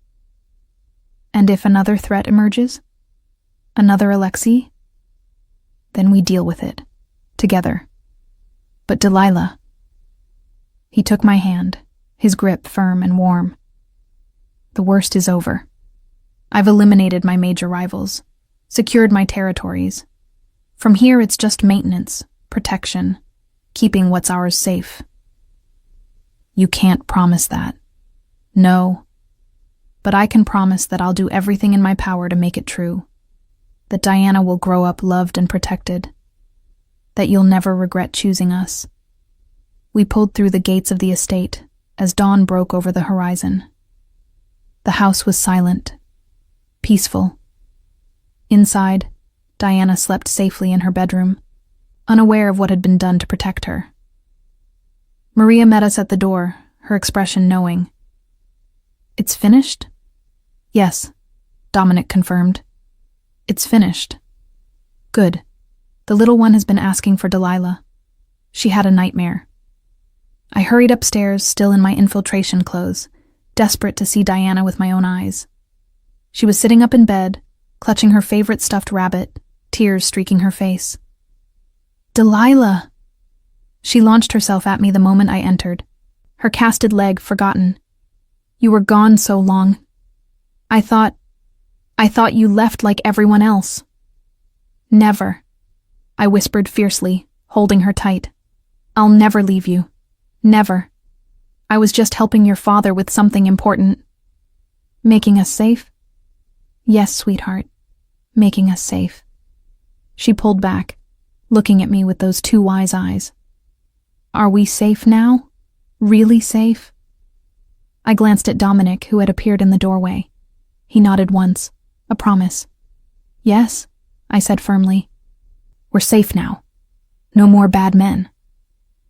And if another threat emerges, another Alexei, then we deal with it, together. But Delilah... He took my hand, his grip firm and warm. The worst is over. I've eliminated my major rivals, secured my territories. From here it's just maintenance, protection, keeping what's ours safe. You can't promise that. No. But I can promise that I'll do everything in my power to make it true. That Diana will grow up loved and protected. That you'll never regret choosing us. We pulled through the gates of the estate as dawn broke over the horizon. The house was silent, peaceful. Inside, Diana slept safely in her bedroom, unaware of what had been done to protect her. Maria met us at the door, her expression knowing. "It's finished?" "Yes," Dominic confirmed. "It's finished." "Good. The little one has been asking for Delilah. She had a nightmare." I hurried upstairs, still in my infiltration clothes, desperate to see Diana with my own eyes. She was sitting up in bed, clutching her favorite stuffed rabbit, tears streaking her face. "Delilah!" She launched herself at me the moment I entered, her casted leg forgotten. "You were gone so long. I thought you left like everyone else." "Never," I whispered fiercely, holding her tight. "I'll never leave you. Never. I was just helping your father with something important." "Making us safe?" "Yes, sweetheart. Making us safe." She pulled back, looking at me with those two wise eyes. "Are we safe now? Really safe?" I glanced at Dominic, who had appeared in the doorway. He nodded once, a promise. "Yes," I said firmly. "We're safe now. No more bad men.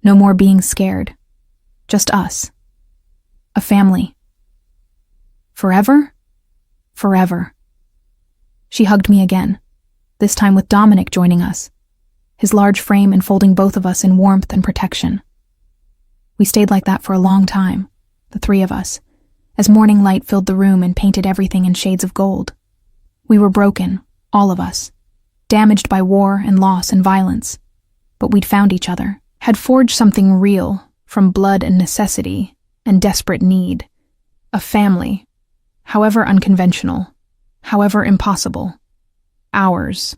No more being scared. Just us. A family. Forever? Forever." She hugged me again, this time with Dominic joining us, his large frame enfolding both of us in warmth and protection. We stayed like that for a long time, the three of us, as morning light filled the room and painted everything in shades of gold. We were broken, all of us, damaged by war and loss and violence, but we'd found each other, had forged something real from blood and necessity and desperate need, a family, however unconventional, however impossible, ours.